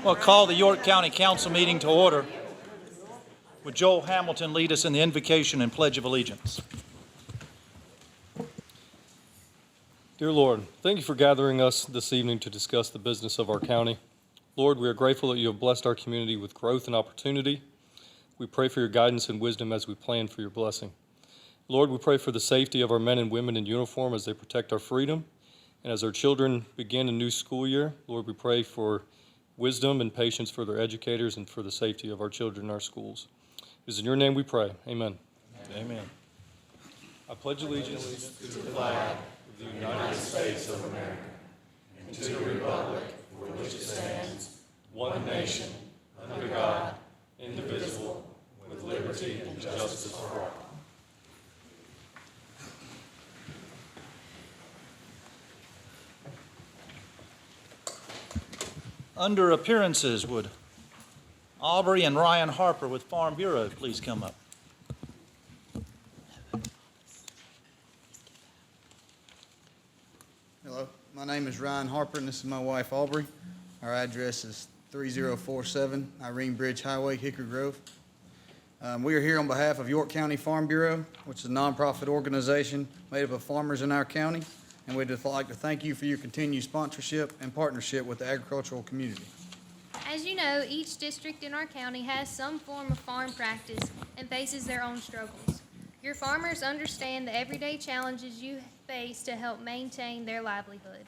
We'll call the York County Council meeting to order. Would Joel Hamilton lead us in the invocation and pledge of allegiance? Dear Lord, thank you for gathering us this evening to discuss the business of our county. Lord, we are grateful that you have blessed our community with growth and opportunity. We pray for your guidance and wisdom as we plan for your blessing. Lord, we pray for the safety of our men and women in uniform as they protect our freedom. And as our children begin a new school year, Lord, we pray for wisdom and patience for their educators and for the safety of our children in our schools. It is in your name we pray. Amen. Amen. I pledge allegiance to the flag of the United States of America and to the republic for which it stands, one nation, under God, indivisible, with liberty and justice for all. Under appearances, would Aubrey and Ryan Harper with Farm Bureau please come up? Hello, my name is Ryan Harper, and this is my wife Aubrey. Our address is 3047 Irene Bridge Highway, Hickory Grove. We are here on behalf of York County Farm Bureau, which is a nonprofit organization made up of farmers in our county, and we'd just like to thank you for your continued sponsorship and partnership with the agricultural community. As you know, each district in our county has some form of farm practice and faces their own struggles. Your farmers understand the everyday challenges you face to help maintain their livelihood.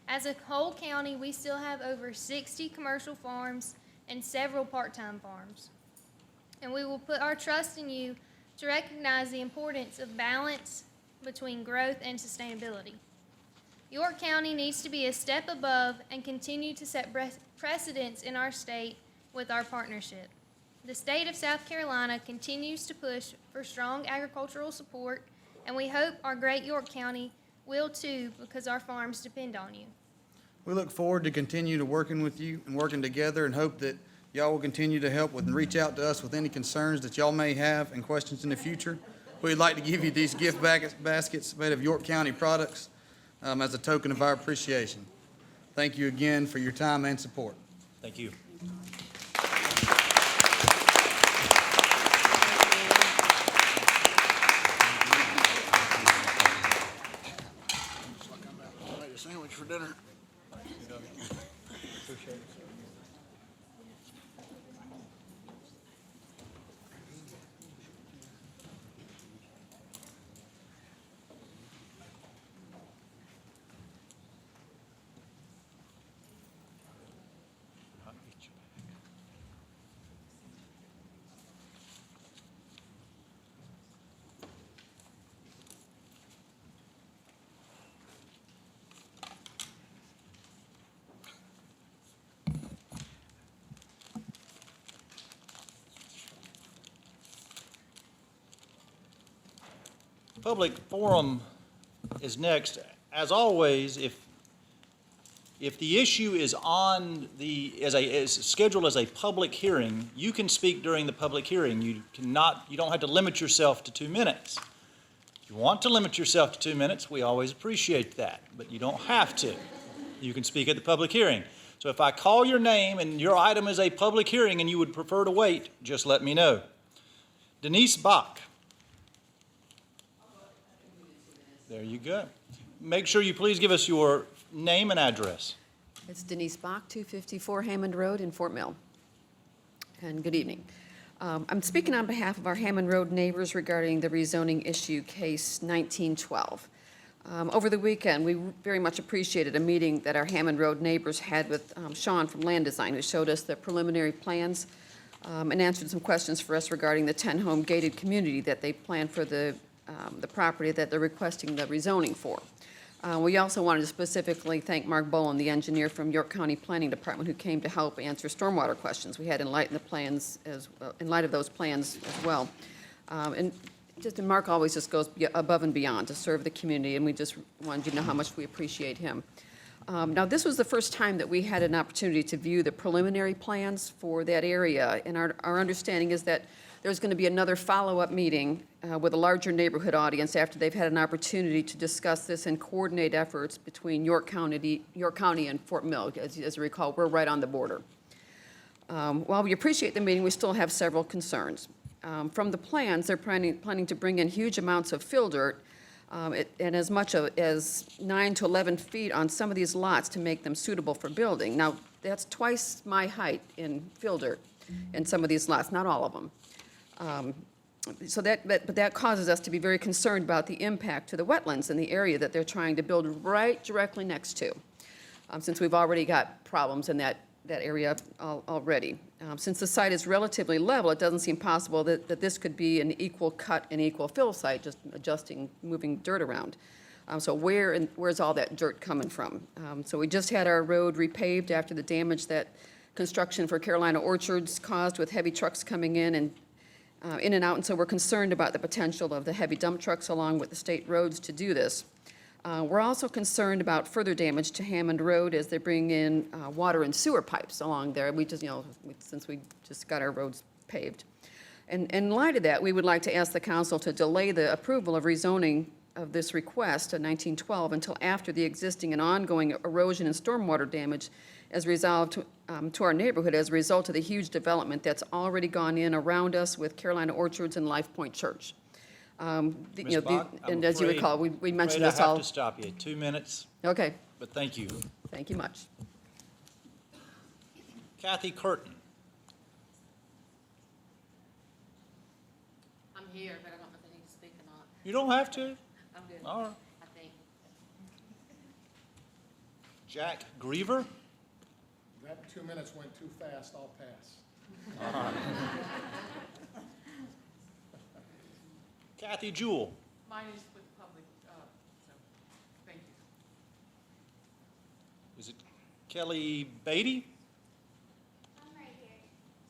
As a whole county, we still have over 60 commercial farms and several part-time farms. And we will put our trust in you to recognize the importance of balance between growth and sustainability. York County needs to be a step above and continue to set precedents in our state with our partnership. The state of South Carolina continues to push for strong agricultural support, and we hope our great York County will too, because our farms depend on you. We look forward to continue to working with you and working together, and hope that y'all will continue to help and reach out to us with any concerns that y'all may have and questions in the future. We'd like to give you these gift baskets made of York County products as a token of our appreciation. Thank you again for your time and support. Thank you. I made a sandwich for dinner. Public forum is next. As always, if the issue is on is scheduled as a public hearing, you can speak during the public hearing. You don't have to limit yourself to 2 minutes. If you want to limit yourself to 2 minutes, we always appreciate that, but you don't have to. You can speak at the public hearing. So if I call your name and your item is a public hearing and you would prefer to wait, just let me know. Denise Bach. There you go. Make sure you please give us your name and address. It's Denise Bach, 254 Hammond Road in Fort Mill. And good evening. I'm speaking on behalf of our Hammond Road neighbors regarding the rezoning issue, case 1912. Over the weekend, we very much appreciated a meeting that our Hammond Road neighbors had with Sean from Land Design, who showed us the preliminary plans and answered some questions for us regarding the 10-home gated community that they plan for the property that they're requesting the rezoning for. We also wanted to specifically thank Mark Bowen, the engineer from York County Planning Department, who came to help answer stormwater questions we had in light of the plans in light of those plans as well. And Mark always just goes above and beyond to serve the community, and we just wanted you to know how much we appreciate him. Now, this was the first time that we had an opportunity to view the preliminary plans for that area, and our understanding is that there's going to be another follow-up meeting with a larger neighborhood audience after they've had an opportunity to discuss this and coordinate efforts between York County and Fort Mill. As you recall, we're right on the border. While we appreciate the meeting, we still have several concerns. From the plans, they're planning to bring in huge amounts of fill dirt, and as much as 9 to 11 feet on some of these lots to make them suitable for building. Now, that's twice my height in fill dirt in some of these lots, not all of them. But that causes us to be very concerned about the impact to the wetlands in the area that they're trying to build right directly next to, since we've already got problems in that area already. Since the site is relatively level, it doesn't seem possible that this could be an equal cut and equal fill site, just moving dirt around. So where's all that dirt coming from? So we just had our road repaved after the damage that construction for Carolina Orchards caused with heavy trucks coming in and out, and so we're concerned about the potential of the heavy dump trucks along with the state roads to do this. We're also concerned about further damage to Hammond Road as they bring in water and sewer pipes along there. Since we just got our roads paved. And in light of that, we would like to ask the council to delay the approval of rezoning of this request in 1912 until after the existing and ongoing erosion and stormwater damage is resolved to our neighborhood as a result of the huge development that's already gone in around us with Carolina Orchards and Life Point Church. Ms. Bach, I'm And as you afraid- recall, we mentioned afraid this I all. have to stop you. 2 minutes, Okay, but thank you. thank you much. Kathy Curtin. I'm here, but I don't know if I need to speak or not. You don't have to. I'm good, All right. I think. Jack Griever. That 2 minutes went too fast, I'll pass. Kathy Jewell. Mine is with public, so, thank you. Is it Kelly Beatty? I'm right here.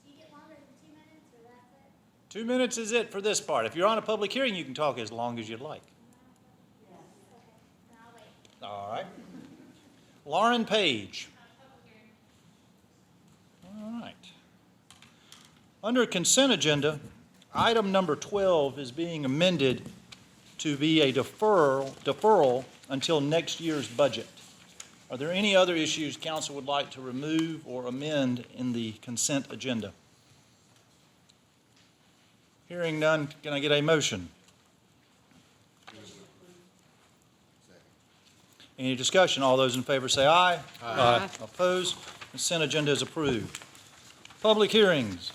Do you get longer than 2 minutes, or that's it? 2 minutes is it for this part. If you're on a public hearing, you can talk as long as you'd like. Okay, then I'll wait. All right. Lauren Page. All right. Under consent agenda, item number 12 is being amended to be a deferral until next year's budget. Are there any other issues council would like to remove or amend in the consent agenda? Hearing none, can I get a motion? Any discussion? All those in favor say aye. Aye. Opposed? Consent agenda is approved. Public hearings.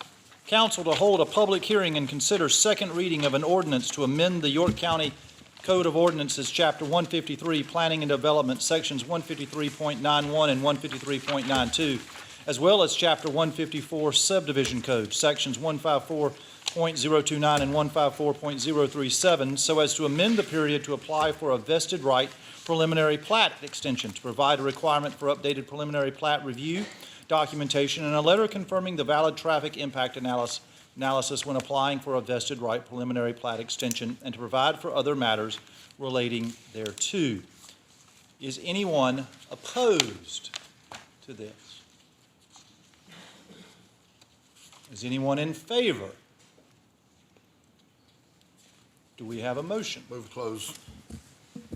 Council to hold a public hearing and consider second reading of an ordinance to amend the York County Code of Ordinances, Chapter 153, Planning and Development, Sections 153.91 and 153.92, as well as Chapter 154 Subdivision Code, Sections 154.029 and 154.037, so as to amend the period to apply for a vested right preliminary plat extension, to provide a requirement for updated preliminary plat review documentation and a letter confirming the valid traffic impact analysis when applying for a vested right preliminary plat extension, and to provide for other matters relating thereto. Is anyone opposed to this? Is anyone in favor? Do we have a motion? Move to close.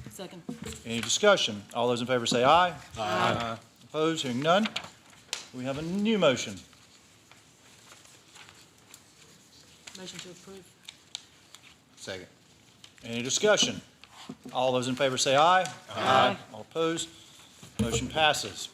Second. Any discussion? All those in favor say aye. Aye. Opposed? Hearing none. We have a new motion. Motion to approve. Second. Any discussion? All those in favor say aye. Aye. All opposed? Motion passes.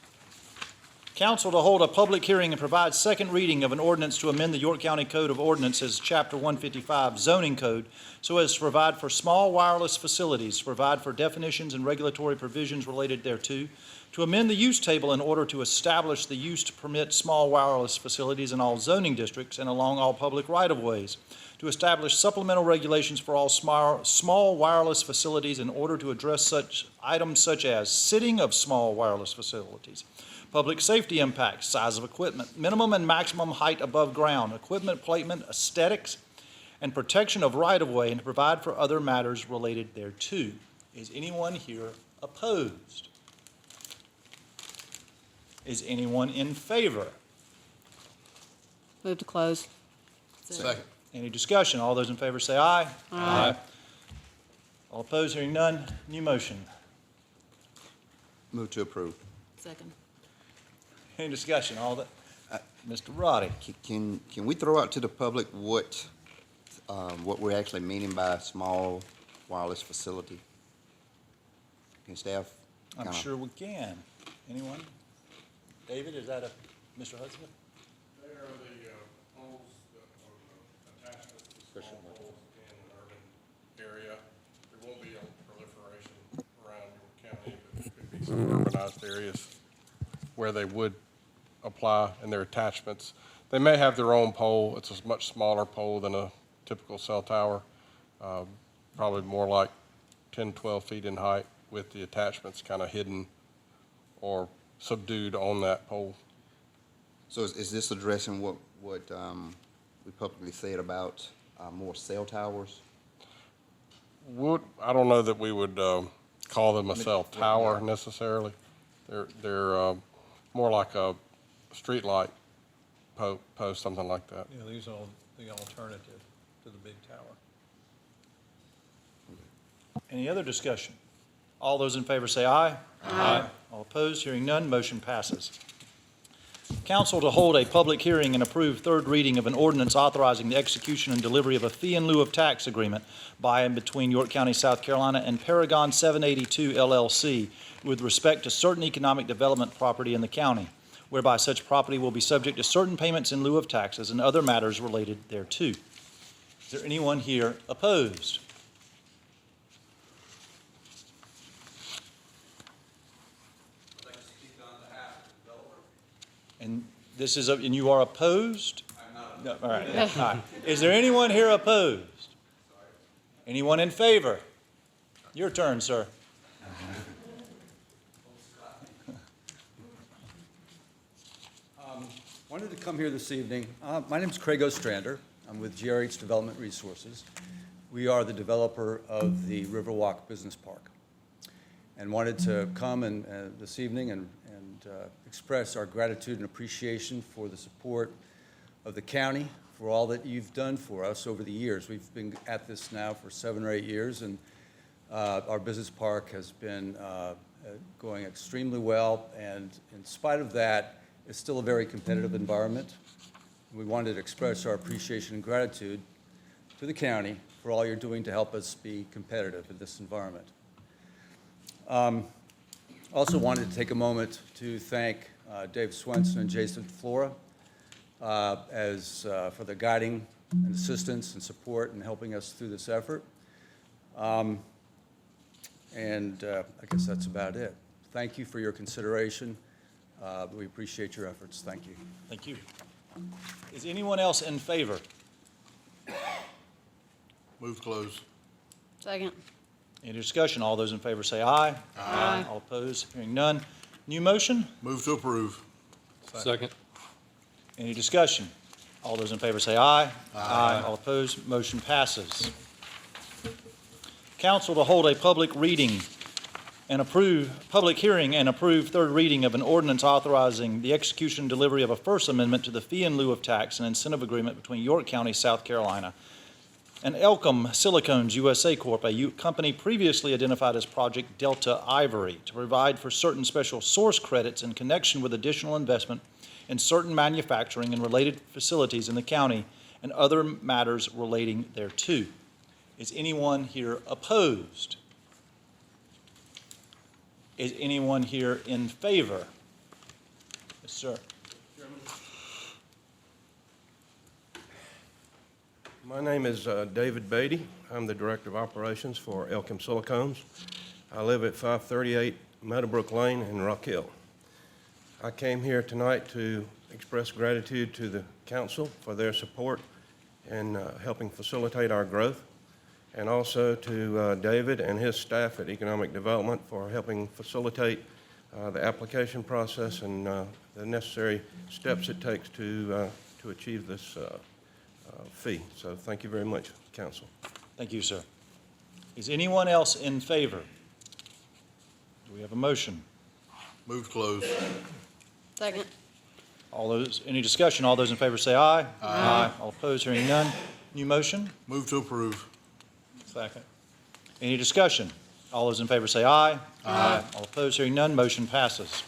Council to hold a public hearing and provide second reading of an ordinance to amend the York County Code of Ordinances, Chapter 155 zoning code, so as to provide for small wireless facilities, to provide for definitions and regulatory provisions related thereto, to amend the use table in order to establish the use to permit small wireless facilities in all zoning districts and along all public right-of-ways, to establish supplemental regulations for all small wireless facilities in order to address such items such as sitting of small wireless facilities, public safety impacts, size of equipment, minimum and maximum height above ground, equipment placement, aesthetics, and protection of right-of-way, and to provide for other matters related thereto. Is anyone here opposed? Is anyone in favor? Move to close. Second. Any discussion? All those in favor say aye. Aye. All opposed, hearing none, new motion. Move to approve. Second. Any discussion? All that, Mr. Roddy. Can we throw out to the public what we're actually meaning by small wireless facility? Can staff? I'm kinda- sure we can. Anyone? David, is that Mr. Hudson? They are the poles that are attachments to small poles in an urban area. There won't be a proliferation around your county, but there could be some urbanized areas where they would apply and their attachments. They may have their own pole. It's a much smaller pole than a typical cell tower, probably more like 10, 12 feet in height with the attachments kind of hidden or subdued on that pole. So is this addressing what we publicly said about more cell towers? I don't know that we would call them a cell tower necessarily. They're more like a street light post, something like that. Yeah, these are the alternative to the big tower. Any other discussion? All those in favor say aye. Aye. All opposed, hearing none, motion passes. Council to hold a public hearing and approve third reading of an ordinance authorizing the execution and delivery of a fee in lieu of tax agreement by and between York County, South Carolina and Paragon 782 LLC with respect to certain economic development property in the county, whereby such property will be subject to certain payments in lieu of taxes and other matters related thereto. Is there anyone here opposed? And this is, and you are opposed? I'm not. No, all right, yeah, all right. Is there anyone here opposed? Anyone in favor? Your turn, sir. Wanted to come here this evening. My name is Craig Ostrander. I'm with GRH Development Resources. We are the developer of the Riverwalk Business Park. And wanted to come this evening and express our gratitude and appreciation for the support of the county, for all that you've done for us over the years. We've been at this now for 7 or 8 years, and our business park has been going extremely well, and in spite of that, it's still a very competitive environment. We wanted to express our appreciation and gratitude to the county for all you're doing to help us be competitive in this environment. Also wanted to take a moment to thank Dave Swenson and Jason Flora for the guiding and assistance and support in helping us through this effort. I guess that's about it. Thank you for your consideration. We appreciate your efforts. Thank you. Thank you. Is anyone else in favor? Move close. Second. Any discussion? All those in favor say aye. Aye. All opposed, hearing none. New motion? Move to approve. Second. Any discussion? All those in favor say aye. Aye. All opposed, motion passes. Council to hold a public hearing and approve third reading of an ordinance authorizing the execution and delivery of a first amendment to the fee in lieu of tax and incentive agreement between York County, South Carolina, and Elcom Silicones USA Corp., a company previously identified as Project Delta Ivory, to provide for certain special source credits in connection with additional investment in certain manufacturing and related facilities in the county and other matters relating thereto. Is anyone here opposed? Is anyone here in favor? Yes, sir. My name is David Beatty. I'm the Director of Operations for Elcom Silicones. I live at 538 Meadowbrook Lane in Rock Hill. I came here tonight to express gratitude to the council for their support in helping facilitate our growth, and also to David and his staff at Economic Development for helping facilitate the application process and the necessary steps it takes to achieve this fee. So thank you very much, council. Thank you, sir. Is anyone else in favor? Do we have a motion? Move close. Second. Any discussion? All those in favor say aye. Aye. All opposed, hearing none. New motion? Move to approve. Second. Any discussion? All those in favor say aye. Aye. All opposed, hearing none, motion passes.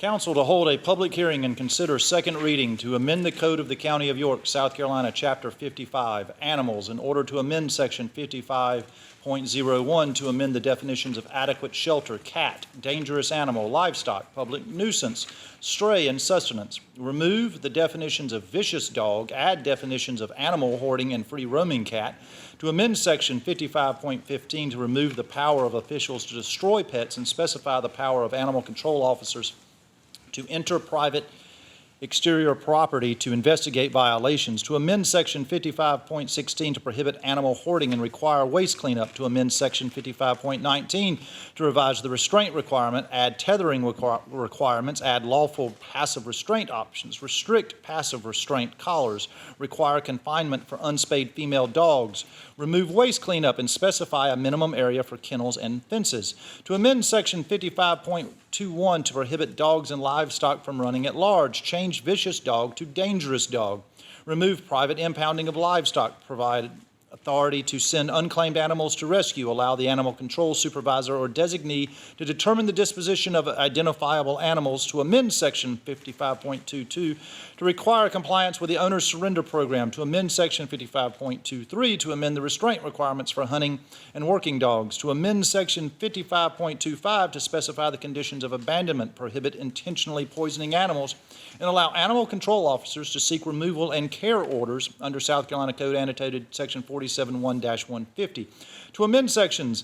Council to hold a public hearing and consider second reading to amend the Code of the County of York, South Carolina, Chapter 55, Animals, in order to amend Section 55.01 to amend the definitions of adequate shelter, cat, dangerous animal, livestock, public nuisance, stray, and sustenance. Remove the definitions of vicious dog, add definitions of animal hoarding and free roaming cat, to amend Section 55.15 to remove the power of officials to destroy pets and specify the power of animal control officers to enter private exterior property to investigate violations, to amend Section 55.16 to prohibit animal hoarding and require waste cleanup, to amend Section 55.19 to revise the restraint requirement, add tethering requirements, add lawful passive restraint options, restrict passive restraint collars, require confinement for unspayed female dogs, remove waste cleanup, and specify a minimum area for kennels and fences, to amend Section 55.21 to prohibit dogs and livestock from running at large, change vicious dog to dangerous dog, remove private impounding of livestock, provide authority to send unclaimed animals to rescue, allow the animal control supervisor or designee to determine the disposition of identifiable animals, to amend Section 55.22 to require compliance with the owner's surrender program, to amend Section 55.23 to amend the restraint requirements for hunting and working dogs, to amend Section 55.25 to specify the conditions of abandonment, prohibit intentionally poisoning animals, and allow animal control officers to seek removal and care orders under South Carolina Code annotated Section 47.1-150, to amend Sections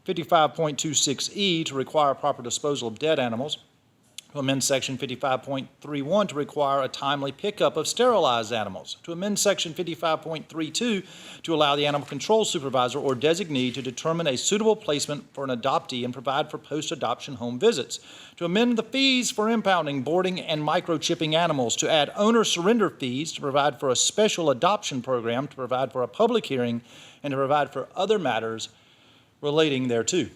55.26E to require proper disposal of dead animals, to amend Section 55.31 to require a timely pickup of sterilized animals, to amend Section 55.32 to allow the animal control supervisor or designee to determine a suitable placement for an adoptee and provide for post-adoption home visits, to amend the fees for impounding, boarding, and microchipping animals, to add owner surrender fees, to provide for a special adoption program, to provide for a public hearing, and to provide for other matters relating thereto.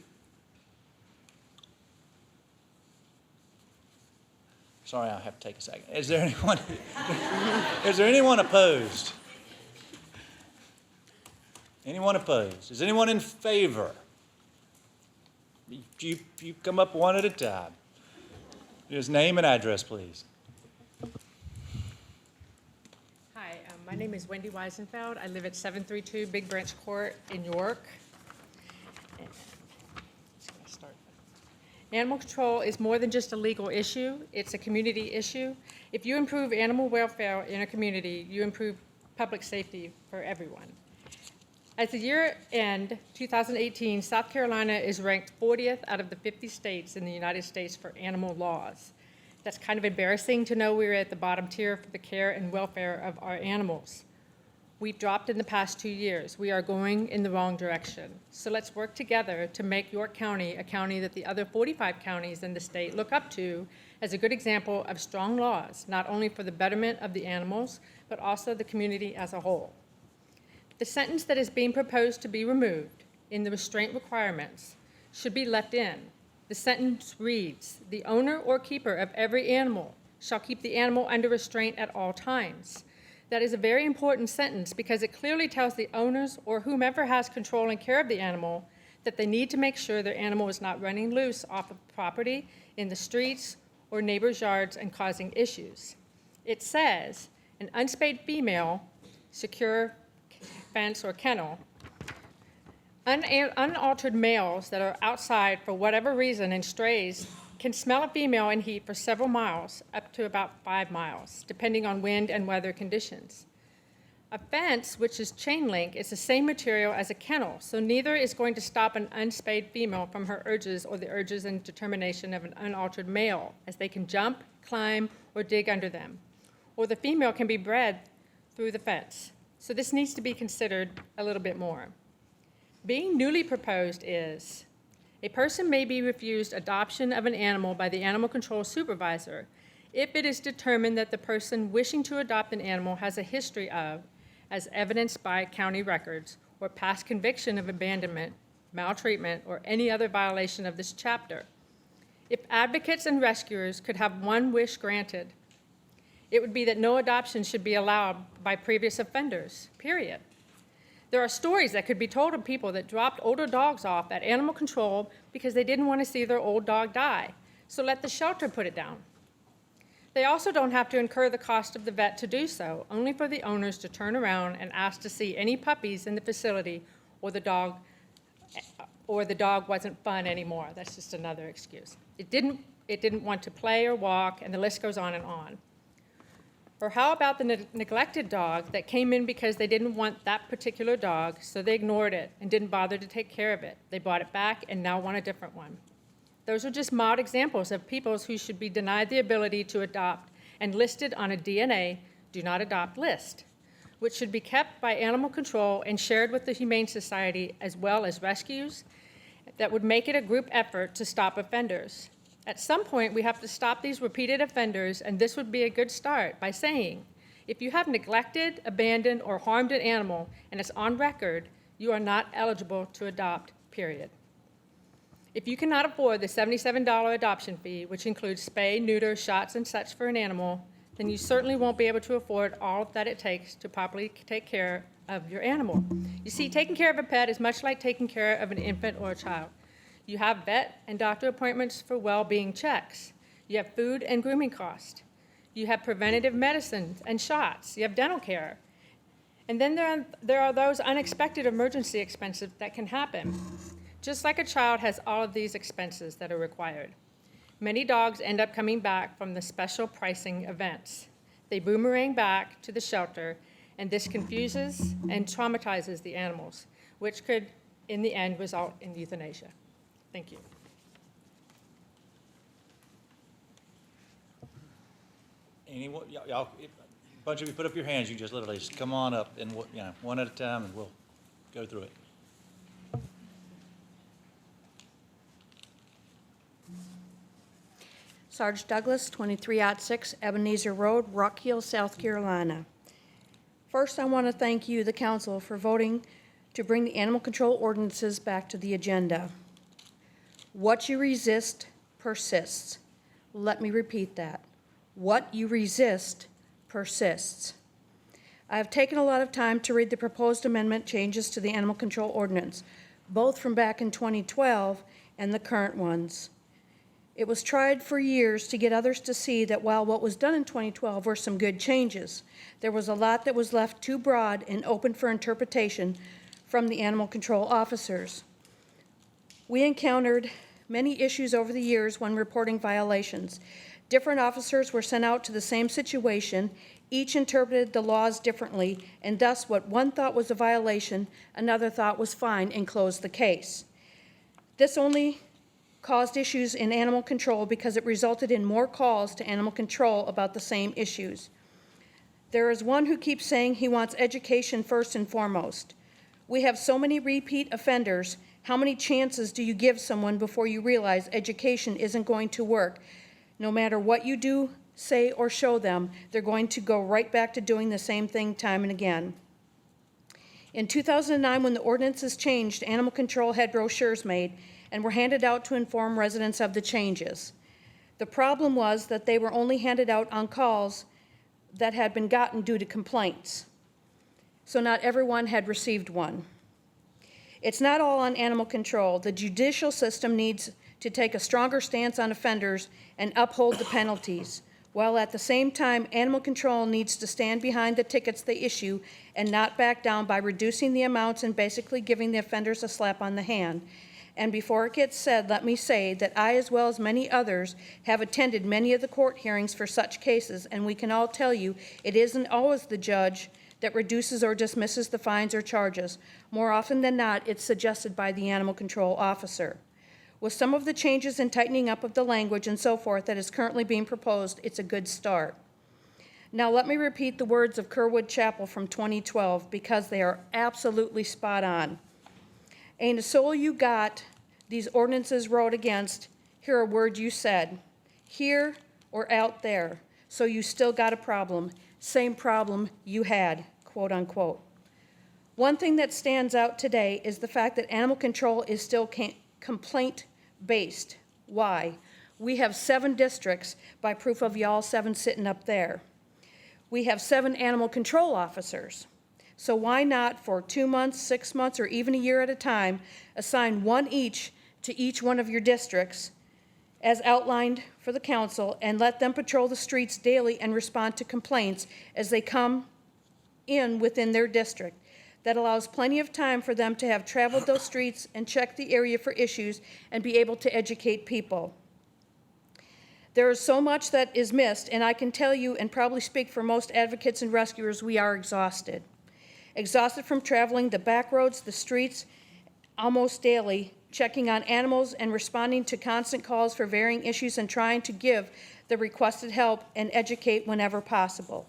Sorry, I have to take a second. Is there anyone opposed? Anyone opposed? Is anyone in favor? You come up one at a time. Just name and address, please. Hi, my name is Wendy Weisenfeld. I live at 732 Big Branch Court in York. Animal control is more than just a legal issue, it's a community issue. If you improve animal welfare in a community, you improve public safety for everyone. As the year end 2018, South Carolina is ranked 40th out of the 50 states in the United States for animal laws. That's kind of embarrassing to know we're at the bottom tier for the care and welfare of our animals. We've dropped in the past 2 years. We are going in the wrong direction. So let's work together to make York County a county that the other 45 counties in the state look up to as a good example of strong laws, not only for the betterment of the animals, but also the community as a whole. The sentence that is being proposed to be removed in the restraint requirements should be left in. The sentence reads, "The owner or keeper of every animal shall keep the animal under restraint at all times." That is a very important sentence because it clearly tells the owners or whomever has control and care of the animal that they need to make sure their animal is not running loose off of property, in the streets, or neighbors' yards and causing issues. It says, an unspayed female, secure fence or kennel, unaltered males that are outside for whatever reason and strays can smell a female in heat for several miles, up to about 5 miles, depending on wind and weather conditions. A fence, which is chain link, is the same material as a kennel, so neither is going to stop an unspayed female from her urges or the urges and determination of an unaltered male, as they can jump, climb, or dig under them. Or the female can be bred through the fence. So this needs to be considered a little bit more. Being newly proposed is, a person may be refused adoption of an animal by the animal control supervisor if it is determined that the person wishing to adopt an animal has a history of, as evidenced by county records, or past conviction of abandonment, maltreatment, or any other violation of this chapter. If advocates and rescuers could have one wish granted, it would be that no adoption should be allowed by previous offenders, period. There are stories that could be told of people that dropped older dogs off at animal control because they didn't want to see their old dog die. So let the shelter put it down. They also don't have to incur the cost of the vet to do so, only for the owners to turn around and ask to see any puppies in the facility or the dog wasn't fun anymore. That's just another excuse. It didn't want to play or walk, and the list goes on and on. Or how about the neglected dog that came in because they didn't want that particular dog, so they ignored it and didn't bother to take care of it. They bought it back and now want a different one. Those are just mild examples of people who should be denied the ability to adopt and listed on a DNA do not adopt list, which should be kept by animal control and shared with the Humane Society as well as rescues that would make it a group effort to stop offenders. At some point, we have to stop these repeated offenders, and this would be a good start by saying, if you have neglected, abandoned, or harmed an animal and it's on record, you are not eligible to adopt, period. If you cannot afford the $77 adoption fee, which includes spay, neuter, shots, and such for an animal, then you certainly won't be able to afford all that it takes to properly take care of your animal. You see, taking care of a pet is much like taking care of an infant or a child. You have vet and doctor appointments for well-being checks. You have food and grooming costs. You have preventative medicines and shots. You have dental care. And then there are those unexpected emergency expenses that can happen. Just like a child has all of these expenses that are required. Many dogs end up coming back from the special pricing events. They boomerang back to the shelter, and this confuses and traumatizes the animals, which could, in the end, result in euthanasia. Thank you. Anyone, y'all, a bunch of you put up your hands, you just literally just come on up and, one at a time, and we'll go through it. Sarge Douglas, 2306 Ebenezer Road, Rock Hill, South Carolina. First, I want to thank you, the council, for voting to bring the animal control ordinances back to the agenda. What you resist persists. Let me repeat that. What you resist persists. I have taken a lot of time to read the proposed amendment changes to the animal control ordinance, both from back in 2012 and the current ones. It was tried for years to get others to see that while what was done in 2012 were some good changes, there was a lot that was left too broad and open for interpretation from the animal control officers. We encountered many issues over the years when reporting violations. Different officers were sent out to the same situation. Each interpreted the laws differently, and thus what one thought was a violation, another thought was fine, and closed the case. This only caused issues in animal control because it resulted in more calls to animal control about the same issues. There is one who keeps saying he wants education first and foremost. We have so many repeat offenders. How many chances do you give someone before you realize education isn't going to work? No matter what you do, say, or show them, they're going to go right back to doing the same thing time and again. In 2009, when the ordinances changed, animal control had brochures made and were handed out to inform residents of the changes. The problem was that they were only handed out on calls that had been gotten due to complaints. So not everyone had received one. It's not all on animal control. The judicial system needs to take a stronger stance on offenders and uphold the penalties, while at the same time, animal control needs to stand behind the tickets they issue and not back down by reducing the amounts and basically giving the offenders a slap on the hand. And before it gets said, let me say that I, as well as many others, have attended many of the court hearings for such cases, and we can all tell you it isn't always the judge that reduces or dismisses the fines or charges. More often than not, it's suggested by the animal control officer. With some of the changes and tightening up of the language and so forth that is currently being proposed, it's a good start. Now let me repeat the words of Kerwood Chapel from 2012 because they are absolutely spot on. Ain't a soul you got these ordinances wrote against, hear a word you said, here or out there, so you still got a problem, same problem you had, quote unquote. One thing that stands out today is the fact that animal control is still complaint-based. Why? We have 7 districts by proof of y'all 7 sitting up there. We have 7 animal control officers. So why not, for 2 months, 6 months, or even a year at a time, assign one each to each one of your districts as outlined for the council, and let them patrol the streets daily and respond to complaints as they come in within their district. That allows plenty of time for them to have traveled those streets and checked the area for issues and be able to educate people. There is so much that is missed, and I can tell you, and probably speak for most advocates and rescuers, we are exhausted. Exhausted from traveling the back roads, the streets, almost daily, checking on animals and responding to constant calls for varying issues and trying to give the requested help and educate whenever possible.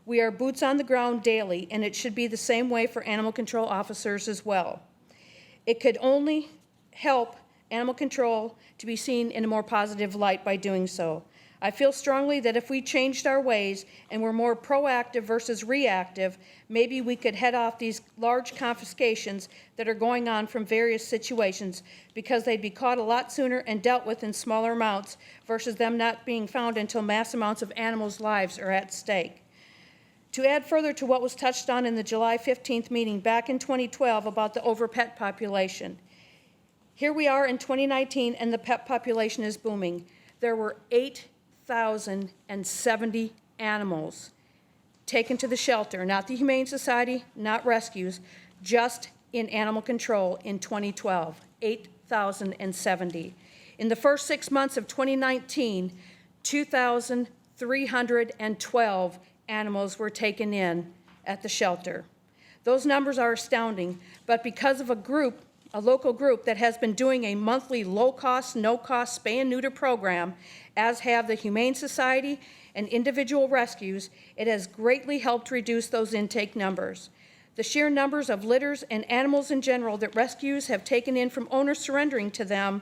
We are boots on the ground daily, and it should be the same way for animal control officers as well. It could only help animal control to be seen in a more positive light by doing so. I feel strongly that if we changed our ways and were more proactive versus reactive, maybe we could head off these large confiscations that are going on from various situations, because they'd be caught a lot sooner and dealt with in smaller amounts versus them not being found until mass amounts of animals' lives are at stake. To add further to what was touched on in the July 15th meeting back in 2012 about the over-pet population, here we are in 2019 and the pet population is booming. There were 8,070 animals taken to the shelter, not the Humane Society, not rescues, just in animal control in 2012, 8,070. In the first 6 months of 2019, 2,312 animals were taken in at the shelter. Those numbers are astounding, but because of a local group that has been doing a monthly low-cost, no-cost spay and neuter program, as have the Humane Society and individual rescues, it has greatly helped reduce those intake numbers. The sheer numbers of litters and animals in general that rescues have taken in from owners surrendering to them,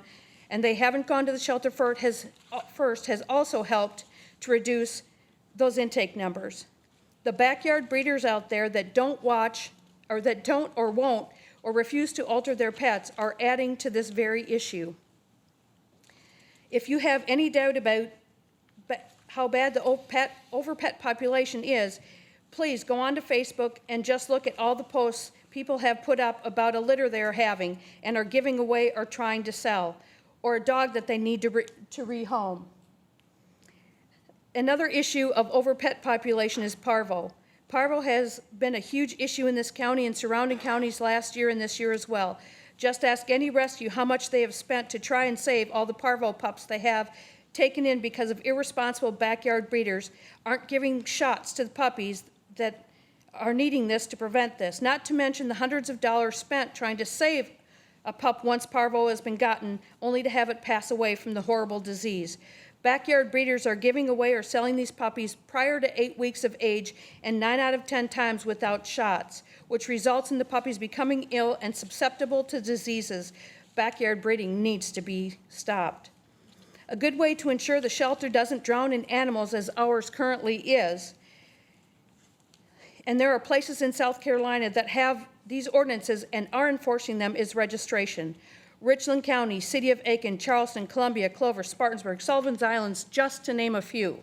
and they haven't gone to the shelter first, has also helped to reduce those intake numbers. The backyard breeders out there that don't watch, or that don't or won't or refuse to alter their pets are adding to this very issue. If you have any doubt about how bad the over-pet population is, please go on to Facebook and just look at all the posts people have put up about a litter they're having and are giving away or trying to sell, or a dog that they need to rehome. Another issue of over-pet population is parvo. Parvo has been a huge issue in this county and surrounding counties last year and this year as well. Just ask any rescue how much they have spent to try and save all the parvo pups they have taken in because of irresponsible backyard breeders aren't giving shots to the puppies that are needing this to prevent this, not to mention the hundreds of dollars spent trying to save a pup once parvo has been gotten, only to have it pass away from the horrible disease. Backyard breeders are giving away or selling these puppies prior to 8 weeks of age, and 9 out of 10 times without shots, which results in the puppies becoming ill and susceptible to diseases. Backyard breeding needs to be stopped. A good way to ensure the shelter doesn't drown in animals, as ours currently is, and there are places in South Carolina that have these ordinances and are enforcing them, is registration. Richland County, City of Aiken, Charleston, Columbia, Clover, Spartansburg, Sullivan's Islands, just to name a few.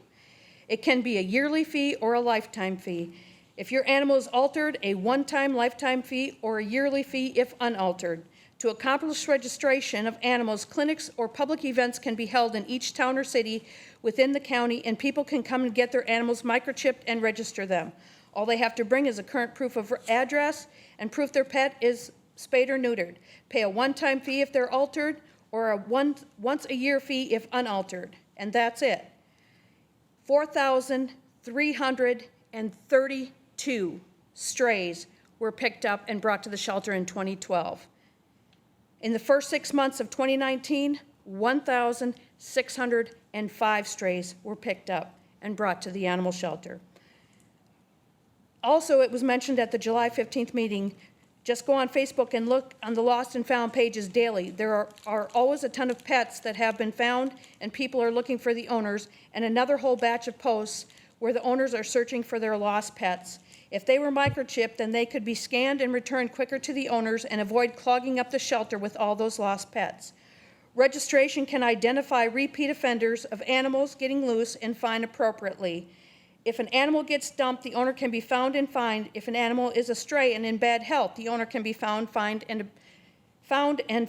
It can be a yearly fee or a lifetime fee. If your animal is altered, a one-time lifetime fee or a yearly fee if unaltered. To accomplish registration of animals, clinics or public events can be held in each town or city within the county, and people can come and get their animals microchipped and register them. All they have to bring is a current proof of address and proof their pet is spayed or neutered. Pay a one-time fee if they're altered, or a once-a-year fee if unaltered, and that's it. 4,332 strays were picked up and brought to the shelter in 2012. In the first 6 months of 2019, 1,605 strays were picked up and brought to the animal shelter. Also, it was mentioned at the July 15th meeting, just go on Facebook and look on the lost and found pages daily. There are always a ton of pets that have been found, and people are looking for the owners, and another whole batch of posts where the owners are searching for their lost pets. If they were microchipped, then they could be scanned and returned quicker to the owners and avoid clogging up the shelter with all those lost pets. Registration can identify repeat offenders of animals getting loose and fine appropriately. If an animal gets dumped, the owner can be found and fined. If an animal is a stray and in bad health, the owner can be found and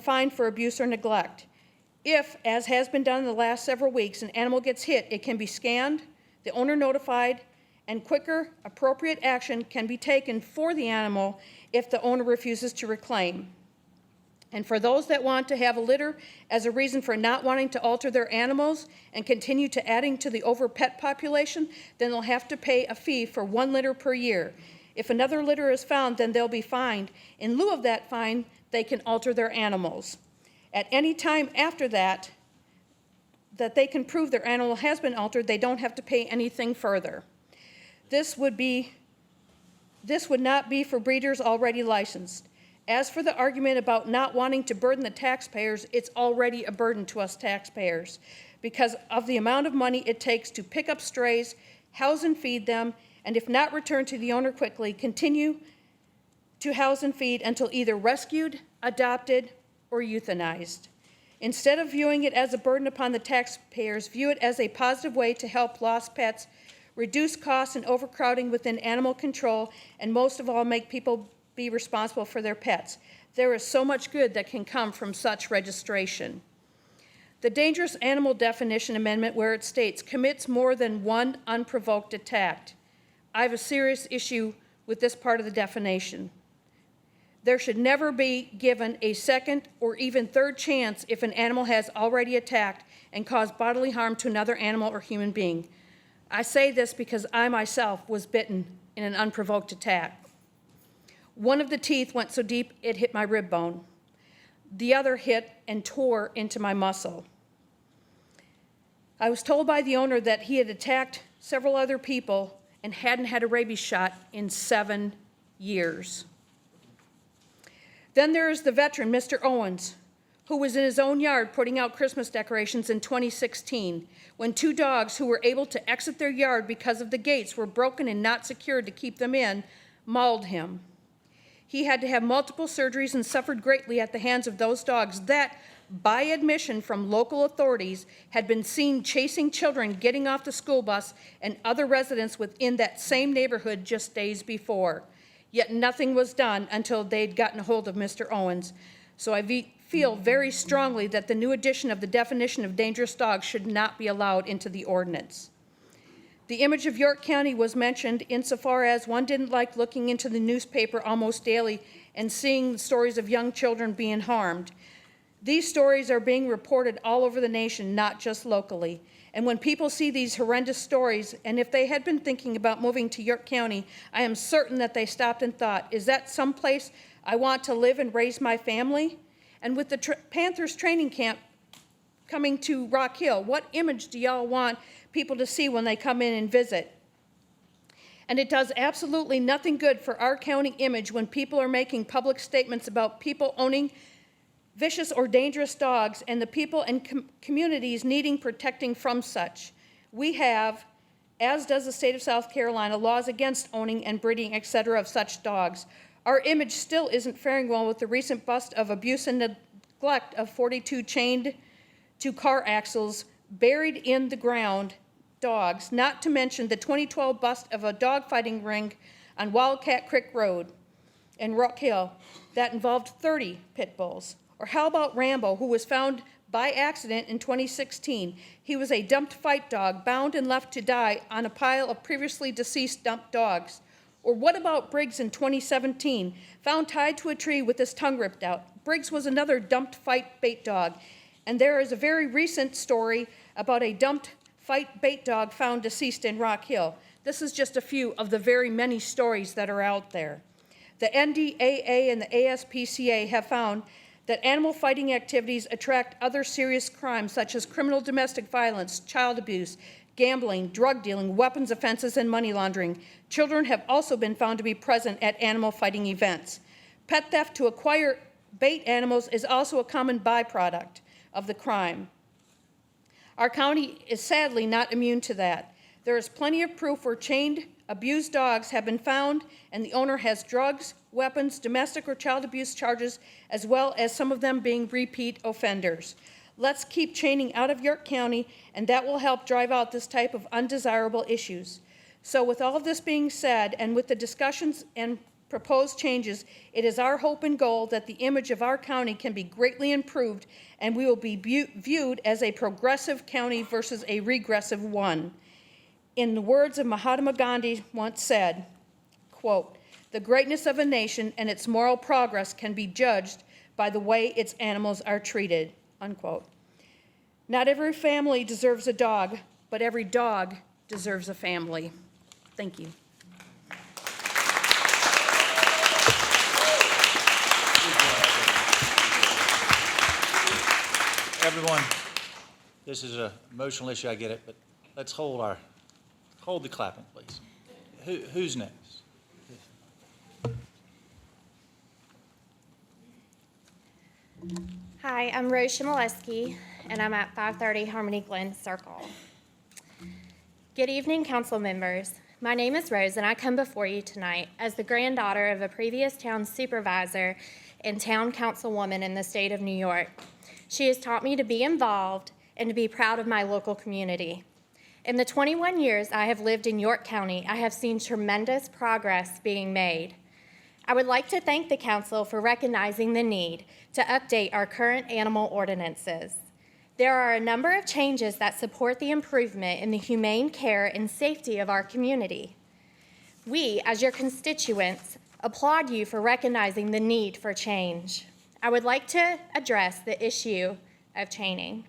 fined for abuse or neglect. If, as has been done in the last several weeks, an animal gets hit, it can be scanned, the owner notified, and quicker, appropriate action can be taken for the animal if the owner refuses to reclaim. And for those that want to have a litter as a reason for not wanting to alter their animals and continue to adding to the over pet population, then they'll have to pay a fee for 1 litter per year. If another litter is found, then they'll be fined. In lieu of that fine, they can alter their animals. At any time after that they can prove their animal has been altered, they don't have to pay anything further. This would not be for breeders already licensed. As for the argument about not wanting to burden the taxpayers, it's already a burden to us taxpayers because of the amount of money it takes to pick up strays, house and feed them, and if not returned to the owner quickly, continue to house and feed until either rescued, adopted, or euthanized. Instead of viewing it as a burden upon the taxpayers, view it as a positive way to help lost pets, reduce costs and overcrowding within animal control, and most of all, make people be responsible for their pets. There is so much good that can come from such registration. The dangerous animal definition amendment, where it states commits more than one unprovoked attack. I have a serious issue with this part of the definition. There should never be given a second or even third chance if an animal has already attacked and caused bodily harm to another animal or human being. I say this because I myself was bitten in an unprovoked attack. One of the teeth went so deep it hit my rib bone. The other hit and tore into my muscle. I was told by the owner that he had attacked several other people and hadn't had a rabies shot in 7 years. Then there is the veteran, Mr. Owens, who was in his own yard putting out Christmas decorations in 2016 when 2 dogs who were able to exit their yard because of the gates were broken and not secured to keep them in, mauled him. He had to have multiple surgeries and suffered greatly at the hands of those dogs that, by admission from local authorities, had been seen chasing children getting off the school bus and other residents within that same neighborhood just days before. Yet nothing was done until they'd gotten a hold of Mr. Owens. So I feel very strongly that the new addition of the definition of dangerous dogs should not be allowed into the ordinance. The image of York County was mentioned insofar as one didn't like looking into the newspaper almost daily and seeing stories of young children being harmed. These stories are being reported all over the nation, not just locally. And when people see these horrendous stories, and if they had been thinking about moving to York County, I am certain that they stopped and thought, is that someplace I want to live and raise my family? And with the Panthers training camp coming to Rock Hill, what image do y'all want people to see when they come in and visit? And it does absolutely nothing good for our county image when people are making public statements about people owning vicious or dangerous dogs and the people and communities needing protecting from such. We have, as does the state of South Carolina, laws against owning and breeding, etc. of such dogs. Our image still isn't faring well with the recent bust of abuse and neglect of 42 chained to car axles buried in the ground dogs, not to mention the 2012 bust of a dog fighting ring on Wildcat Creek Road in Rock Hill that involved 30 pit bulls. Or how about Rambo, who was found by accident in 2016? He was a dumped fight dog, bound and left to die on a pile of previously deceased dumped dogs. Or what about Briggs in 2017, found tied to a tree with his tongue ripped out? Briggs was another dumped fight bait dog. And there is a very recent story about a dumped fight bait dog found deceased in Rock Hill. This is just a few of the very many stories that are out there. The NDAA and the ASPCA have found that animal fighting activities attract other serious crimes such as criminal domestic violence, child abuse, gambling, drug dealing, weapons offenses, and money laundering. Children have also been found to be present at animal fighting events. Pet theft to acquire bait animals is also a common byproduct of the crime. Our county is sadly not immune to that. There is plenty of proof where chained, abused dogs have been found and the owner has drugs, weapons, domestic or child abuse charges, as well as some of them being repeat offenders. Let's keep chaining out of York County, and that will help drive out this type of undesirable issues. So with all of this being said, and with the discussions and proposed changes, it is our hope and goal that the image of our county can be greatly improved and we will be viewed as a progressive county versus a regressive one. In the words of Mahatma Gandhi once said, quote, "The greatness of a nation and its moral progress can be judged by the way its animals are treated," unquote. Not every family deserves a dog, but every dog deserves a family. Thank you. Everyone, this is an emotional issue, I get it, but let's hold the clapping, please. Who's next? Hi, I'm Rose Shimoleski, and I'm at 530 Harmony Glen Circle. Good evening, council members. My name is Rose, and I come before you tonight as the granddaughter of a previous town supervisor and town councilwoman in the state of New York. She has taught me to be involved and to be proud of my local community. In the 21 years I have lived in York County, I have seen tremendous progress being made. I would like to thank the council for recognizing the need to update our current animal ordinances. There are a number of changes that support the improvement in the humane care and safety of our community. We, as your constituents, applaud you for recognizing the need for change. I would like to address the issue of chaining.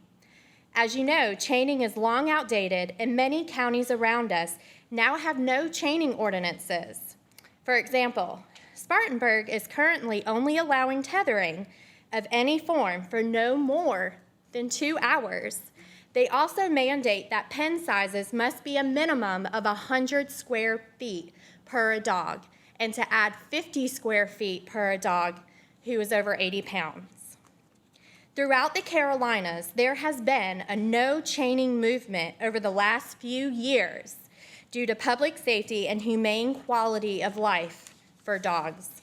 As you know, chaining is long outdated, and many counties around us now have no chaining ordinances. For example, Spartanburg is currently only allowing tethering of any form for no more than 2 hours. They also mandate that pen sizes must be a minimum of 100 square feet per dog, and to add 50 square feet per dog who is over 80 pounds. Throughout the Carolinas, there has been a no chaining movement over the last few years due to public safety and humane quality of life for dogs.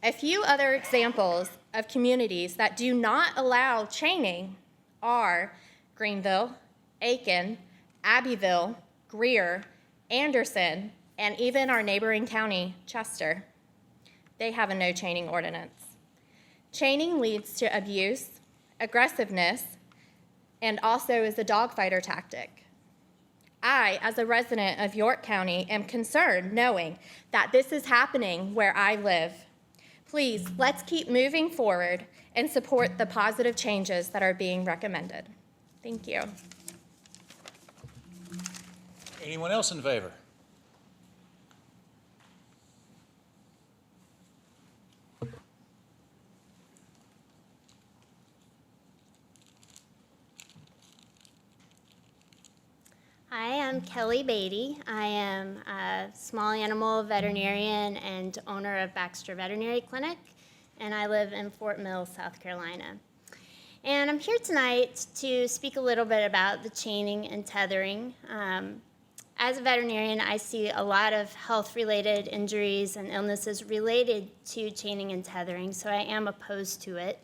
A few other examples of communities that do not allow chaining are Greenville, Aiken, Abbeville, Greer, Anderson, and even our neighboring county, Chester. They have a no chaining ordinance. Chaining leads to abuse, aggressiveness, and also is a dog fighter tactic. I, as a resident of York County, am concerned knowing that this is happening where I live. Please, let's keep moving forward and support the positive changes that are being recommended. Thank you. Anyone else in favor? Hi, I'm Kelly Beatty. I am a small animal veterinarian and owner of Baxter Veterinary Clinic, and I live in Fort Mill, South Carolina. And I'm here tonight to speak a little bit about the chaining and tethering. As a veterinarian, I see a lot of health-related injuries and illnesses related to chaining and tethering, so I am opposed to it.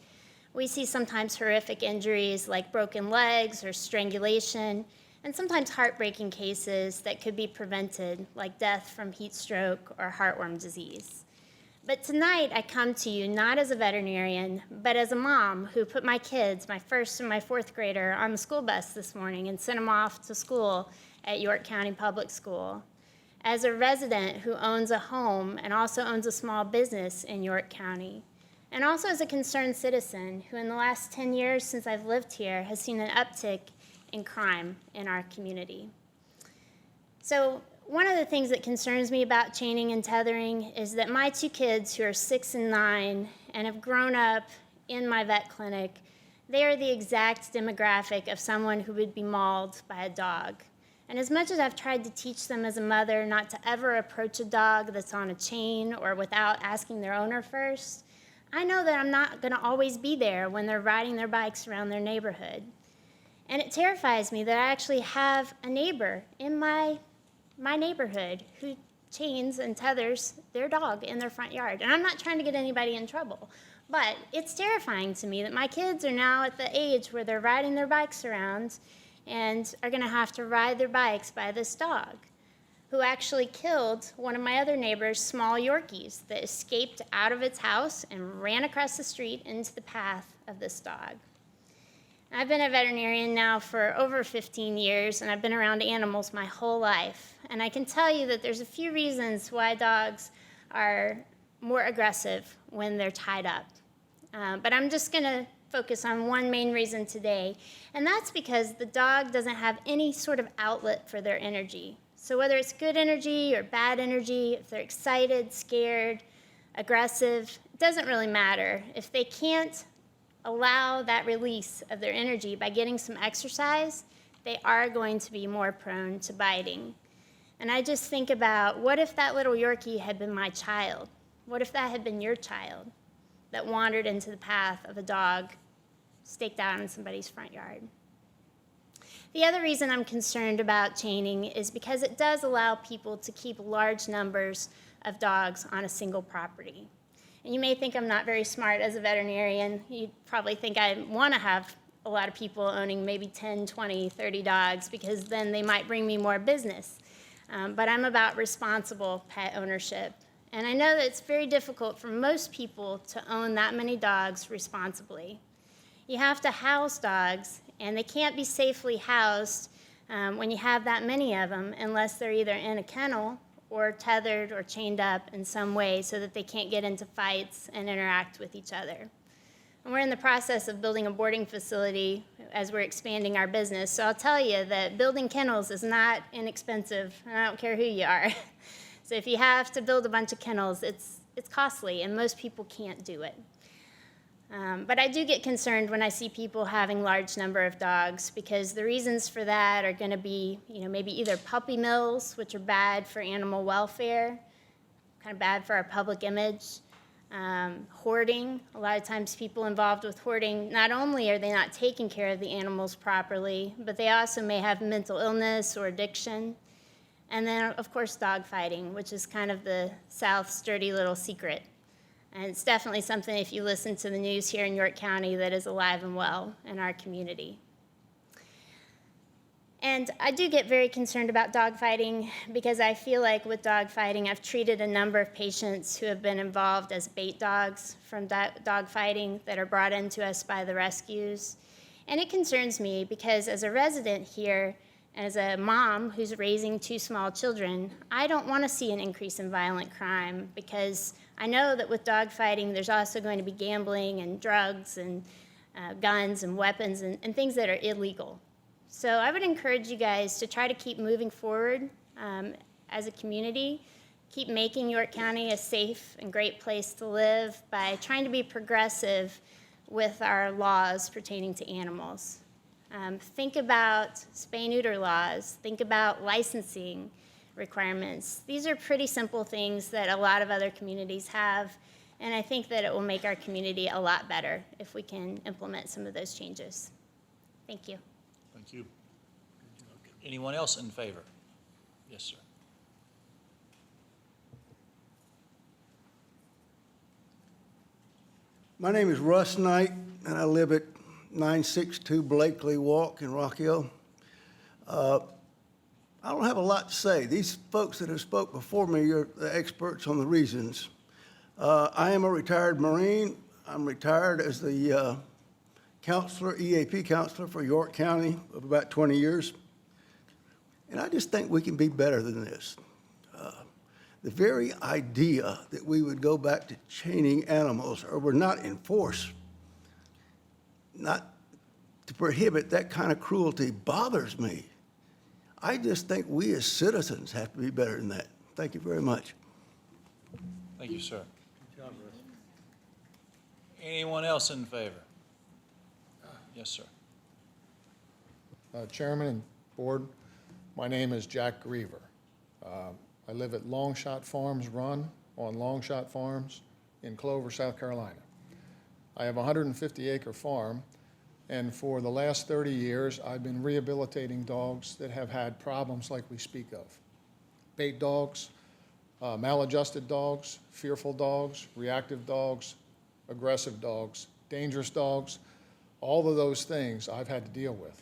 We see sometimes horrific injuries like broken legs or strangulation, and sometimes heartbreaking cases that could be prevented, like death from heat stroke or heartworm disease. But tonight, I come to you not as a veterinarian, but as a mom who put my kids, my first and my fourth grader, on the school bus this morning and sent them off to school at York County Public School. As a resident who owns a home and also owns a small business in York County, and also as a concerned citizen who in the last 10 years since I've lived here has seen an uptick in crime in our community. So one of the things that concerns me about chaining and tethering is that my two kids who are 6 and 9 and have grown up in my vet clinic, they are the exact demographic of someone who would be mauled by a dog. And as much as I've tried to teach them as a mother not to ever approach a dog that's on a chain or without asking their owner first, I know that I'm not gonna always be there when they're riding their bikes around their neighborhood. And it terrifies me that I actually have a neighbor in my neighborhood who chains and tethers their dog in their front yard. And I'm not trying to get anybody in trouble, but it's terrifying to me that my kids are now at the age where they're riding their bikes around and are gonna have to ride their bikes by this dog. who actually killed one of my other neighbor's small Yorkies that escaped out of its house and ran across the street into the path of this dog. I've been a veterinarian now for over 15 years, and I've been around animals my whole life. And I can tell you that there's a few reasons why dogs are more aggressive when they're tied up. But I'm just going to focus on one main reason today, and that's because the dog doesn't have any sort of outlet for their energy. So whether it's good energy or bad energy, if they're excited, scared, aggressive, it doesn't really matter. If they can't allow that release of their energy by getting some exercise, they are going to be more prone to biting. And I just think about, what if that little Yorkie had been my child? What if that had been your child that wandered into the path of a dog staked out in somebody's front yard? The other reason I'm concerned about chaining is because it does allow people to keep large numbers of dogs on a single property. And you may think I'm not very smart as a veterinarian. You'd probably think I want to have a lot of people owning maybe 10, 20, 30 dogs, because then they might bring me more business. But I'm about responsible pet ownership. And I know that it's very difficult for most people to own that many dogs responsibly. You have to house dogs, and they can't be safely housed when you have that many of them unless they're either in a kennel or tethered or chained up in some way so that they can't get into fights and interact with each other. And we're in the process of building a boarding facility as we're expanding our business, so I'll tell you that building kennels is not inexpensive, and I don't care who you are. So if you have to build a bunch of kennels, it's costly, and most people can't do it. But I do get concerned when I see people having large number of dogs, because the reasons for that are going to be, maybe either puppy mills, which are bad for animal welfare, kind of bad for our public image, hoarding. A lot of times people involved with hoarding, not only are they not taking care of the animals properly, but they also may have mental illness or addiction. And then, of course, dog fighting, which is kind of the South's dirty little secret. And it's definitely something, if you listen to the news here in York County, that is alive and well in our community. And I do get very concerned about dog fighting, because I feel like with dog fighting, I've treated a number of patients who have been involved as bait dogs from dog fighting that are brought into us by the rescues. And it concerns me because as a resident here, as a mom who's raising 2 small children, I don't want to see an increase in violent crime, because I know that with dog fighting, there's also going to be gambling and drugs and guns and weapons and things that are illegal. So I would encourage you guys to try to keep moving forward as a community, keep making York County a safe and great place to live by trying to be progressive with our laws pertaining to animals. Think about spay-neuter laws. Think about licensing requirements. These are pretty simple things that a lot of other communities have, and I think that it will make our community a lot better if we can implement some of those changes. Thank you. Thank you. Anyone else in favor? Yes, sir. My name is Russ Knight, and I live at 962 Blakely Walk in Rock Hill. I don't have a lot to say. These folks that have spoke before me are the experts on the reasons. I am a retired Marine. I'm retired as the counselor, EAP counselor for York County of about 20 years. And I just think we can be better than this. The very idea that we would go back to chaining animals, or we're not enforced, not to prohibit that kind of cruelty, bothers me. I just think we as citizens have to be better than that. Thank you very much. Thank you, sir. Anyone else in favor? Yes, sir. Chairman and Board, my name is Jack Griever. I live at Longshot Farms Run on Longshot Farms in Clover, South Carolina. I have a 150-acre farm, and for the last 30 years, I've been rehabilitating dogs that have had problems like we speak of. Bait dogs, maladjusted dogs, fearful dogs, reactive dogs, aggressive dogs, dangerous dogs, all of those things I've had to deal with.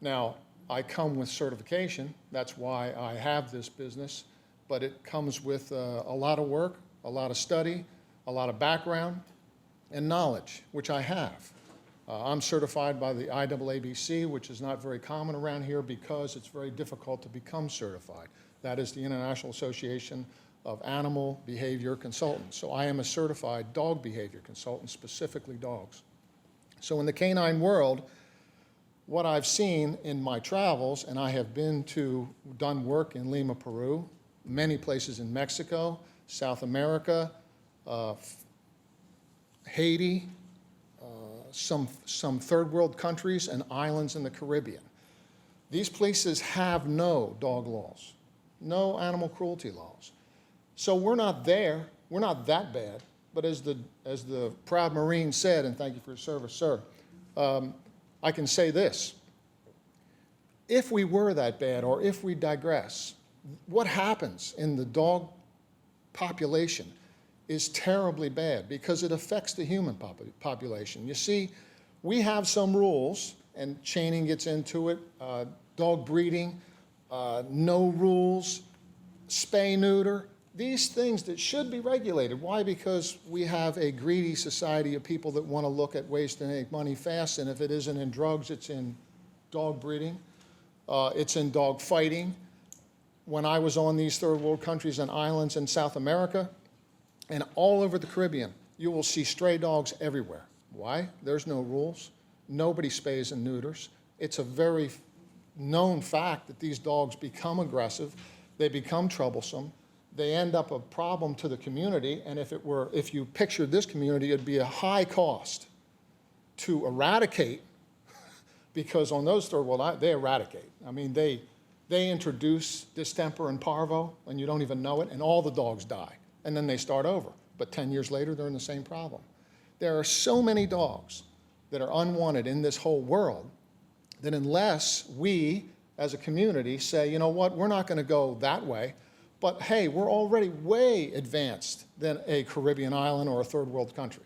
Now, I come with certification. That's why I have this business. But it comes with a lot of work, a lot of study, a lot of background, and knowledge, which I have. I'm certified by the IAABC, which is not very common around here because it's very difficult to become certified. That is the International Association of Animal Behavior Consultants. So I am a certified dog behavior consultant, specifically dogs. So in the canine world, what I've seen in my travels, and I have done work in Lima, Peru, many places in Mexico, South America, Haiti, some third world countries and islands in the Caribbean. These places have no dog laws, no animal cruelty laws. So we're not there, we're not that bad, but as the proud Marine said, and thank you for your service, sir, I can say this. If we were that bad, or if we digress, what happens in the dog population is terribly bad because it affects the human population. You see, we have some rules, and chaining gets into it, dog breeding, no rules, spay, neuter, these things that should be regulated. Why? Because we have a greedy society of people that want to look at ways to make money fast, and if it isn't in drugs, it's in dog breeding, it's in dog fighting. When I was on these third world countries and islands in South America, and all over the Caribbean, you will see stray dogs everywhere. Why? There's no rules. Nobody spays and neuters. It's a very known fact that these dogs become aggressive, they become troublesome, they end up a problem to the community, and if you pictured this community, it'd be a high cost to eradicate, because on those third world, they eradicate. I mean, they introduce distemper and parvo, and you don't even know it, and all the dogs die. And then they start over. But 10 years later, they're in the same problem. There are so many dogs that are unwanted in this whole world that unless we, as a community, say, you know what, we're not going to go that way, but hey, we're already way advanced than a Caribbean island or a third world country.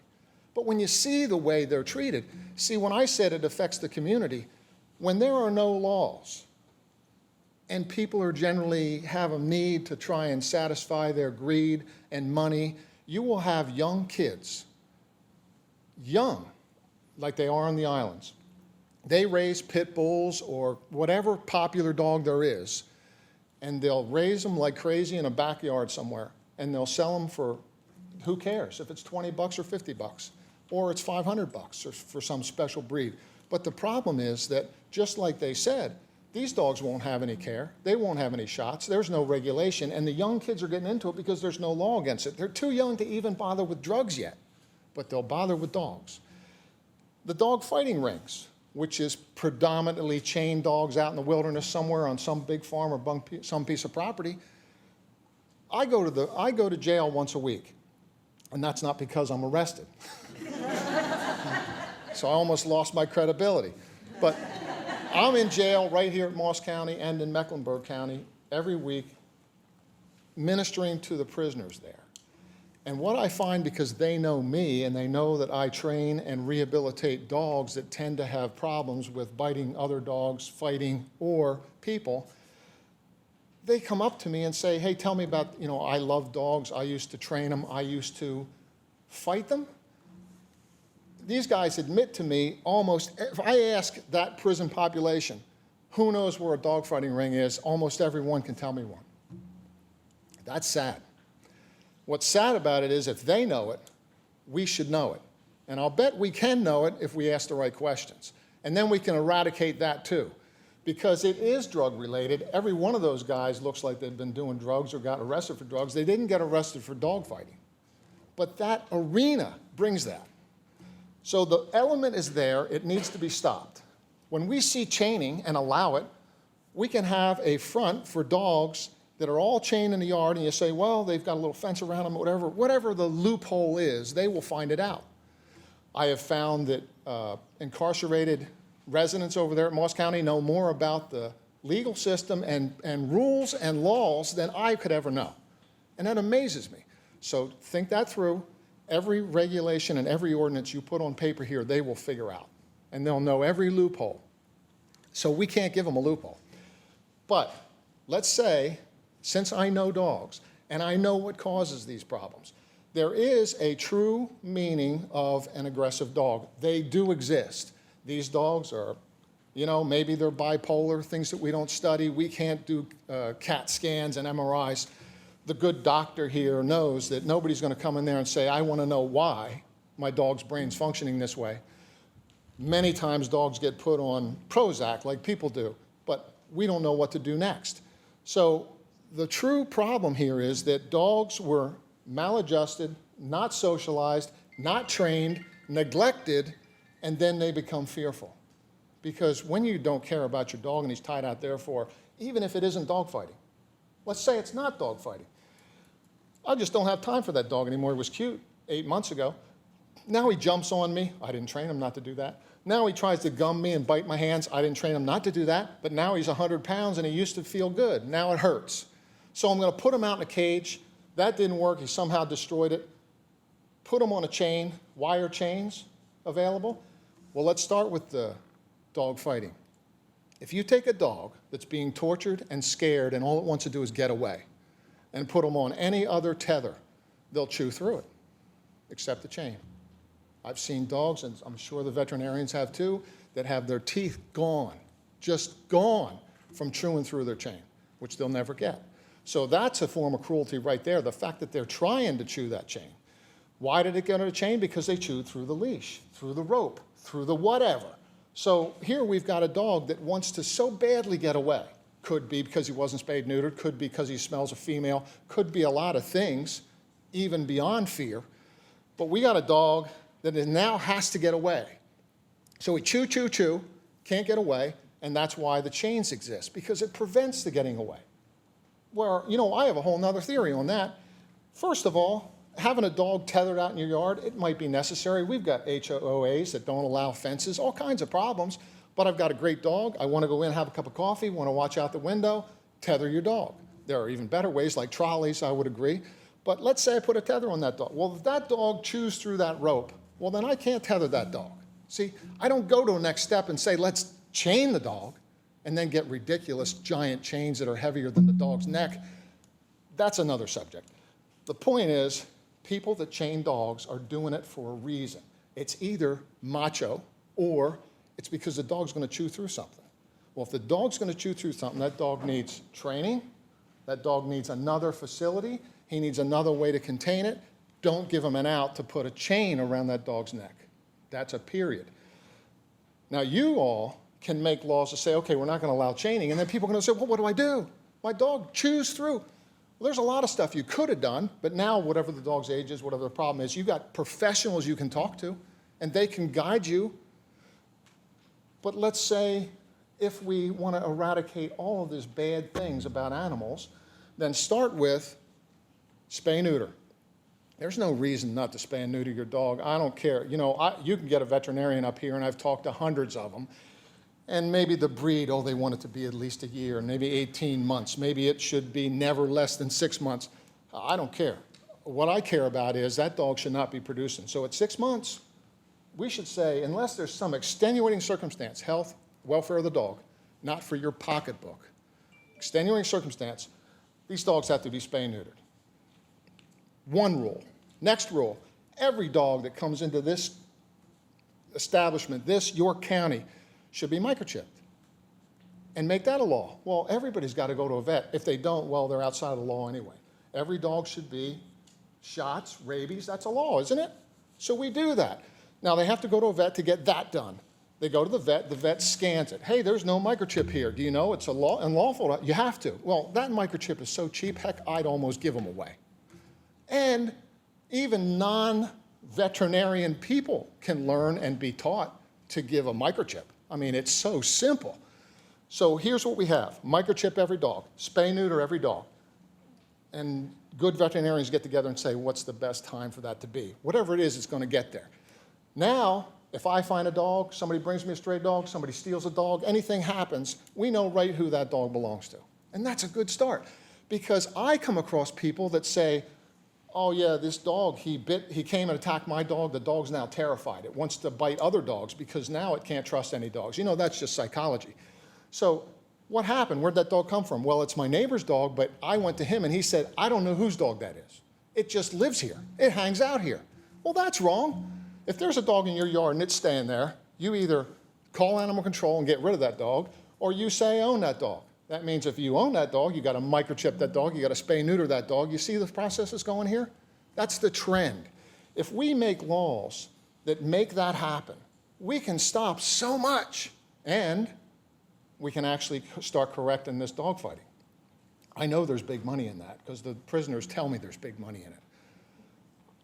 But when you see the way they're treated, see, when I said it affects the community, when there are no laws, and people are generally have a need to try and satisfy their greed and money, you will have young kids, young, like they are on the islands. They raise pit bulls or whatever popular dog there is, and they'll raise them like crazy in a backyard somewhere, and they'll sell them for, who cares, if it's 20 bucks or 50 bucks, or it's 500 bucks or for some special breed. But the problem is that, just like they said, these dogs won't have any care. They won't have any shots. There's no regulation. And the young kids are getting into it because there's no law against it. They're too young to even bother with drugs yet, but they'll bother with dogs. The dog fighting rings, which is predominantly chained dogs out in the wilderness somewhere on some big farm or some piece of property. I go to jail once a week, and that's not because I'm arrested. So I almost lost my credibility. But I'm in jail right here at Moss County and in Mecklenburg County every week ministering to the prisoners there. And what I find, because they know me and they know that I train and rehabilitate dogs that tend to have problems with biting other dogs, fighting, or people, they come up to me and say, hey, tell me about, I love dogs. I used to train them. I used to fight them. These guys admit to me almost, if I ask that prison population, who knows where a dog fighting ring is, almost everyone can tell me one. That's sad. What's sad about it is if they know it, we should know it. And I'll bet we can know it if we ask the right questions. And then we can eradicate that too. Because it is drug related. Every one of those guys looks like they've been doing drugs or got arrested for drugs. They didn't get arrested for dog fighting. But that arena brings that. So the element is there, it needs to be stopped. When we see chaining and allow it, we can have a front for dogs that are all chained in the yard, and you say, well, they've got a little fence around them, whatever the loophole is, they will find it out. I have found that incarcerated residents over there at Moss County know more about the legal system and rules and laws than I could ever know. And that amazes me. So think that through. Every regulation and every ordinance you put on paper here, they will figure out. And they'll know every loophole. So we can't give them a loophole. But let's say, since I know dogs and I know what causes these problems, there is a true meaning of an aggressive dog. They do exist. These dogs are, maybe they're bipolar, things that we don't study. We can't do CAT scans and MRIs. The good doctor here knows that nobody's going to come in there and say, I want to know why my dog's brain's functioning this way. Many times dogs get put on Prozac like people do, but we don't know what to do next. So the true problem here is that dogs were maladjusted, not socialized, not trained, neglected, and then they become fearful. Because when you don't care about your dog and he's tied out there for, even if it isn't dogfighting, let's say it's not dogfighting. I just don't have time for that dog anymore. He was cute 8 months ago. Now he jumps on me. I didn't train him not to do that. Now he tries to gum me and bite my hands. I didn't train him not to do that. But now he's 100 pounds and he used to feel good. Now it hurts. So I'm going to put him out in a cage. That didn't work. He somehow destroyed it. Put him on a chain, wire chains available. Well, let's start with the dog fighting. If you take a dog that's being tortured and scared and all it wants to do is get away and put them on any other tether, they'll chew through it, except the chain. I've seen dogs, and I'm sure the veterinarians have too, that have their teeth gone, just gone from chewing through their chain, which they'll never get. So that's a form of cruelty right there, the fact that they're trying to chew that chain. Why did it get on a chain? Because they chewed through the leash, through the rope, through the whatever. So here we've got a dog that wants to so badly get away. Could be because he wasn't spayed neutered, could be because he smells a female, could be a lot of things, even beyond fear. But we got a dog that now has to get away. So we chew, chew, chew, can't get away, and that's why the chains exist, because it prevents the getting away. Where, I have a whole nother theory on that. First of all, having a dog tethered out in your yard, it might be necessary. We've got HOAs that don't allow fences, all kinds of problems. But I've got a great dog. I want to go in, have a cup of coffee, want to watch out the window, tether your dog. There are even better ways, like trolleys, I would agree. But let's say I put a tether on that dog. Well, if that dog chews through that rope, well, then I can't tether that dog. See, I don't go to the next step and say, let's chain the dog, and then get ridiculous giant chains that are heavier than the dog's neck. That's another subject. The point is, people that chain dogs are doing it for a reason. It's either macho or it's because the dog's going to chew through something. Well, if the dog's going to chew through something, that dog needs training. That dog needs another facility. He needs another way to contain it. Don't give him an out to put a chain around that dog's neck. That's a period. Now, you all can make laws to say, okay, we're not going to allow chaining. And then people are going to say, well, what do I do? My dog chews through. Well, there's a lot of stuff you could have done, but now whatever the dog's age is, whatever the problem is, you've got professionals you can talk to, and they can guide you. But let's say if we want to eradicate all of these bad things about animals, then start with spay-neuter. There's no reason not to spay and neuter your dog. I don't care. You can get a veterinarian up here, and I've talked to hundreds of them, and maybe the breed, they want it to be at least a year, maybe 18 months. Maybe it should be never less than 6 months. I don't care. What I care about is that dog should not be producing. So at 6 months, we should say, unless there's some extenuating circumstance, health, welfare of the dog, not for your pocketbook, extenuating circumstance, these dogs have to be spay and neutered. One rule. Next rule, every dog that comes into this establishment, this York County, should be microchipped. And make that a law. Well, everybody's got to go to a vet. If they don't, well, they're outside of the law anyway. Every dog should be shots, rabies, that's a law, isn't it? So we do that. Now, they have to go to a vet to get that done. They go to the vet scans it. Hey, there's no microchip here. Do you know it's unlawful? You have to. Well, that microchip is so cheap, heck, I'd almost give them away. And even non-veterinarian people can learn and be taught to give a microchip. I mean, it's so simple. So here's what we have. Microchip every dog. Spay, neuter every dog. And good veterinarians get together and say, what's the best time for that to be? Whatever it is, it's going to get there. Now, if I find a dog, somebody brings me a stray dog, somebody steals a dog, anything happens, we know right who that dog belongs to. And that's a good start. Because I come across people that say, oh yeah, this dog, he came and attacked my dog, the dog's now terrified. It wants to bite other dogs because now it can't trust any dogs. That's just psychology. So what happened? Where'd that dog come from? Well, it's my neighbor's dog, but I went to him and he said, I don't know whose dog that is. It just lives here. It hangs out here. Well, that's wrong. If there's a dog in your yard and it's staying there, you either call animal control and get rid of that dog, or you say own that dog. That means if you own that dog, you got to microchip that dog, you got to spay neuter that dog. You see the process that's going here? That's the trend. If we make laws that make that happen, we can stop so much, and we can actually start correcting this dogfighting. I know there's big money in that because the prisoners tell me there's big money in it.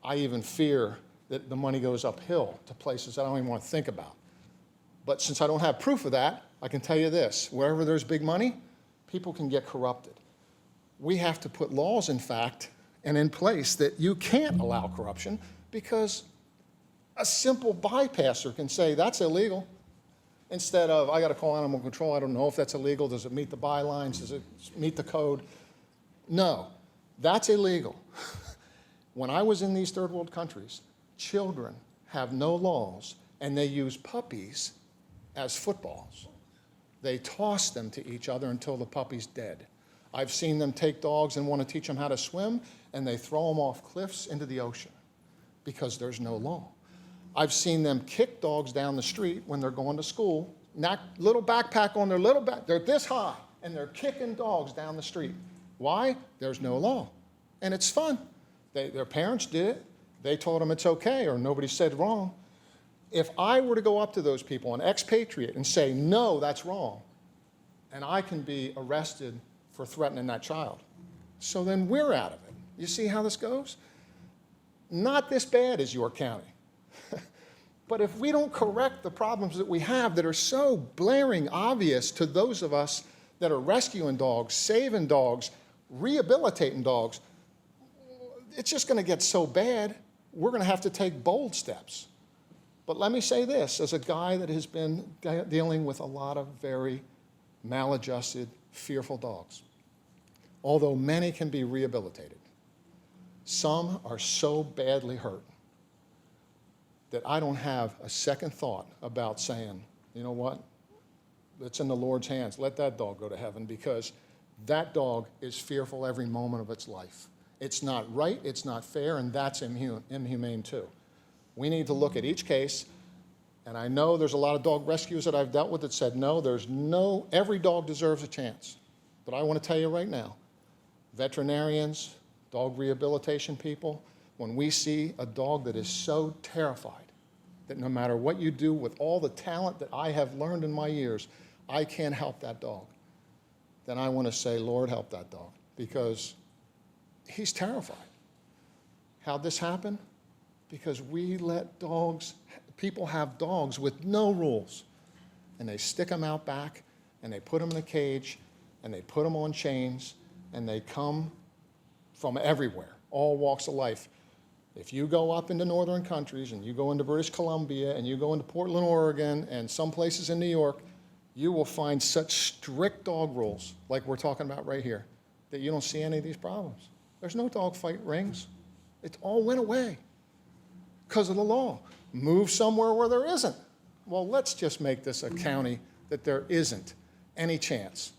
I even fear that the money goes uphill to places I don't even want to think about. But since I don't have proof of that, I can tell you this, wherever there's big money, people can get corrupted. We have to put laws, in fact, and in place that you can't allow corruption, because a simple bypasser can say, that's illegal, instead of, I got to call animal control, I don't know if that's illegal, does it meet the bylines, does it meet the code? No, that's illegal. When I was in these third world countries, children have no laws, and they use puppies as footballs. They toss them to each other until the puppy's dead. I've seen them take dogs and want to teach them how to swim, and they throw them off cliffs into the ocean because there's no law. I've seen them kick dogs down the street when they're going to school, little backpack on their little back, they're this high, and they're kicking dogs down the street. Why? There's no law. And it's fun. Their parents did it. They told them it's okay, or nobody said wrong. If I were to go up to those people, an expatriate, and say, no, that's wrong, and I can be arrested for threatening that child. So then we're out of it. You see how this goes? Not this bad as York County. But if we don't correct the problems that we have that are so blaring obvious to those of us that are rescuing dogs, saving dogs, rehabilitating dogs, it's just going to get so bad, we're going to have to take bold steps. But let me say this, as a guy that has been dealing with a lot of very maladjusted, fearful dogs, although many can be rehabilitated, some are so badly hurt that I don't have a second thought about saying, you know what, it's in the Lord's hands. Let that dog go to heaven, because that dog is fearful every moment of its life. It's not right, it's not fair, and that's inhumane too. We need to look at each case, and I know there's a lot of dog rescues that I've dealt with that said, no, every dog deserves a chance. But I want to tell you right now, veterinarians, dog rehabilitation people, when we see a dog that is so terrified that no matter what you do with all the talent that I have learned in my years, I can't help that dog, then I want to say, Lord, help that dog, because he's terrified. How'd this happen? Because we let people have dogs with no rules, and they stick them out back, and they put them in a cage, and they put them on chains, and they come from everywhere, all walks of life. If you go up into northern countries, and you go into British Columbia, and you go into Portland, Oregon, and some places in New York, you will find such strict dog rules, like we're talking about right here, that you don't see any of these problems. There's no dog fight rings. It all went away because of the law. Move somewhere where there isn't. Well, let's just make this a county that there isn't any chance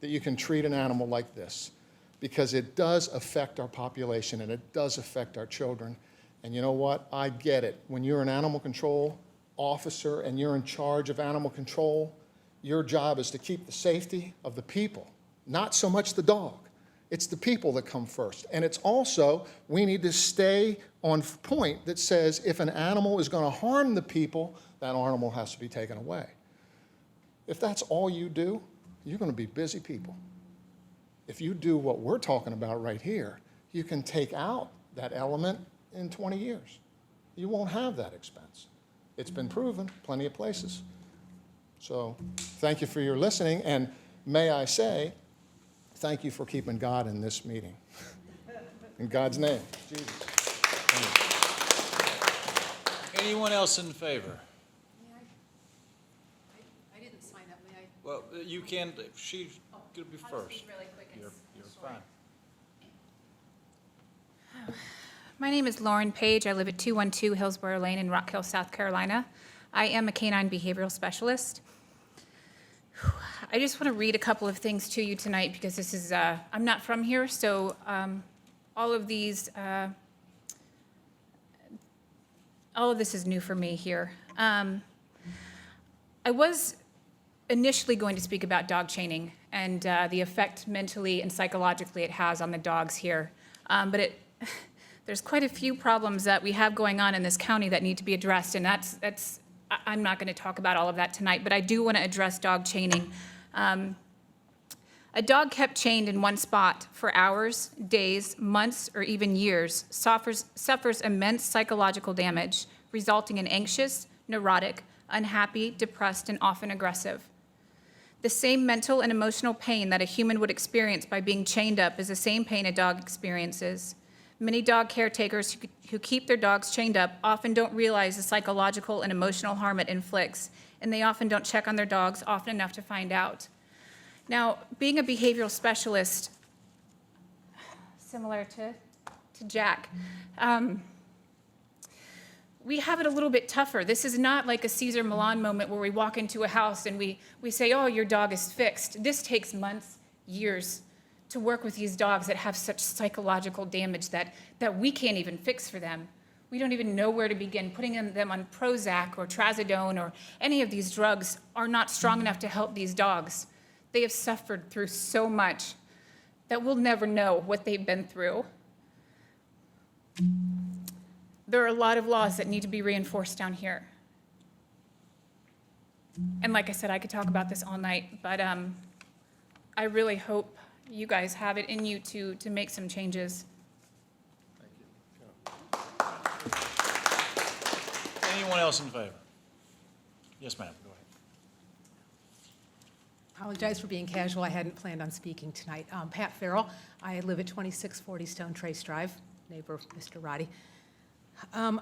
that you can treat an animal like this, because it does affect our population and it does affect our children. And you know what? I get it. When you're an animal control officer and you're in charge of animal control, your job is to keep the safety of the people, not so much the dog. It's the people that come first. And it's also, we need to stay on point that says if an animal is going to harm the people, that animal has to be taken away. If that's all you do, you're going to be busy people. If you do what we're talking about right here, you can take out that element in 20 years. You won't have that expense. It's been proven plenty of places. So thank you for your listening, and may I say, thank you for keeping God in this meeting. In God's name, Jesus. Anyone else in favor? I didn't sign up, may I? Well, you can, she's going to be first. Really quick. You're fine. My name is Lauren Page. I live at 212 Hillsborough Lane in Rock Hill, South Carolina. I am a canine behavioral specialist. I just want to read a couple of things to you tonight because this is, I'm not from here, so all of this is new for me here. I was initially going to speak about dog chaining and the effect mentally and psychologically it has on the dogs here. But there's quite a few problems that we have going on in this county that need to be addressed, and I'm not going to talk about all of that tonight, but I do want to address dog chaining. A dog kept chained in one spot for hours, days, months, or even years suffers immense psychological damage, resulting in anxious, neurotic, unhappy, depressed, and often aggressive. The same mental and emotional pain that a human would experience by being chained up is the same pain a dog experiences. Many dog caretakers who keep their dogs chained up often don't realize the psychological and emotional harm it inflicts, and they often don't check on their dogs often enough to find out. Now, being a behavioral specialist, similar to Jack, we have it a little bit tougher. This is not like a Cesar Millan moment where we walk into a house and we say, oh, your dog is fixed. This takes months, years to work with these dogs that have such psychological damage that we can't even fix for them. We don't even know where to begin. Putting them on Prozac or Trazodone or any of these drugs are not strong enough to help these dogs. They have suffered through so much that we'll never know what they've been through. There are a lot of laws that need to be reinforced down here. And like I said, I could talk about this all night, but I really hope you guys have it in you to make some changes. Anyone else in favor? Yes, ma'am, go ahead. Apologize for being casual. I hadn't planned on speaking tonight. Pat Farrell. I live at 2640 Stone Trace Drive, neighbor of Mr. Roddy.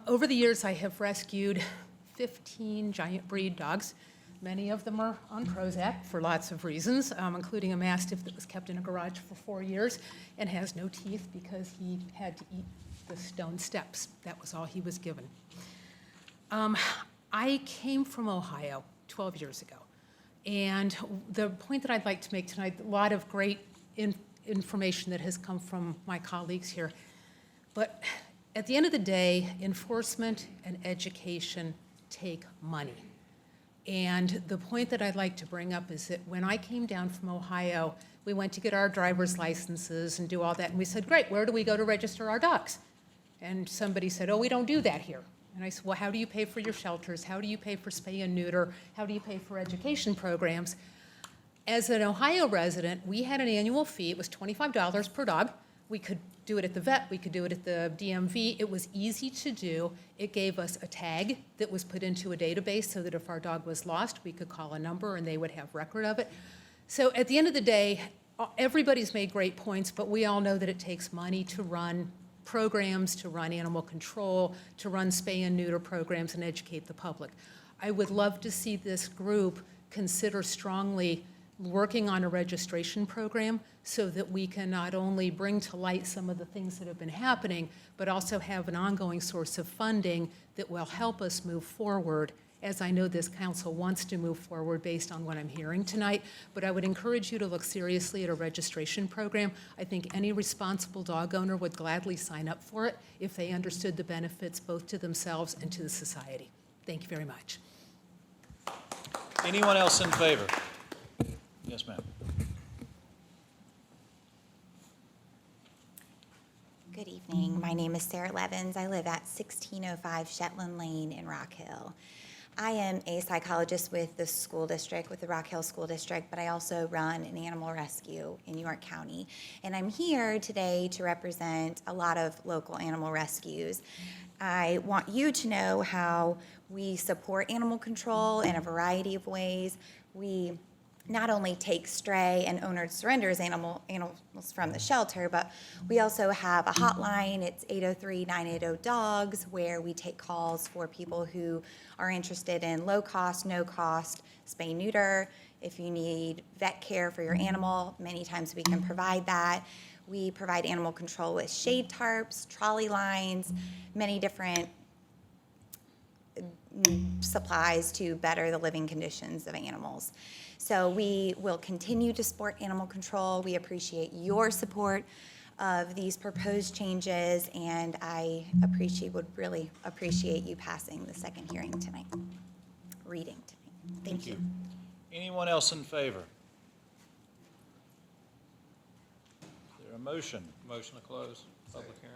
Over the years, I have rescued 15 giant breed dogs. Many of them are on Prozac for lots of reasons, including a Mastiff that was kept in a garage for 4 years and has no teeth because he had to eat the stone steps. That was all he was given. I came from Ohio 12 years ago. And the point that I'd like to make tonight, a lot of great information that has come from my colleagues here. But at the end of the day, enforcement and education take money. And the point that I'd like to bring up is that when I came down from Ohio, we went to get our driver's licenses and do all that. And we said, great, where do we go to register our dogs? And somebody said, oh, we don't do that here. And I said, well, how do you pay for your shelters? How do you pay for spay and neuter? How do you pay for education programs? As an Ohio resident, we had an annual fee. It was $25 per dog. We could do it at the vet. We could do it at the DMV. It was easy to do. It gave us a tag that was put into a database so that if our dog was lost, we could call a number and they would have record of it. So at the end of the day, everybody's made great points, but we all know that it takes money to run programs, to run animal control, to run spay and neuter programs and educate the public. I would love to see this group consider strongly working on a registration program so that we can not only bring to light some of the things that have been happening, but also have an ongoing source of funding that will help us move forward, as I know this council wants to move forward based on what I'm hearing tonight. But I would encourage you to look seriously at a registration program. I think any responsible dog owner would gladly sign up for it if they understood the benefits both to themselves and to the society. Thank you very much. Anyone else in favor? Yes, ma'am. Good evening. My name is Sarah Levins. I live at 1605 Shetland Lane in Rock Hill. I am a psychologist with the school district, with the Rock Hill School District, but I also run an animal rescue in York County. And I'm here today to represent a lot of local animal rescues. I want you to know how we support animal control in a variety of ways. We not only take stray and owner surrenders animals from the shelter, but we also have a hotline. It's 803-980-DOGS, where we take calls for people who are interested in low cost, no cost spay neuter. If you need vet care for your animal, many times we can provide that. We provide animal control with shade tarps, trolley lines, many different supplies to better the living conditions of animals. So we will continue to support animal control. We appreciate your support of these proposed changes, and I would really appreciate you passing the second hearing tonight, reading tonight. Thank you. Anyone else in favor? Is there a motion? Motion to close public hearing.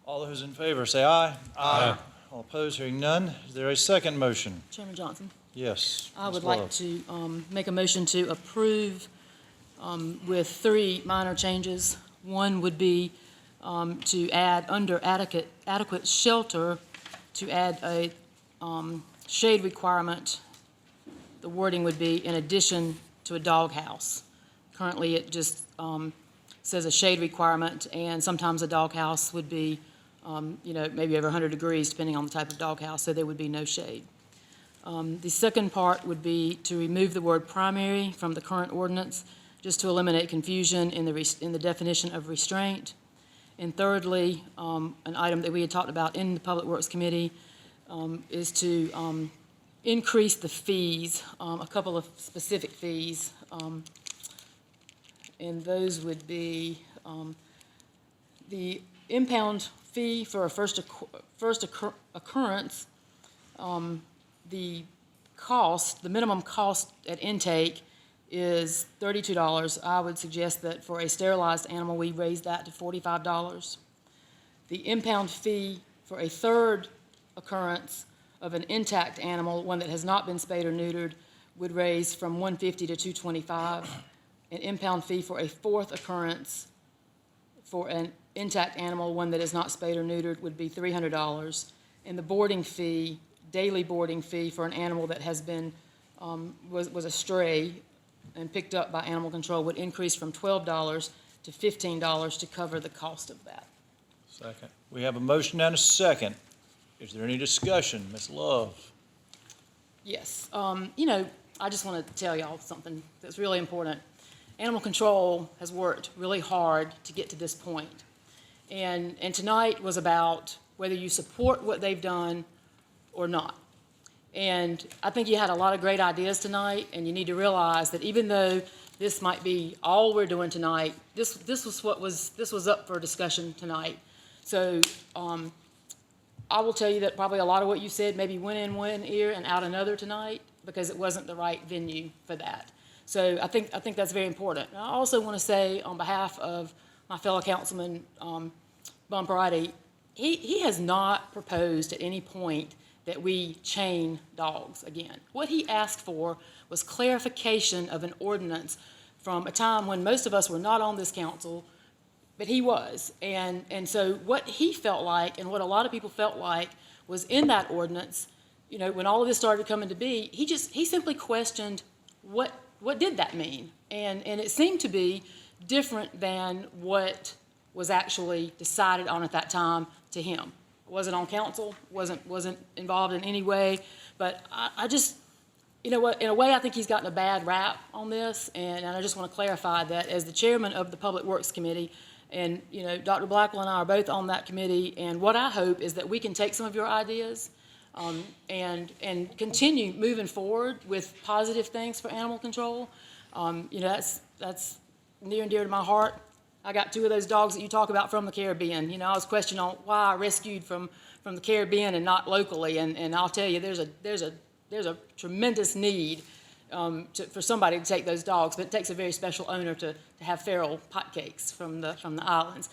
All those in favor, say aye. Aye. All opposed, hearing none. Is there a second motion? Chairman Johnson, Yes. I Ms. would like Love. to make a motion to approve with 3 minor changes. One would be to add under adequate shelter, to add a shade requirement. The wording would be in addition to a doghouse. Currently, it just says a shade requirement, and sometimes a doghouse would be, maybe over 100 degrees, depending on the type of doghouse, so there would be no shade. The second part would be to remove the word primary from the current ordinance, just to eliminate confusion in the definition of restraint. And thirdly, an item that we had talked about in the Public Works Committee is to increase the fees, a couple of specific fees. And those would be the impound fee for a first occurrence. The minimum cost at intake is $32. I would suggest that for a sterilized animal, we raise that to $45. The impound fee for a third occurrence of an intact animal, one that has not been spayed or neutered, would raise from $150 to $225. An impound fee for a fourth occurrence for an intact animal, one that is not spayed or neutered, would be $300. And the boarding fee, daily boarding fee for an animal that has been, was a stray and picked up by animal control would increase from $12 to $15 to cover the cost of that. Second. We have a motion and a second. Is there any discussion? Ms. Love? Yes. I just want to tell y'all something that's really important. Animal control has worked really hard to get to this point. And tonight was about whether you support what they've done or not. And I think you had a lot of great ideas tonight, and you need to realize that even though this might be all we're doing tonight, this was up for discussion tonight. So I will tell you that probably a lot of what you said maybe went in one ear and out another tonight because it wasn't the right venue for that. So I think that's very important. And I also want to say on behalf of my fellow councilman, Bumparati, he has not proposed at any point that we chain dogs again. What he asked for was clarification of an ordinance from a time when most of us were not on this council, but he was. And so what he felt like and what a lot of people felt like was in that ordinance, when all of this started coming to be, he simply questioned what did that mean? And it seemed to be different than what was actually decided on at that time to him. Wasn't on council, wasn't involved in any way, but I just, in a way, I think he's gotten a bad rap on this, and I just want to clarify that as the chairman of the Public Works Committee, and, Dr. Blackwell and I are both on that committee, and what I hope is that we can take some of your ideas and continue moving forward with positive things for animal control. That's near and dear to my heart. I got 2 of those dogs that you talk about from the Caribbean. I was questioning on why I rescued from the Caribbean and not locally, and I'll tell you, there's a tremendous need for somebody to take those dogs, but it takes a very special owner to have feral potcakes from the islands.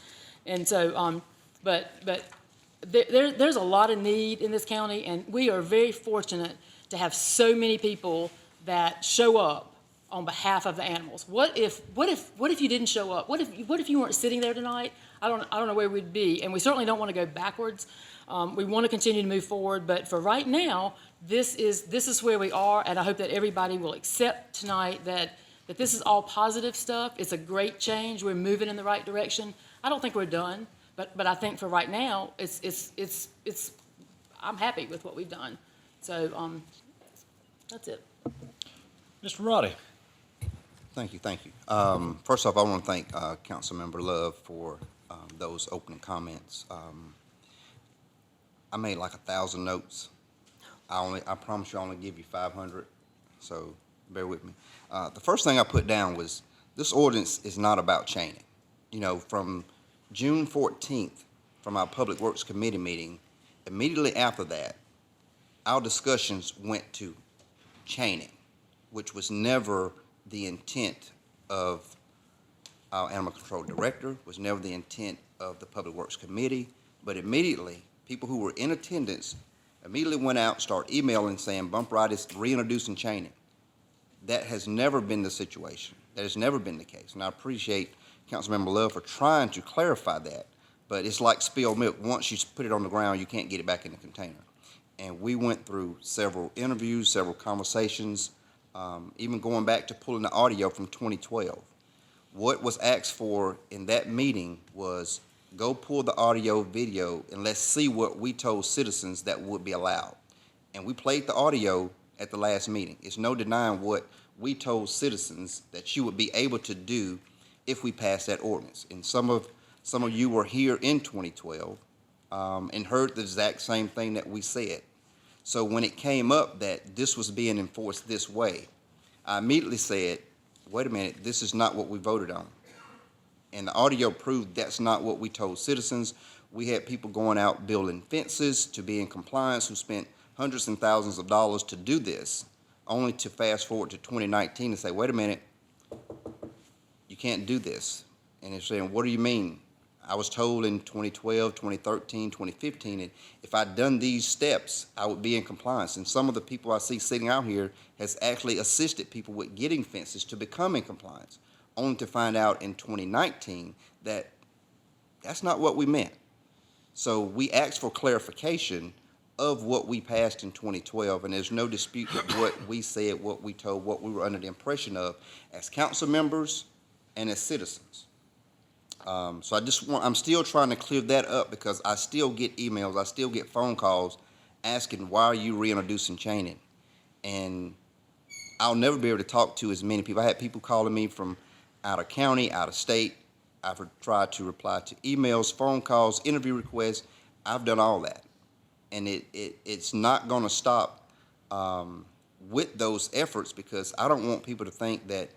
And so, but there's a lot of need in this county, and we are very fortunate to have so many people that show up on behalf of the animals. What if you didn't show up? What if you weren't sitting there tonight? I don't know where we'd be, and we certainly don't want to go backwards. We want to continue to move forward, but for right now, this is where we are, and I hope that everybody will accept tonight that this is all positive stuff. It's a great change. We're moving in the right direction. I don't think we're done, but I think for right now, I'm happy with what we've done. So that's it. Mr. Roddy? Thank you. First off, I want to thank Councilmember Love for those opening comments. I made like 1,000 notes. I promise you I only give you 500, so bear with me. The first thing I put down was, this ordinance is not about chaining. You know, from June 14th, from our Public Works Committee meeting, immediately after that, our discussions went to chaining, which was never the intent of our Animal Control Director, was never the intent of the Public Works Committee, but immediately, people who were in attendance immediately went out, started emailing saying bump ride is reintroducing chaining. That has never been the situation. That has never been the case. And I appreciate Councilmember Love for trying to clarify that. But it's like spilled milk. Once you put it on the ground, you can't get it back in the container. And we went through several interviews, several conversations, even going back to pulling the audio from 2012. What was asked for in that meeting was, go pull the audio video and let's see what we told citizens that would be allowed. And we played the audio at the last meeting. It's no denying what we told citizens that you would be able to do if we passed that ordinance. And some of you were here in 2012 and heard the exact same thing that we said. So when it came up that this was being enforced this way, I immediately said, wait a minute, this is not what we voted on. And the audio proved that's not what we told citizens. We had people going out building fences to be in compliance who spent hundreds and thousands of dollars to do this, only to fast forward to 2019 and say, wait a minute, you can't do this. And they're saying, what do you mean? I was told in 2012, 2013, 2015, that if I'd done these steps, I would be in compliance. And some of the people I see sitting out here has actually assisted people with getting fences to become in compliance, only to find out in 2019 that that's not what we meant. So we asked for clarification of what we passed in 2012, and there's no dispute that what we said, what we told, what we were under the impression of as council members and as citizens. So I'm still trying to clear that up because I still get emails, I still get phone calls asking, why are you reintroducing chaining? And I'll never be able to talk to as many people. I had people calling me from out of county, out of state. I've tried to reply to emails, phone calls, interview requests. I've done all that. And it's not gonna stop with those efforts, because I don't want people to think that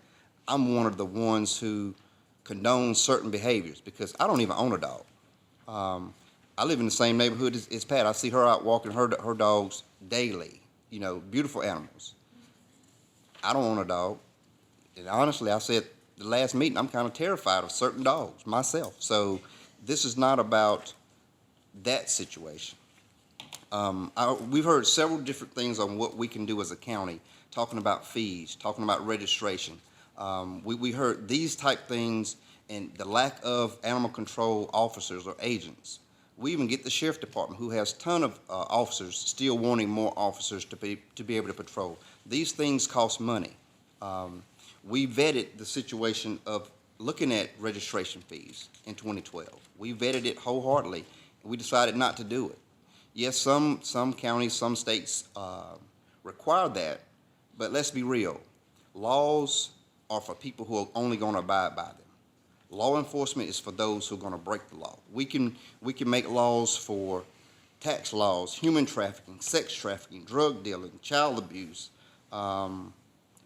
I'm one of the ones who condone certain behaviors, because I don't even own a dog. I live in the same neighborhood as Pat. I see her out walking her dogs daily, you know, beautiful animals. I don't own a dog. And honestly, I said the last meeting, I'm kind of terrified of certain dogs myself. So this is not about that situation. We've heard several different things on what we can do as a county, talking about fees, talking about registration. We heard these type things and the lack of animal control officers or agents. We even get the sheriff department, who has a ton of officers, still wanting more officers to be able to patrol. These things cost money. We vetted the situation of looking at registration fees in 2012. We vetted it wholeheartedly, and we decided not to do it. Yes, some counties, some states require that, but let's be real. Laws are for people who are only going to abide by them. Law enforcement is for those who are going to break the law. We can make laws for tax laws, human trafficking, sex trafficking, drug dealing, child abuse,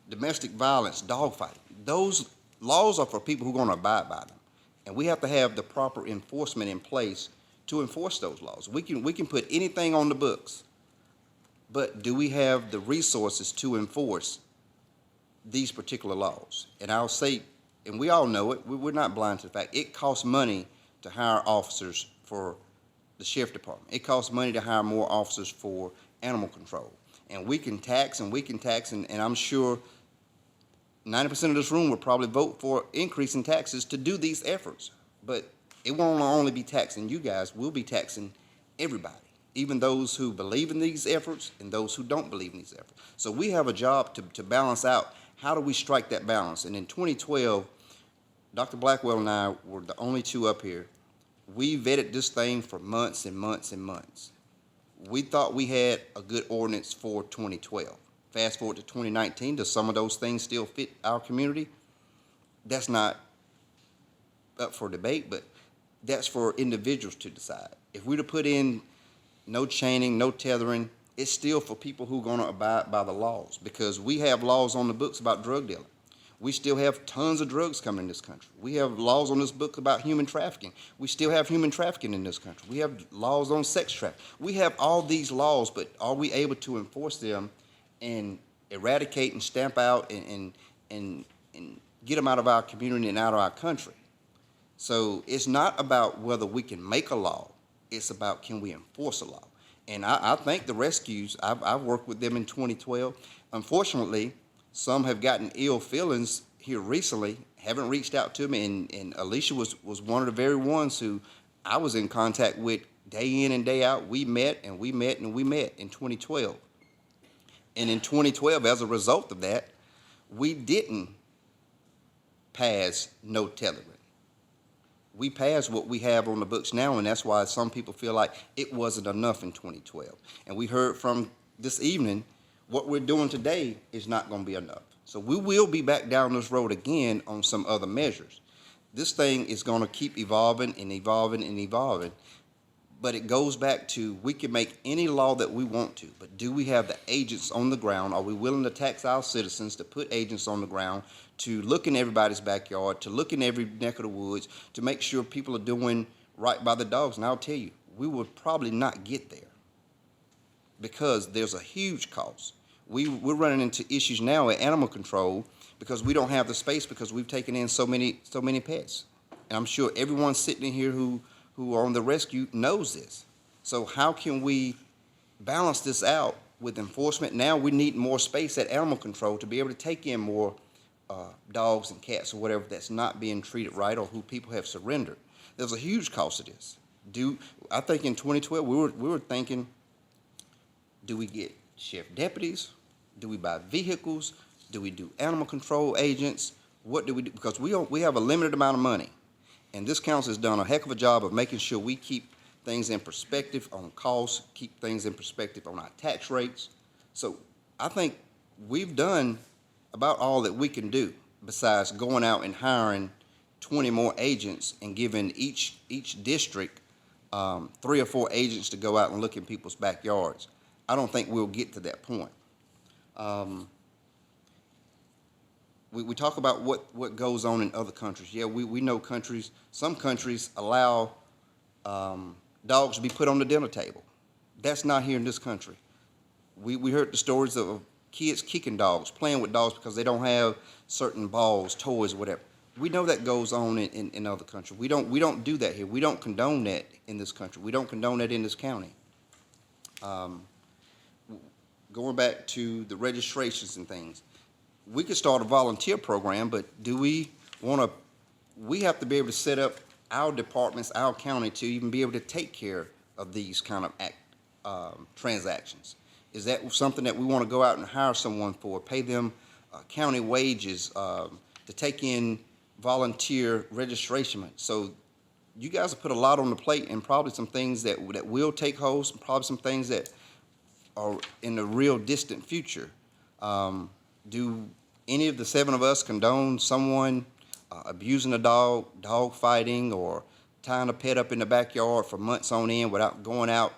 domestic violence, dogfighting. Those laws are for people who are going to abide by them. And we have to have the proper enforcement in place to enforce those laws. We can put anything on the books, but do we have the resources to enforce these particular laws? And I'll say, and we all know it, we're not blind to the fact, it costs money to hire officers for the sheriff department. It costs money to hire more officers for animal control. And we can tax, and I'm sure 90% of this room would probably vote for increasing taxes to do these efforts. But it won't only be taxing you guys, we'll be taxing everybody, even those who believe in these efforts and those who don't believe in these efforts. So we have a job to balance out, how do we strike that balance? And in 2012, Dr. Blackwell and I were the only two up here. We vetted this thing for months and months and months. We thought we had a good ordinance for 2012. Fast forward to 2019, does some of those things still fit our community? That's not up for debate, but that's for individuals to decide. If we'd have put in no chaining, no tethering, it's still for people who are gonna abide by the laws, because we have laws on the books about drug dealing. We still have tons of drugs coming in this country. We have laws on this book about human trafficking. We still have human trafficking in this country. We have laws on sex trafficking. We have all these laws, but are we able to enforce them and eradicate and stamp out and get them out of our community and out of our country? So it's not about whether we can make a law. It's about, can we enforce a law? And I think the rescues, I've worked with them in 2012. Unfortunately, some have gotten ill feelings here recently, haven't reached out to me, and Alicia was one of the very ones who I was in contact with day in and day out. We met and we met and we met in 2012. And in 2012, as a result of that, we didn't pass no tethering. We passed what we have on the books now, and that's why some people feel like it wasn't enough in 2012. And we heard from this evening, what we're doing today is not going to be enough. So we will be back down this road again on some other measures. This thing is going to keep evolving and evolving and evolving. But it goes back to, we can make any law that we want to, but do we have the agents on the ground? Are we willing to tax our citizens to put agents on the ground, to look in everybody's backyard, to look in every neck of the woods, to make sure people are doing right by the dogs? And I'll tell you, we will probably not get there because there's a huge cost. We're running into issues now at animal control because we don't have the space, because we've taken in so many pets. And I'm sure everyone sitting in here who are on the rescue knows this. So how can we balance this out with enforcement? Now we need more space at animal control to be able to take in more dogs and cats or whatever that's not being treated right or who people have surrendered. There's a huge cost to this. I think in 2012 we were thinking, do we get sheriff deputies? Do we buy vehicles? Do we do animal control agents? What do we do? Because we have a limited amount of money. And this council has done a heck of a job of making sure we keep things in perspective on costs, keep things in perspective on our tax rates. So I think we've done about all that we can do besides going out and hiring 20 more agents and giving each district 3 or 4 agents to go out and look in people's backyards. I don't think we'll get to that point. We talk about what goes on in other countries. Yeah, we know countries, some countries allow dogs to be put on the dinner table. That's not here in this country. We heard the stories of kids kicking dogs, playing with dogs because they don't have certain balls, toys, whatever. We know that goes on in other countries. We don't do that here. We don't condone that in this country. We don't condone that in this county. Going back to the registrations and things, we could start a volunteer program, but do we want to? We have to be able to set up our departments, our county, to even be able to take care of these kind of transactions. Is that something that we want to go out and hire someone for, pay them county wages to take in volunteer registration? So you guys have put a lot on the plate, and probably some things that will take hold, probably some things that are in the real distant future. Do any of the 7 of us condone someone abusing a dog, dog fighting, or tying a pet up in the backyard for months on end without going out,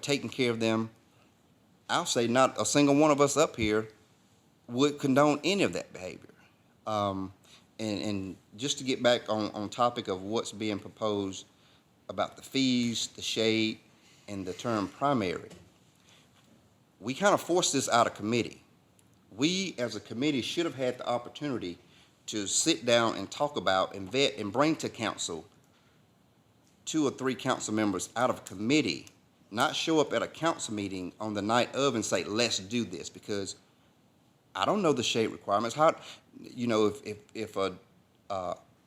taking care of them? I'll say not a single one of us up here would condone any of that behavior. And just to get back on topic of what's being proposed about the fees, the shade, and the term primary, we kind of forced this out of committee. We, as a committee, should have had the opportunity to sit down and talk about and vet and bring to council 2 or 3 council members out of committee, not show up at a council meeting on the night of and say, let's do this, because I don't know the shade requirements. How, if a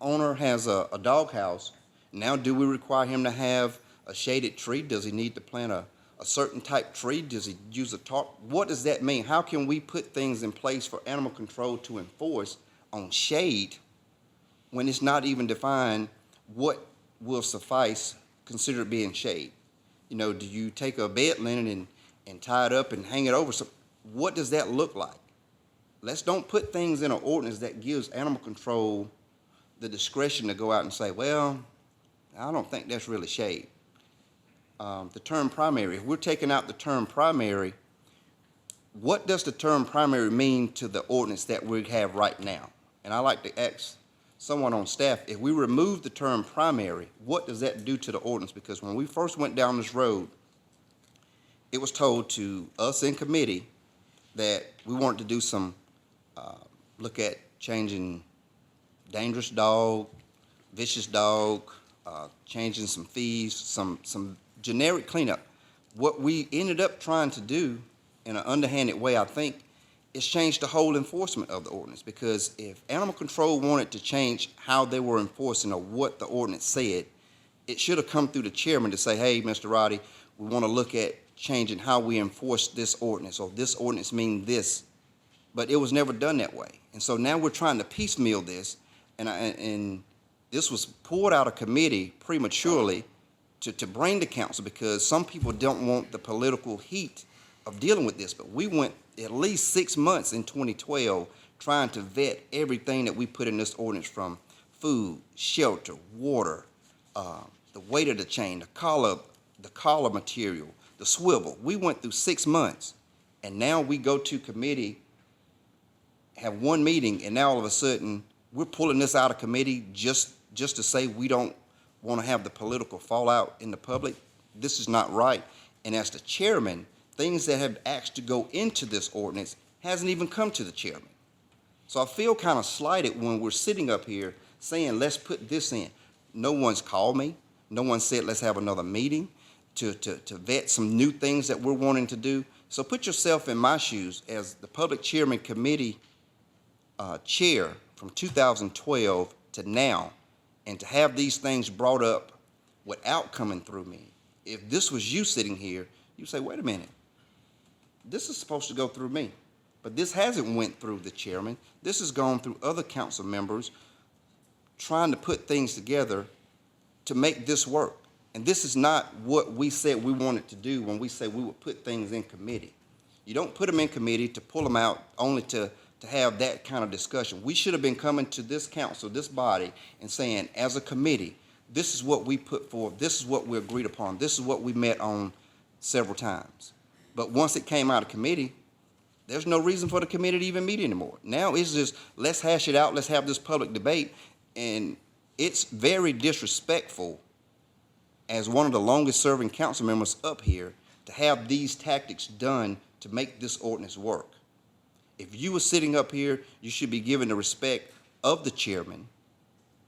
owner has a dog house, now do we require him to have a shaded tree? Does he need to plant a certain type tree? Does he use a tarp? What does that mean? How can we put things in place for animal control to enforce on shade when it's not even defined what will suffice, considered being shade? Do you take a bed linen and tie it up and hang it over? So what does that look like? Let's don't put things in an ordinance that gives animal control the discretion to go out and say, well, I don't think that's really shade. the term primary. If we're taking out the term primary, what does the term primary mean to the ordinance that we have right now? And I like to ask someone on staff, if we remove the term primary, what does that do to the ordinance? Because when we first went down this road, it was told to us in committee that we wanted to do some, look at changing dangerous dog, vicious dog, changing some fees, some generic cleanup. What we ended up trying to do in an underhanded way, I think, is change the whole enforcement of the ordinance. Because if animal control wanted to change how they were enforcing or what the ordinance said, it should have come through the chairman to say, hey, Mr. Roddy, we want to look at changing how we enforce this ordinance, or this ordinance means this. But it was never done that way. And so now we're trying to piecemeal this, and this was pulled out of committee prematurely to bring to council, because some people don't want the political heat of dealing with this. But we went at least 6 months in 2012 trying to vet everything that we put in this ordinance, from food, shelter, water, the weight of the chain, the collar material, the swivel. We went through 6 months, and now we go to committee, have one meeting, and now all of a sudden we're pulling this out of committee just to say we don't want to have the political fallout in the public. This is not right. And as the chairman, things that have asked to go into this ordinance hasn't even come to the chairman. So I feel kind of slighted when we're sitting up here saying, let's put this in. No one's called me. No one said, let's have another meeting to vet some new things that we're wanting to do. So put yourself in my shoes as the public chairman committee chair from 2012 to now, and to have these things brought up without coming through me. If this was you sitting here, you say, wait a minute, this is supposed to go through me. But this hasn't went through the chairman. This has gone through other council members trying to put things together to make this work. And this is not what we said we wanted to do when we said we would put things in committee. You don't put them in committee to pull them out only to have that kind of discussion. We should have been coming to this council, this body, and saying, as a committee, this is what we put forth, this is what we agreed upon, this is what we met on several times. But once it came out of committee, there's no reason for the committee to even meet anymore. Now it's just, let's hash it out, let's have this public debate, and it's very disrespectful as one of the longest serving council members up here to have these tactics done to make this ordinance work. If you were sitting up here, you should be given the respect of the chairman.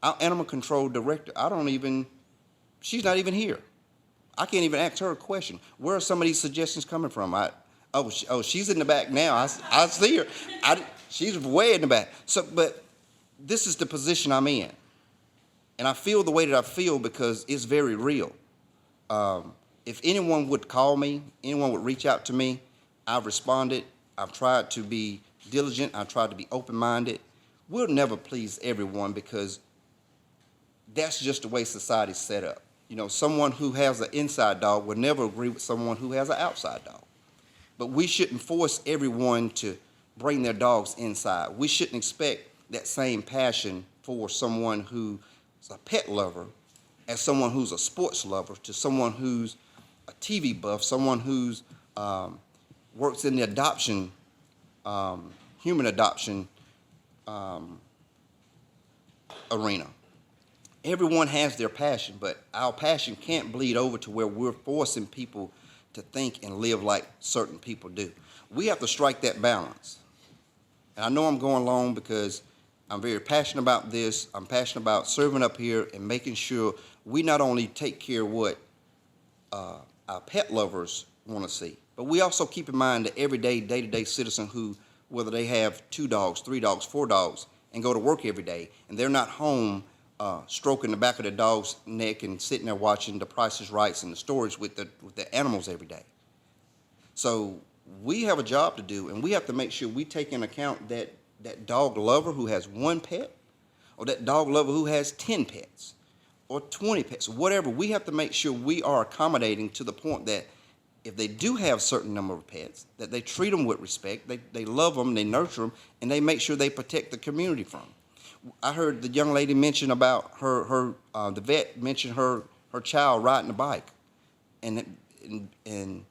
Our animal control director, she's not even here. I can't even ask her a question. Where are some of these suggestions coming from? She's in the back now. I see her. She's way in the back. So, but this is the position I'm in. And I feel the way that I feel because it's very real. If anyone would call me, anyone would reach out to me, I've responded. I've tried to be diligent. I've tried to be open-minded. We'll never please everyone because that's just the way society's set up. You know, someone who has an inside dog would never agree with someone who has an outside dog. But we shouldn't force everyone to bring their dogs inside. We shouldn't expect that same passion for someone who's a pet lover as someone who's a sports lover, to someone who's a TV buff, someone who's works in the adoption, human adoption arena. Everyone has their passion, but our passion can't bleed over to where we're forcing people to think and live like certain people do. We have to strike that balance. And I know I'm going long because I'm very passionate about this. I'm passionate about serving up here and making sure we not only take care of what our pet lovers want to see, but we also keep in mind the everyday, day-to-day citizen who, whether they have 2 dogs, 3 dogs, 4 dogs, and go to work every day, and they're not home stroking the back of the dog's neck and sitting there watching The Price is Right and the stories with the animals every day. So we have a job to do, and we have to make sure we take into account that dog lover who has 1 pet, or that dog lover who has 10 pets, or 20 pets, whatever. We have to make sure we are accommodating to the point that if they do have a certain number of pets, that they treat them with respect, they love them, they nurture them, and they make sure they protect the community from them. I heard the young lady mention about the vet mentioned her child riding a bike. and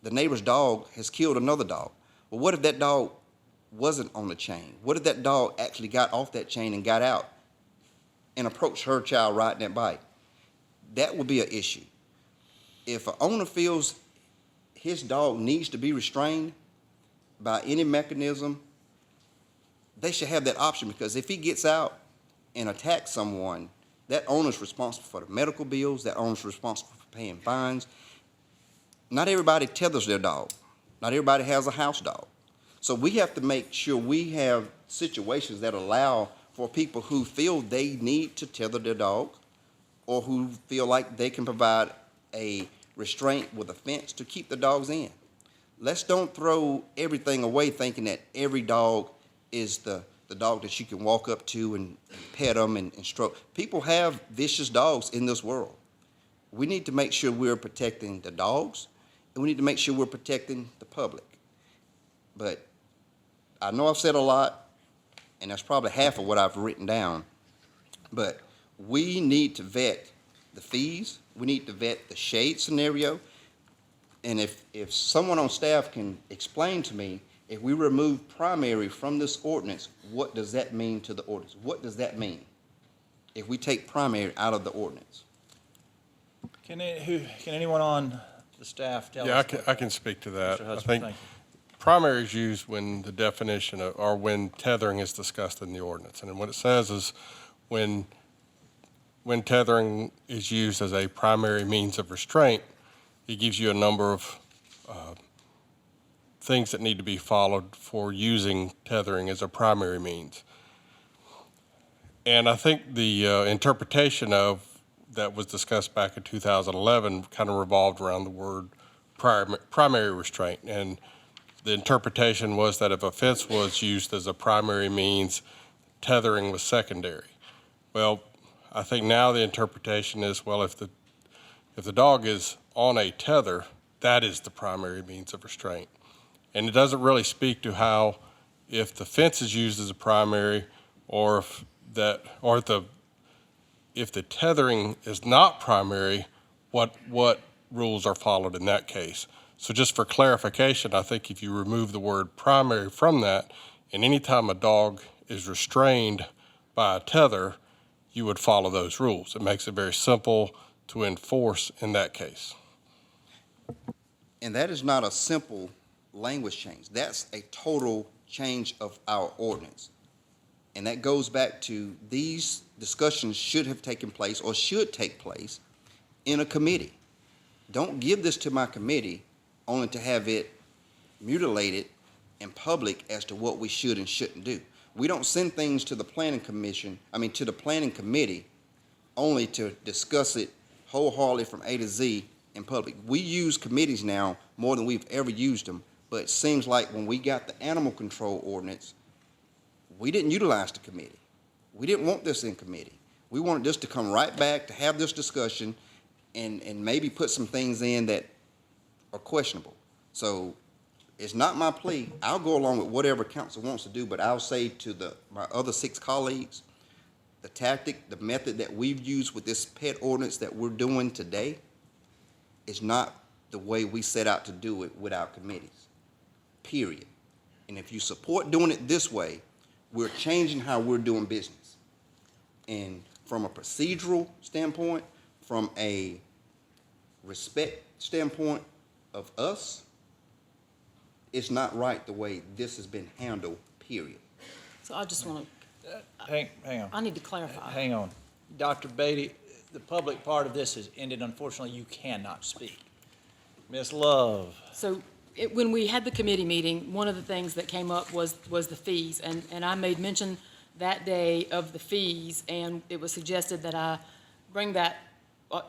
the neighbor's dog has killed another dog. Well, what if that dog wasn't on the chain? What if that dog actually got off that chain and got out and approached her child riding that bike? That would be an issue. If an owner feels his dog needs to be restrained by any mechanism, they should have that option, because if he gets out and attacks someone, that owner's responsible for the medical bills, that owner's responsible for paying fines. Not everybody tethers their dog. Not everybody has a house dog. So we have to make sure we have situations that allow for people who feel they need to tether their dog, or who feel like they can provide a restraint with a fence to keep the dogs in. Let's don't throw everything away thinking that every dog is the dog that you can walk up to and pet them and stroke. People have vicious dogs in this world. We need to make sure we're protecting the dogs, and we need to make sure we're protecting the public. But I know I've said a lot, and that's probably half of what I've written down, but we need to vet the fees. We need to vet the shade scenario. And if someone on staff can explain to me, if we remove primary from this ordinance, what does that mean to the ordinance? What does that mean if we take primary out of the ordinance? Can anyone on the staff tell Yeah, us? I can speak to that. Mr. I Hudson, think thank primary is used when the definition of, or when tethering is discussed in the ordinance. And what it says is when tethering is used as a primary means of restraint, it gives you a number of things that need to be followed for using tethering as a primary means. And I think the interpretation of that was discussed back in 2011 kind of revolved around the word primary restraint. And the interpretation was that if a fence was used as a primary means, tethering was secondary. Well, I think now the interpretation is, well, if the dog is on a tether, that is the primary means of restraint. And it doesn't really speak to how, if the fence is used as a primary, or if the tethering is not primary, what rules are followed in that case. So just for clarification, I think if you remove the word primary from that, and anytime a dog is restrained by a tether, you would follow those rules. It makes it very simple to enforce in that case. And that is not a simple language change. That's a total change of our ordinance. And that goes back to these discussions should have taken place, or should take place, in a committee. Don't give this to my committee only to have it mutilated in public as to what we should and shouldn't do. We don't send things to the planning committee only to discuss it wholeheartedly from A to Z in public. We use committees now more than we've ever used them, but it seems like when we got the animal control ordinance, we didn't utilize the committee. We didn't want this in committee. We wanted this to come right back to have this discussion and maybe put some things in that are questionable. So it's not my plea. I'll go along with whatever council wants to do, but I'll say to my other 6 colleagues, the tactic, the method that we've used with this pet ordinance that we're doing today is not the way we set out to do it with our committees, period. And if you support doing it this way, we're changing how we're doing business. And from a procedural standpoint, from a respect standpoint of us, it's not right the way this has been handled, period. So I just want to, Hang on. I need to clarify. Hang on. Dr. Beatty, the public part of this has ended. Unfortunately, you cannot speak. Ms. Love. So when we had the committee meeting, one of the things that came up was the fees. And I made mention that day of the fees, and it was suggested that I bring that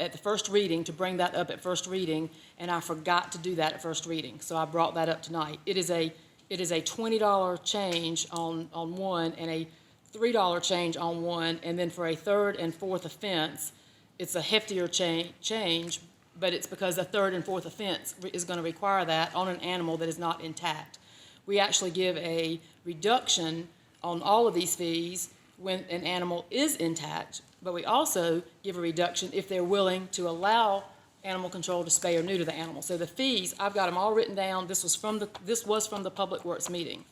at the first reading, to bring that up at first reading, and I forgot to do that at first reading. So I brought that up tonight. It is a $20 change on one, and a $3 change on one, and then for a third and fourth offense, it's a heftier change, but it's because a third and fourth offense is going to require that on an animal that is not intact. We actually give a reduction on all of these fees when an animal is intact, but we also give a reduction if they're willing to allow animal control to spay or neuter the animal. So the fees, I've got them all written down. This was from the Public Works meeting.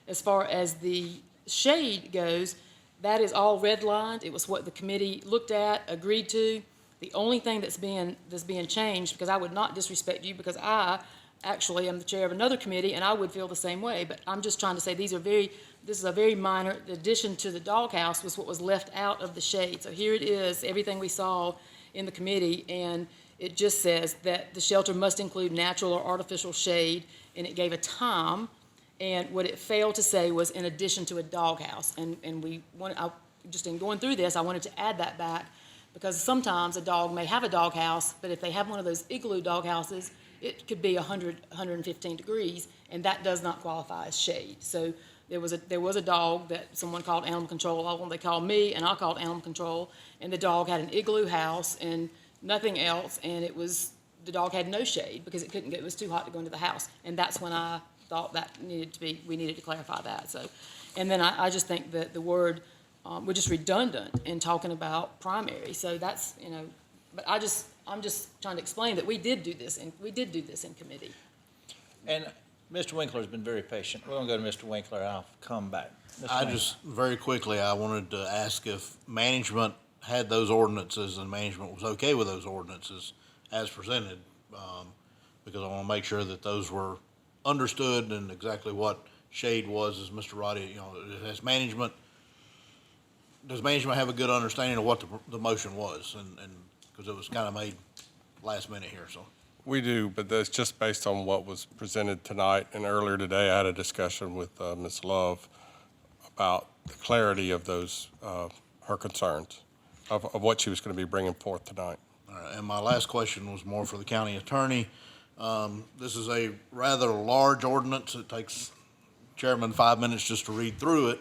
As far as the shade goes, that is all redlined. It was what the committee looked at, agreed to. The only thing that's being changed, because I would not disrespect you, because I actually am the chair of another committee, and I would feel the same way, but I'm just trying to say this is a very minor, the addition to the doghouse was what was left out of the shade. So here it is, everything we saw in the committee, and it just says that the shelter must include natural or artificial shade, and it gave a time, and what it failed to say was in addition to a doghouse. And just in going through this, I wanted to add that back, because sometimes a dog may have a doghouse, but if they have one of those igloo doghouses, it could be 100, 115 degrees, and that does not qualify as shade. So there was a dog that someone called animal control. They called me, and I called animal control, and the dog had an igloo house and nothing else, and the dog had no shade because it was too hot to go into the house. And that's when I thought that we needed to clarify that. So, and then I just think that the word, we're just redundant in talking about primary. So that's, but I'm just trying to explain that we did do this in committee. And Mr. Winkler's been very patient. We're gonna go to Mr. Winkler, and I'll come back. Mr. I Winkler. just, very quickly, I wanted to ask if management had those ordinances and management was okay with those ordinances as presented, because I want to make sure that those were understood and exactly what shade was, as Mr. Roddy, does management have a good understanding of what the motion was? And because it was kind of made last minute here, so. We do, but that's just based on what was presented tonight. And earlier today, I had a discussion with Ms. Love about the clarity of those, her concerns, of what she was going to be bringing forth tonight. All right, and my last question was more for the county attorney. This is a rather large ordinance. It takes Chairman 5 minutes just to read through it.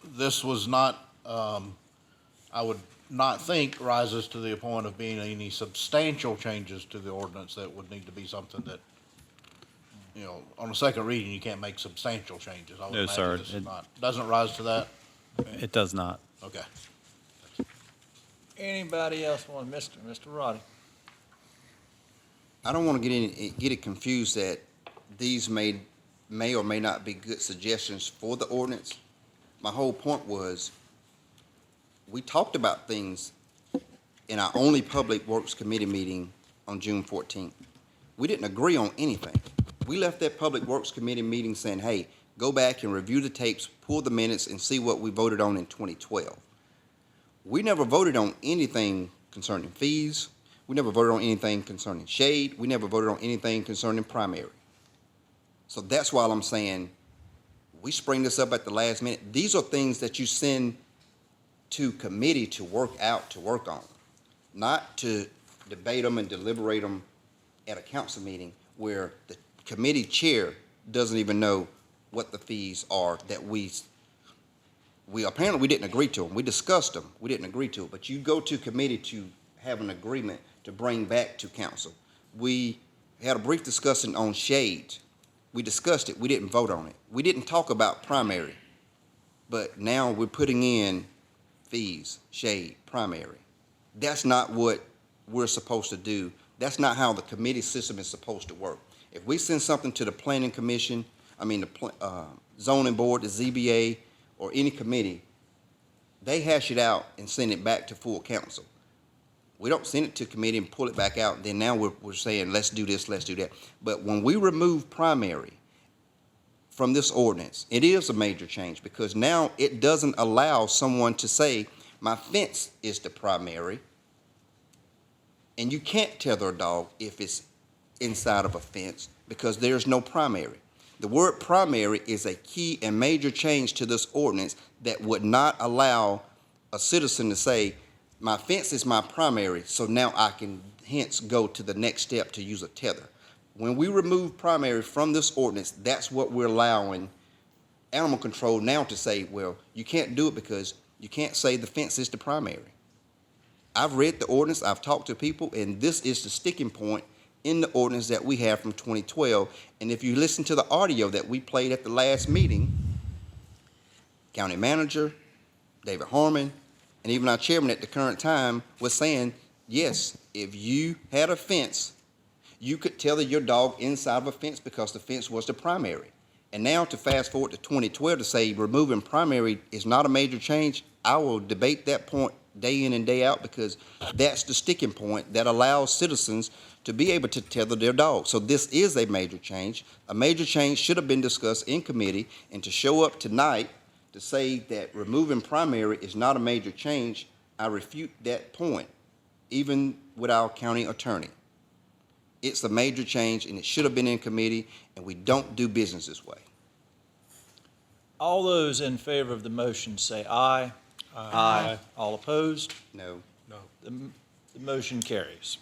This was not, I would not think rises to the point of being any substantial changes to the ordinance that would need to be something that, on a second reading, you can't make substantial changes. I would No, imagine sir. this is not. Doesn't rise to that? It does not. Okay. Anybody else want, Mr. Roddy? I don't want to get it confused that these may or may not be good suggestions for the ordinance. My whole point was, we talked about things in our only Public Works Committee meeting on June 14th. We didn't agree on anything. We left that Public Works Committee meeting saying, hey, go back and review the tapes, pull the minutes, and see what we voted on in 2012. We never voted on anything concerning fees. We never voted on anything concerning shade. We never voted on anything concerning primary. So that's why I'm saying we spring this up at the last minute. These are things that you send to committee to work on, not to debate them and deliberate them at a council meeting where the committee chair doesn't even know what the fees are that we apparently we didn't agree to them. We discussed them. We didn't agree to it. But you go to committee to have an agreement to bring back to council. We had a brief discussion on shade. We discussed it. We didn't vote on it. We didn't talk about primary. But now we're putting in fees, shade, primary. That's not what we're supposed to do. That's not how the committee system is supposed to work. If we send something to the planning commission, the zoning board, the ZBA, or any committee, they hash it out and send it back to full council. We don't send it to committee and pull it back out, then now we're saying, let's do this, let's do that. But when we remove primary from this ordinance, it is a major change, because now it doesn't allow someone to say, my fence is the primary, and you can't tether a dog if it's inside of a fence because there's no primary. The word primary is a key and major change to this ordinance that would not allow a citizen to say, my fence is my primary, so now I can hence go to the next step to use a tether. When we remove primary from this ordinance, that's what we're allowing animal control now to say, well, you can't do it because you can't say the fence is the primary. I've read the ordinance, I've talked to people, and this is the sticking point in the ordinance that we have from 2012. And if you listen to the audio that we played at the last meeting, county manager, David Harmon, and even our chairman at the current time was saying Yes, if you had a fence, you could tether your dog inside of a fence because the fence was the primary. And now to fast forward to 2012 to say removing primary is not a major change, I will debate that point day in and day out because that's the sticking point that allows citizens to be able to tether their dogs. So this is a major change. A major change should have been discussed in committee, and to show up tonight to say that removing primary is not a major change, I refute that point, even with our county attorney. It's a major change, and it should have been in committee, and we don't do business this way. All those in favor of the motion say aye. Aye. All opposed? No. The motion carries.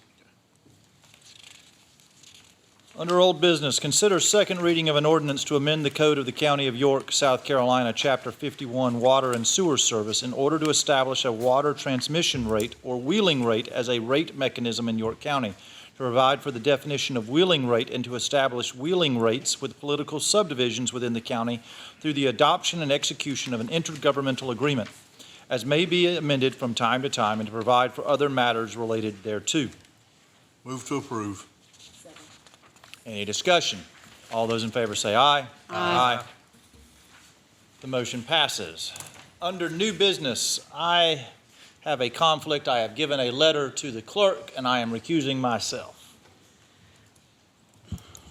Under old business, consider second reading of an ordinance to amend the code of the County of York, South Carolina, Chapter 51, Water and Sewer Service in order to establish a water transmission rate or wheeling rate as a rate mechanism in York County, to provide for the definition of wheeling rate and to establish wheeling rates with political subdivisions within the county through the adoption and execution of an intergovernmental agreement, as may be amended from time to time, and to provide for other matters related thereto. Move to approve. Any discussion? All those in favor say aye. Aye. The motion passes. Under new business, I have a conflict. I have given a letter to the clerk, and I am recusing myself.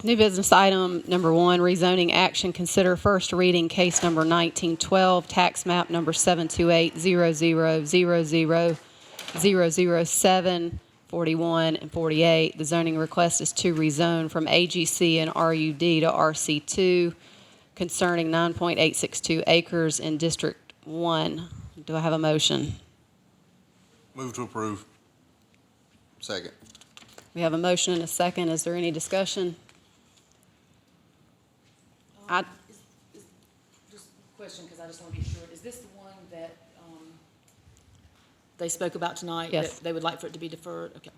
New business item number 1, rezoning action. Consider first reading case number 1912, tax map number 728-0000-007, 41 and 48. The zoning request is to rezone from AGC and RUD to RC2 concerning 9.862 acres in District 1. Do I have a motion? Move to approve. Second. We have a motion and a second. Is there any discussion? Just a question, because I just want to be sure. Is this the one that they spoke about tonight? Yes. That they would like for it to be deferred? Okay.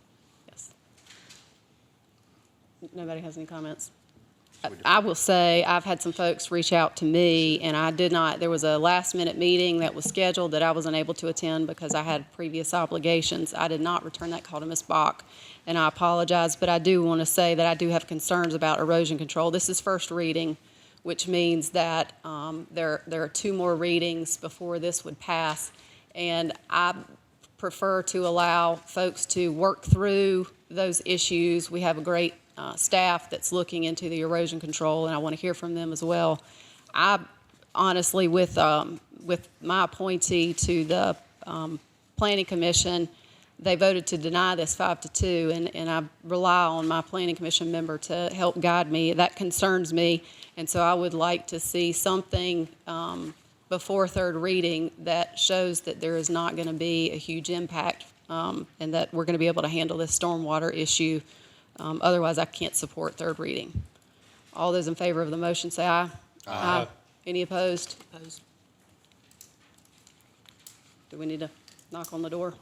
Yes. Nobody has any comments? I will say, I've had some folks reach out to me, and there was a last-minute meeting that was scheduled that I wasn't able to attend because I had previous obligations. I did not return that call to Ms. Bach, and I apologize, but I do want to say that I do have concerns about erosion control. This is first reading, which means that there are 2 more readings before this would pass, and I prefer to allow folks to work through those issues. We have a great staff that's looking into the erosion control, and I want to hear from them as well. I honestly, with my appointee to the Planning Commission, they voted to deny this 5-2, and I rely on my Planning Commission member to help guide me. That concerns me, and so I would like to see something before third reading that shows that there is not going to be a huge impact and that we're going to be able to handle this stormwater issue. Otherwise, I can't support third reading. All those in favor of the motion say aye. Aye. Any opposed? Opposed. Do we need to knock on the door?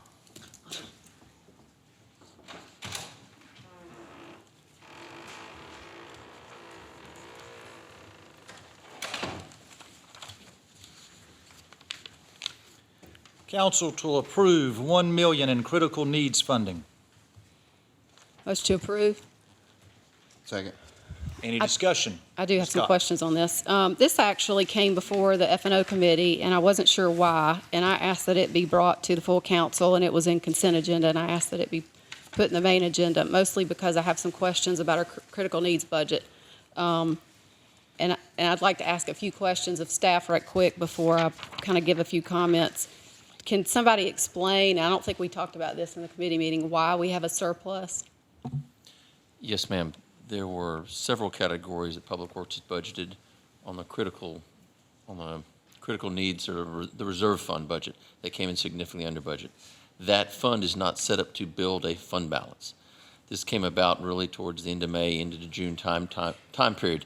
Council to approve $1 million in critical needs funding. Motion to approve. Second. Any discussion? I do have some Scott. questions on this. This actually came before the F&O committee, and I wasn't sure why, and I asked that it be brought to the full council, and it was in consent agenda, and I asked that it be put in the main agenda, mostly because I have some questions about our critical needs budget. And I'd like to ask a few questions of staff right quick before I kind of give a few comments. Can somebody explain, I don't think we talked about this in the committee meeting, why we have a surplus? Yes, ma'am. There were several categories that Public Works has budgeted on the critical needs or the reserve fund budget. They came in significantly under budget. That fund is not set up to build a fund balance. This came about really towards the end of May into the June time period.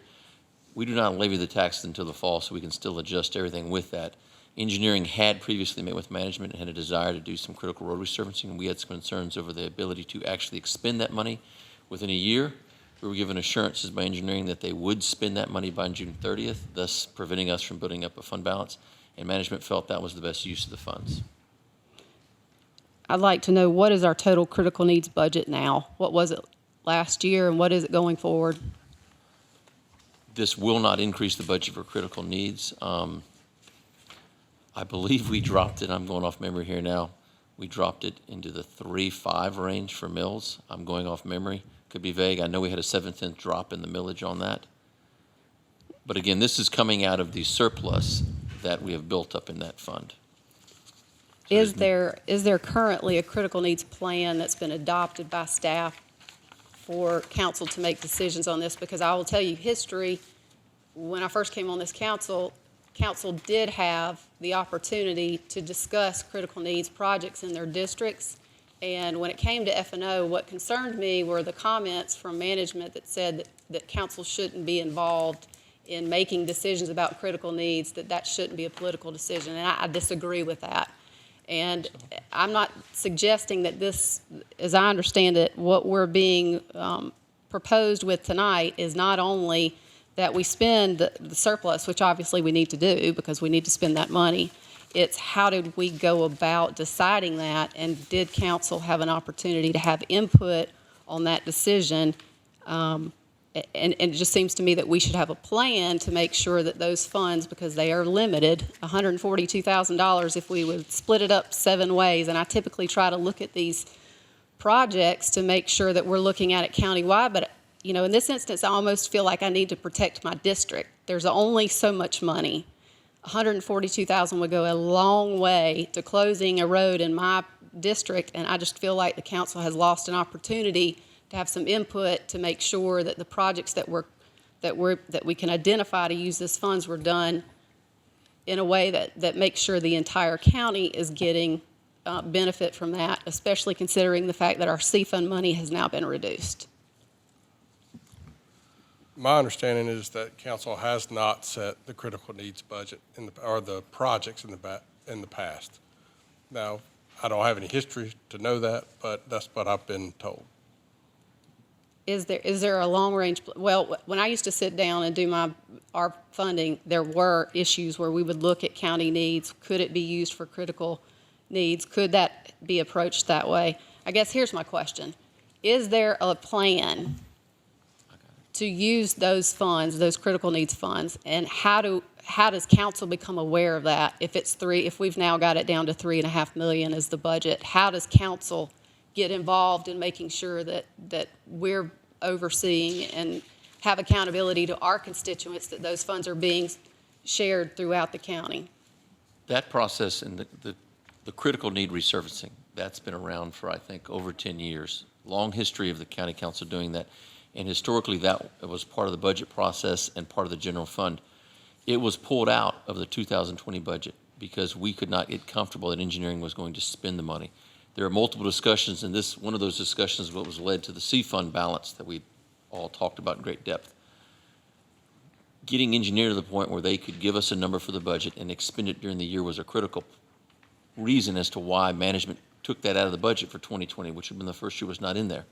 We do not levy the taxes until the fall, so we can still adjust everything with that. Engineering had previously met with management and had a desire to do some critical road resurfacing, and we had some concerns over the ability to actually expend that money within a year. We were given assurances by engineering that they would spend that money by June 30th, thus preventing us from building up a fund balance, and management felt that was the best use of the funds. I'd like to know, what is our total critical needs budget now? What was it last year, and what is it going forward? This will not increase the budget for critical needs. I believe we dropped it, I'm going off memory here now, we dropped it into the 3.5 range for mills. I'm going off memory, could be vague. I know we had a 7/10 drop in the millage on that. But again, this is coming out of the surplus that we have built up in that fund. Is there currently a critical needs plan that's been adopted by staff for council to make decisions on this? Because I will tell you, history, when I first came on this council did have the opportunity to discuss critical needs projects in their districts. And when it came to F&O, what concerned me were the comments from management that said that council shouldn't be involved in making decisions about critical needs, that shouldn't be a political decision. And I disagree with that. And I'm not suggesting that this, as I understand it, what we're being proposed with tonight is not only that we spend the surplus, which obviously we need to do because we need to spend that money. It's how did we go about deciding that, and did council have an opportunity to have input on that decision? And it just seems to me that we should have a plan to make sure that those funds, because they are limited, $142,000 if we would split it up 7 ways, and I typically try to look at these projects to make sure that we're looking at it countywide, but you know, in this instance, I almost feel like I need to protect my district. There's only so much money. $142,000 would go a long way to closing a road in my district, and I just feel like the council has lost an opportunity to have some input to make sure that the projects that we can identify to use this funds were done in a way that makes sure the entire county is getting benefit from that, especially considering the fact that our C-Fund money has now been reduced. My understanding is that council has not set the critical needs budget or the projects in the past. Now, I don't have any history to know that, but that's what I've been told. Is there a long-range, well, when I used to sit down and do our funding, there were issues where we would look at county needs. Could it be used for critical needs? Could that be approached that way? I guess here's my question. Is there a plan to use those funds, those critical needs funds, and how does council become aware of that? If we've now got it down to $3.5 million as the budget, how does council get involved in making sure that we're overseeing and have accountability to our constituents that those funds are being shared throughout the county? That process and the critical need resurfacing, that's been around for, I think, over 10 years. Long history of the county council doing that. And historically, that was part of the budget process and part of the general fund. It was pulled out of the 2020 budget because we could not get comfortable that engineering was going to spend the money. There are multiple discussions, and one of those discussions what was led to the C-Fund balance that we all talked about in great depth. Getting engineering to the point where they could give us a number for the budget and expend it during the year was a critical reason as to why management took that out of the budget for 2020, which had been the first year was not in there.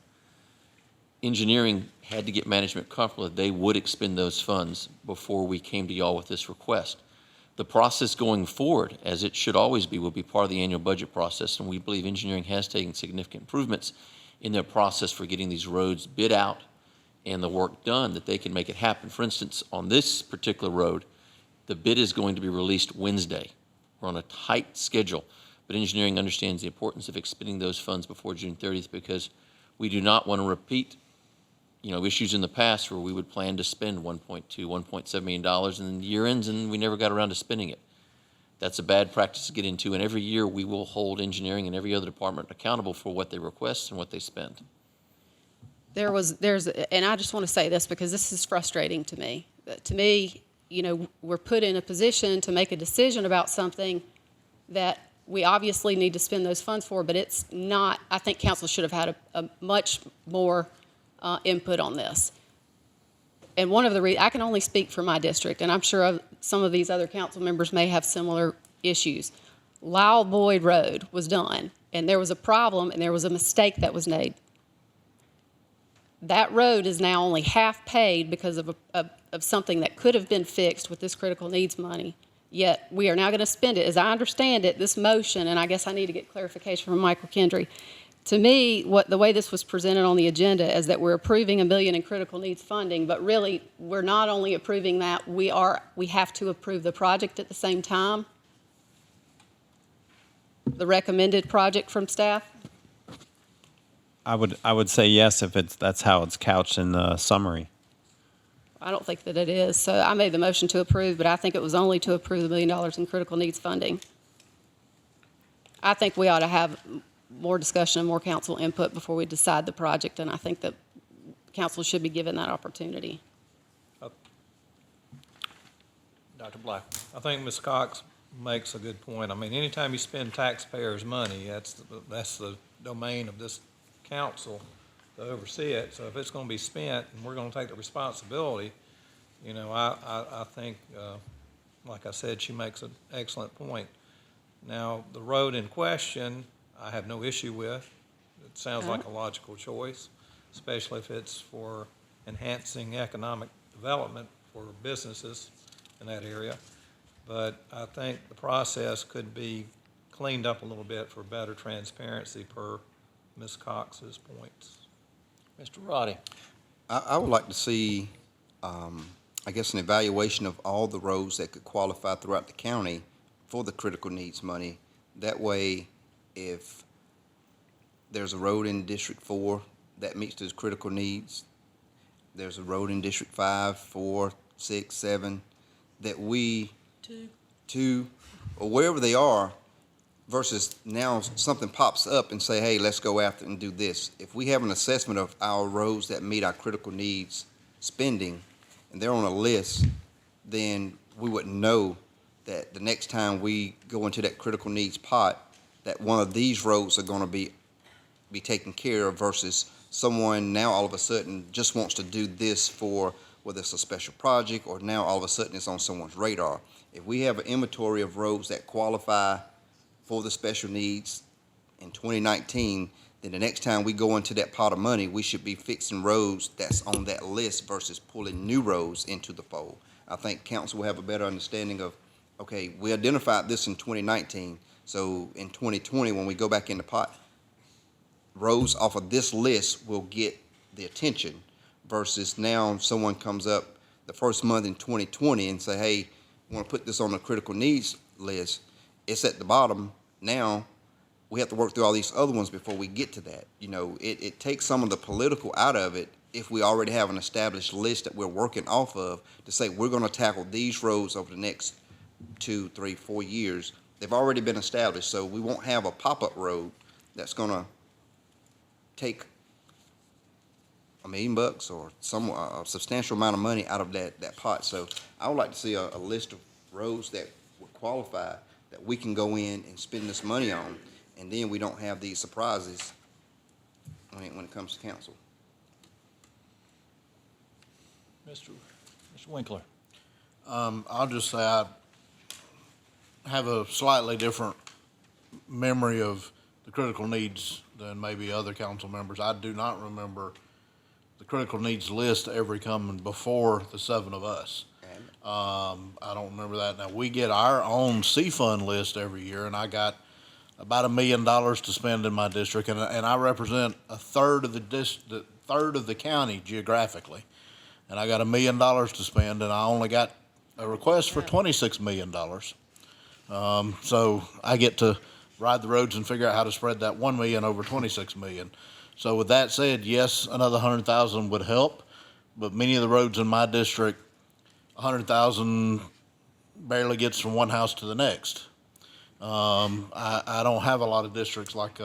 Engineering had to get management comfortable that they would expend those funds before we came to y'all with this request. The process going forward, as it should always be, will be part of the annual budget process, and we believe engineering has taken significant improvements in their process for getting these roads bid out and the work done that they can make it happen. For instance, on this particular road, the bid is going to be released Wednesday. We're on a tight schedule, but engineering understands the importance of expending those funds before June 30th because we do not want to repeat issues in the past where we would plan to spend $1.7 million and then the year ends and we never got around to spending it. That's a bad practice to get into, and every year we will hold engineering and every other department accountable for what they request and what they spend. And I just want to say this because this is frustrating to me. To me, we're put in a position to make a decision about something that we obviously need to spend those funds for, but it's not, I think council should have had a much more input on this. And one of the reasons, I can only speak for my district, and I'm sure some of these other council members may have similar issues. Lyle Boyd Road was done, and there was a problem, and there was a mistake that was made. That road is now only half paid because of something that could have been fixed with this critical needs money Yet we are now going to spend it. As I understand it, this motion, and I guess I need to get clarification from Michael Kendry. To me, the way this was presented on the agenda is that we're approving $1 million in critical needs funding, but really, we're not only approving that, we have to approve the project at the same time. The recommended project from staff. I would say yes if that's how it's couched in the summary. I don't think that it is. So I made the motion to approve, but I think it was only to approve the $1 million in critical needs funding. I think we ought to have more discussion and more council input before we decide the project, and I think that council should be given that opportunity. Dr. Black. I think Ms. Cox makes a good point. I mean, anytime you spend taxpayers' money, that's the domain of this council to oversee it. So if it's going to be spent and we're going to take the responsibility, you know, I think, like I said, she makes an excellent point. Now, the road in question, I have no issue with. It sounds like a logical choice, especially if it's for enhancing economic development for businesses in that area. But I think the process could be cleaned up a little bit for better transparency per Ms. Cox's points. Mr. Roddy. I would like to see, I guess, an evaluation of all the roads that could qualify throughout the county for the critical needs money. That way, if there's a road in District 4 that meets those critical needs, there's a road in District 5, 4, 6, 7, that we, two, or wherever they are, versus now something pops up and say, hey, let's go after and do this. If we have an assessment of our roads that meet our critical needs spending, and they're on a list, then we would know that the next time we go into that critical needs pot, that one of these roads are going to be taken care of versus someone now all of a sudden just wants to do this for whether it's a special project or now all of a sudden it's on someone's radar. If we have an inventory of roads that qualify for the special needs in 2019, then the next time we go into that pot of money, we should be fixing roads that's on that list versus pulling new roads into the fold. I think council will have a better understanding of, okay, we identified this in 2019, so in 2020, when we go back in the pot, roads off of this list will get the attention versus now someone comes up the first month in 2020 and say, hey, we want to put this on the critical needs list. It's at the bottom. Now we have to work through all these other ones before we get to that. You know, it takes some of the political out of it if we already have an established list that we're working off of to say we're going to tackle these roads over the next 2, 3, 4 years. They've already been established, so we won't have a pop-up road that's going to take $1 million or a substantial amount of money out of that pot. So I would like to see a list of roads that would qualify that we can go in and spend this money on, and then we don't have these surprises when it comes to council. Mr. Winkler. I'll just say I have a slightly different memory of the critical needs than maybe other council members. I do not remember the critical needs list ever coming before the 7 of us. I don't remember that. Now, we get our own C-Fund list every year, and I got about $1 million to spend in my district, and I represent a third of the county geographically, and I got $1 million to spend, and I only got a request for $26 million. So I get to ride the roads and figure out how to spread that $1 million over $26 million. So with that said, yes, another $100,000 would help, but many of the roads in my district, $100,000 barely gets from one house to the next. I don't have a lot of districts like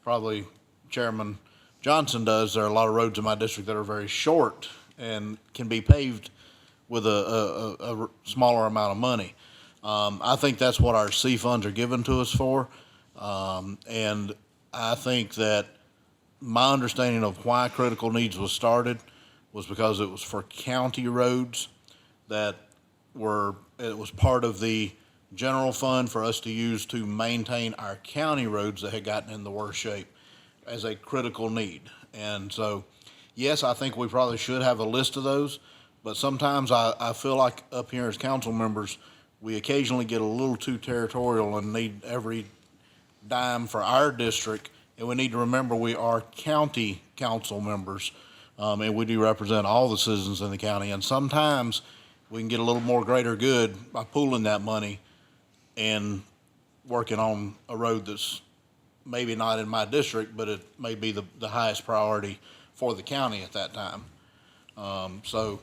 probably Chairman Johnson does. There are a lot of roads in my district that are very short and can be paved with a smaller amount of money. I think that's what our C funds are given to us for. And I think that my understanding of why critical needs was started was because it was for county roads that it was part of the general fund for us to use to maintain our county roads that had gotten in the worst shape as a critical need. And so, yes, I think we probably should have a list of those, but sometimes I feel like up here as council members, we occasionally get a little too territorial and need every dime for our district. And we need to remember we are county council members, and we do represent all the citizens in the county. And sometimes we can get a little more greater good by pooling that money and working on a road that's maybe not in my district, but it may be the highest priority for the county at that time. So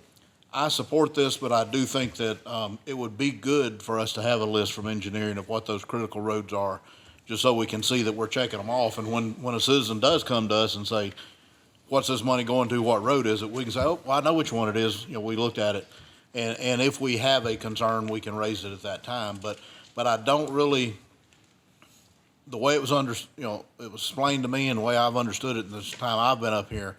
I support this, but I do think that it would be good for us to have a list from engineering of what those critical roads are, just so we can see that we're checking them off. And when a citizen does come to us and say, what's this money going to, what road is it, we can say, oh, well, I know which one it is. You know, we looked at it. And if we have a concern, we can raise it at that time. But I don't really, the way it was it was explained to me and the way I've understood it in this time I've been up here,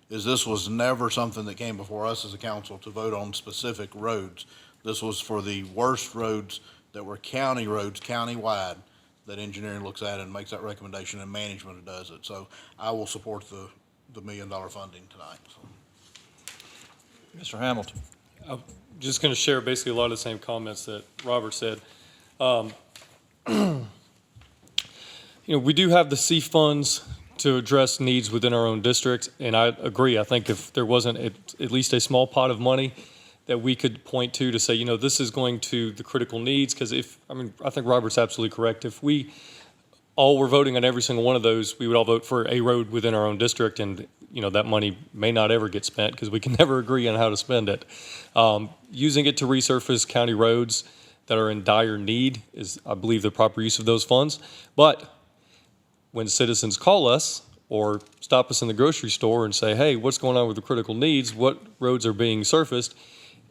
is this was never something that came before us as a council to vote on specific roads. This was for the worst roads that were county roads, countywide, that engineering looks at and makes that recommendation, and management does it. So I will support the $1 million funding tonight. Mr. Hamilton. I'm just going to share basically a lot of the same comments that Robert said. We do have the C funds to address needs within our own district, and I agree. I think if there wasn't at least a small pot of money that we could point to say, this is going to the critical needs, because I think Robert's absolutely correct. If we all were voting on every single one of those, we would all vote for a road within our own district, and that money may not ever get spent because we can never agree on how to spend it. Using it to resurface county roads that are in dire need is, I believe, the proper use of those funds. But when citizens call us or stop us in the grocery store and say, hey, what's going on with the critical needs? What roads are being surfaced?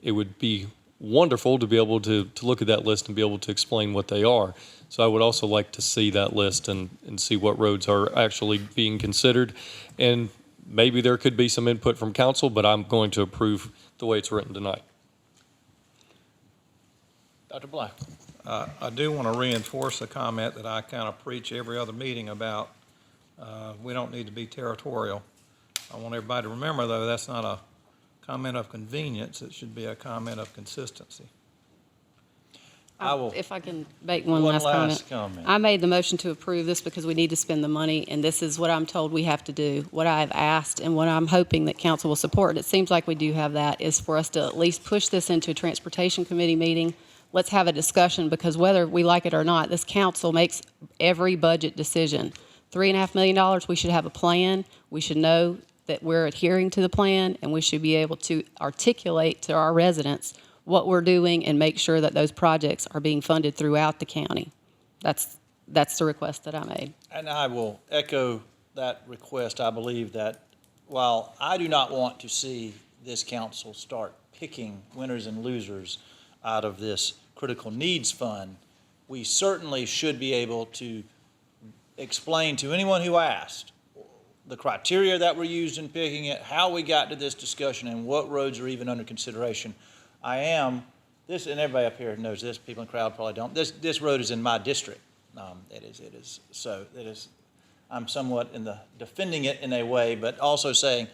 It would be wonderful to be able to look at that list and be able to explain what they are. So I would also like to see that list and see what roads are actually being considered. And maybe there could be some input from council, but I'm going to approve the way it's written tonight. Dr. Black. I do want to reinforce a comment that I kind of preach every other meeting about. We don't need to be territorial. I want everybody to remember, though, that's not a comment of convenience. It should be a comment of consistency. If I can make one last comment. I made the motion to approve this because we need to spend the money, and this is what I'm told we have to do. What I've asked and what I'm hoping that council will support, and it seems like we do have that, is for us to at least push this into a transportation committee meeting. Let's have a discussion, because whether we like it or not, this council makes every budget decision. $3.5 million, we should have a plan. We should know that we're adhering to the plan, and we should be able to articulate to our residents what we're doing and make sure that those projects are being funded throughout the county. That's the request that I made. And I will echo that request. I believe that while I do not want to see this council start picking winners and losers out of this critical needs fund, we certainly should be able to explain to anyone who asked the criteria that were used in picking it, how we got to this discussion, and what roads are even under consideration. And everybody up here knows this, people in the crowd probably don't, this road is in my district. I'm somewhat defending it in a way, but also saying,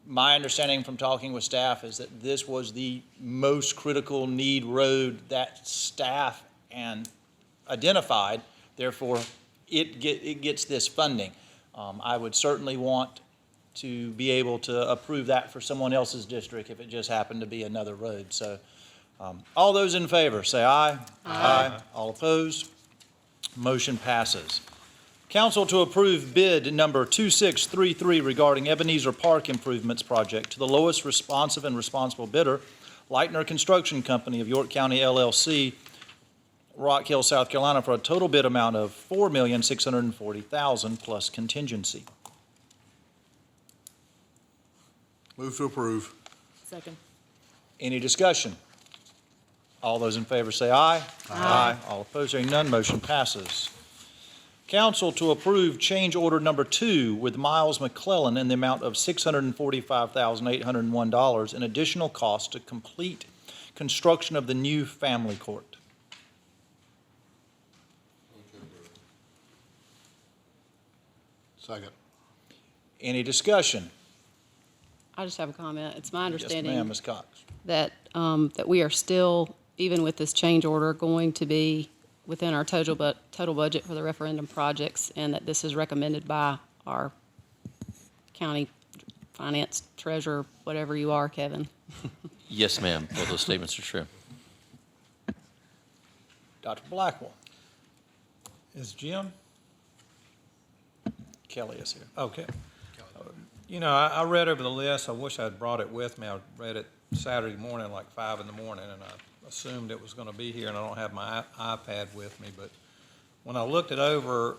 my understanding from talking with staff is that this was the most critical need road that staff identified, therefore it gets this funding. I would certainly want to be able to approve that for someone else's district if it just happened to be another road. So all those in favor, say aye. Aye. All opposed? Motion passes. Council to approve bid number 2633 regarding Ebenezer Park Improvements Project to the lowest responsive and responsible bidder, Leitner Construction Company of York County LLC, Rock Hill, South Carolina, for a total bid amount of $4,640,000 plus contingency. Move to approve. Second. Any discussion? All those in favor say aye. Aye. All opposed, hearing none, motion passes. Council to approve change order number 2 with Miles McClellan in the amount of $645,801 in additional cost to complete construction of the new family court. Second. Any discussion? I just have a comment. It's my understanding Yes, ma'am, Ms. Cox. that we are still even with this change order, going to be within our total budget for the referendum projects, and that this is recommended by our county finance treasurer, whatever you are, Kevin. Yes, ma'am. Both those statements are true. Dr. Blackwell. Is Jim? Kelly is here. Okay. You know, I read over the list. I wish I'd brought it with me. I read it Saturday morning, like 5 in the morning, and I assumed it was going to be here, and I don't have my iPad with me. But when I looked it over,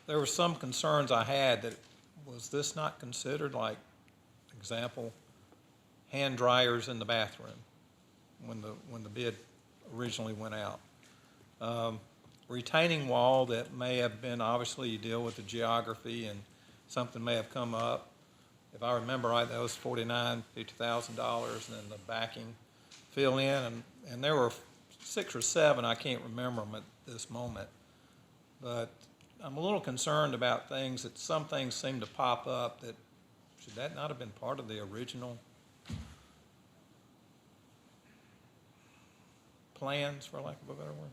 there were some concerns I had that, was this not considered, like, example, hand dryers in the bathroom when the bid originally went out? Retaining wall that may have been, obviously you deal with the geography and something may have come up. If I remember right, that was $49,000, $50,000, and then the backing fill in, and there were 6 or 7, I can't remember them at this moment. But I'm a little concerned about things, that some things seem to pop up that, should that not have been part of the original plans, for lack of a better word?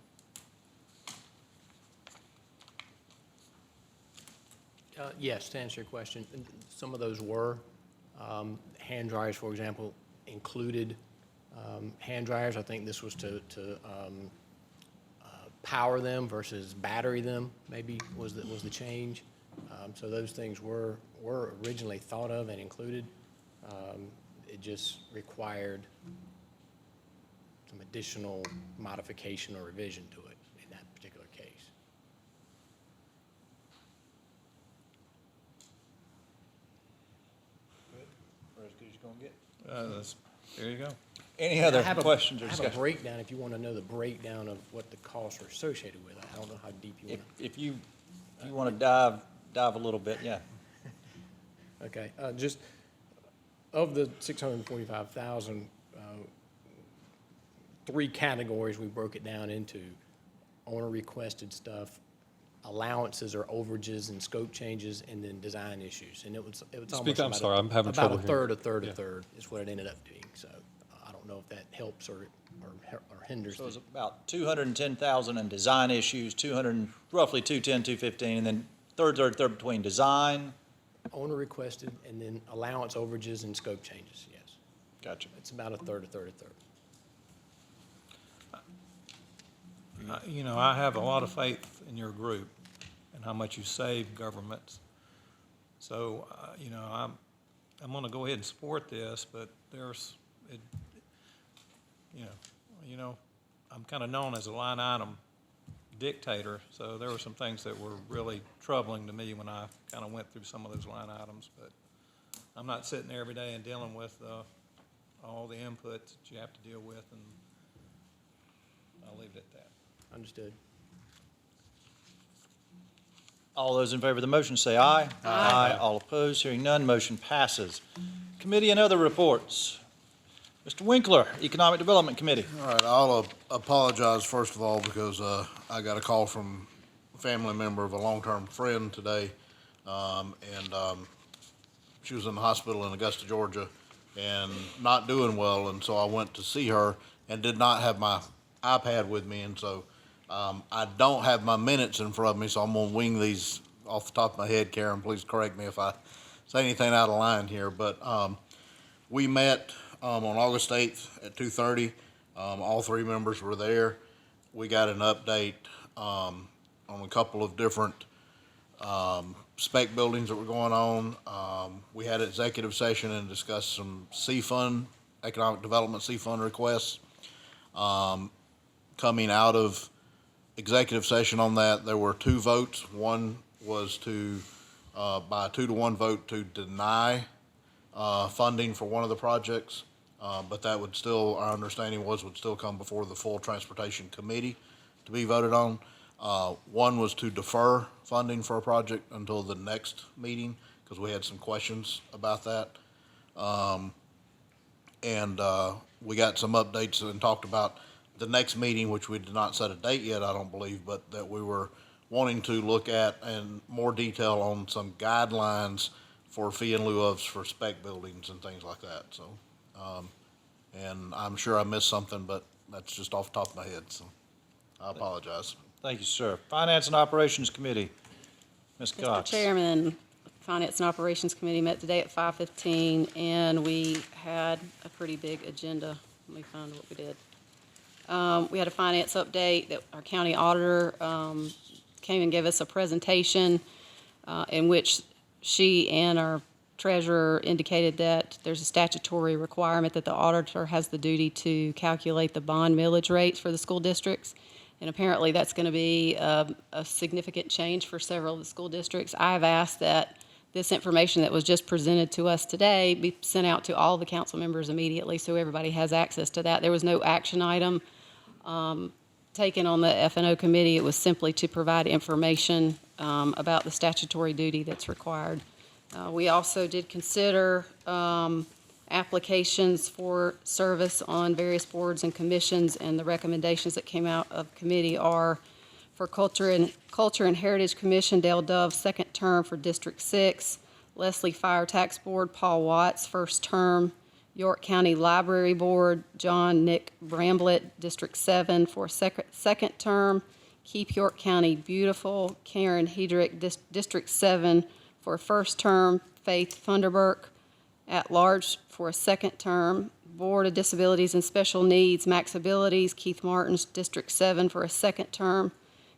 Yes, to answer your question, some of those were. Hand dryers, for example, included hand dryers. I think this was to power them versus battery them, maybe was the change. So those things were originally thought of and included. It just required some additional modification or revision to it in that particular case. Or as good as you're going to get. There you go. Any other I have questions or I have discussion? a breakdown, if you want to know the breakdown of what the costs are associated with. I don't know how deep you want to. If you want to dive a little bit, yeah. Okay, just of the 645,000, 3 categories we broke it down into: owner requested stuff, allowances or overages and scope changes, and then design issues. And it was almost I'm sorry, I'm having trouble about a hearing. third is what it ended up being. So I don't know if that helps or hinders. So it's about 210,000 in design issues, roughly 210, 215, and then third between design. Owner requested, and then allowance, overages, and scope changes, yes. Gotcha. It's about a third. You know, I have a lot of faith in your group and how much you save governments. So, you know, I'm going to go ahead and support this, but you know, I'm kind of known as a line item dictator, so there were some things that were really troubling to me when I kind of went through some of those line items. But I'm not sitting there every day and dealing with all the inputs that you have to deal with, and I'll leave it at that. Understood. All those in favor of the motion say aye. Aye. All opposed, hearing none, motion passes. Committee and other reports. Mr. Winkler, Economic Development Committee. All right, I'll apologize first of all because I got a call from a family member of a long-term friend today, and she was in the hospital in Augusta, Georgia, and not doing well, and so I went to see her and did not have my iPad with me, and so I don't have my minutes in front of me, so I'm going to wing these off the top of my head. Karen, please correct me if I say anything out of line here, but we met on August 8th at 2:30. All 3 members were there. We got an update on a couple of different spec buildings that were going on. We had an executive session and discussed some C-Fund, Economic Development C-Fund requests. Coming out of executive session on that, there were 2 votes. One was by a 2-to-1 vote to deny funding for one of the projects, but that would still, our understanding would still come before the full Transportation Committee to be voted on. One was to defer funding for a project until the next meeting, because we had some questions about that. And we got some updates and talked about the next meeting, which we did not set a date yet, I don't believe, but that we were wanting to look at in more detail on some guidelines for fee in lieu ofs for spec buildings and things like that. So, and I'm sure I missed something, but That's just off the top of my head, so I apologize. Thank you, sir. Finance and Operations Committee, Ms. Mr. Cox. Chairman, Finance and Operations Committee met today at 5:15, and we had a pretty big agenda. Let me find what we did. We had a finance update that our county auditor came and gave us a presentation in which she and our treasurer indicated that there's a statutory requirement that the auditor has the duty to calculate the bond millage rates for the school districts. And apparently that's going to be a significant change for several of the school districts. I've asked that this information that was just presented to us today be sent out to all the council members immediately so everybody has access to that. There was no action item taken on the F&O committee. It was simply to provide information about the statutory duty that's required. We also did consider applications for service on various boards and commissions, and the recommendations that came out of committee are for Culture and Heritage Commission, Dale Dove, second term for District 6, Leslie Fire Tax Board, Paul Watts, first term, York County Library Board, John Nick Bramblett, District 7 for second term, Keep York County Beautiful, Karen Hedrick, District 7 for a first term, Faith Funderburk, at large for a second term, Board of Disabilities and Special Needs, Max Abilities, Keith Martins, District 7 for a second term,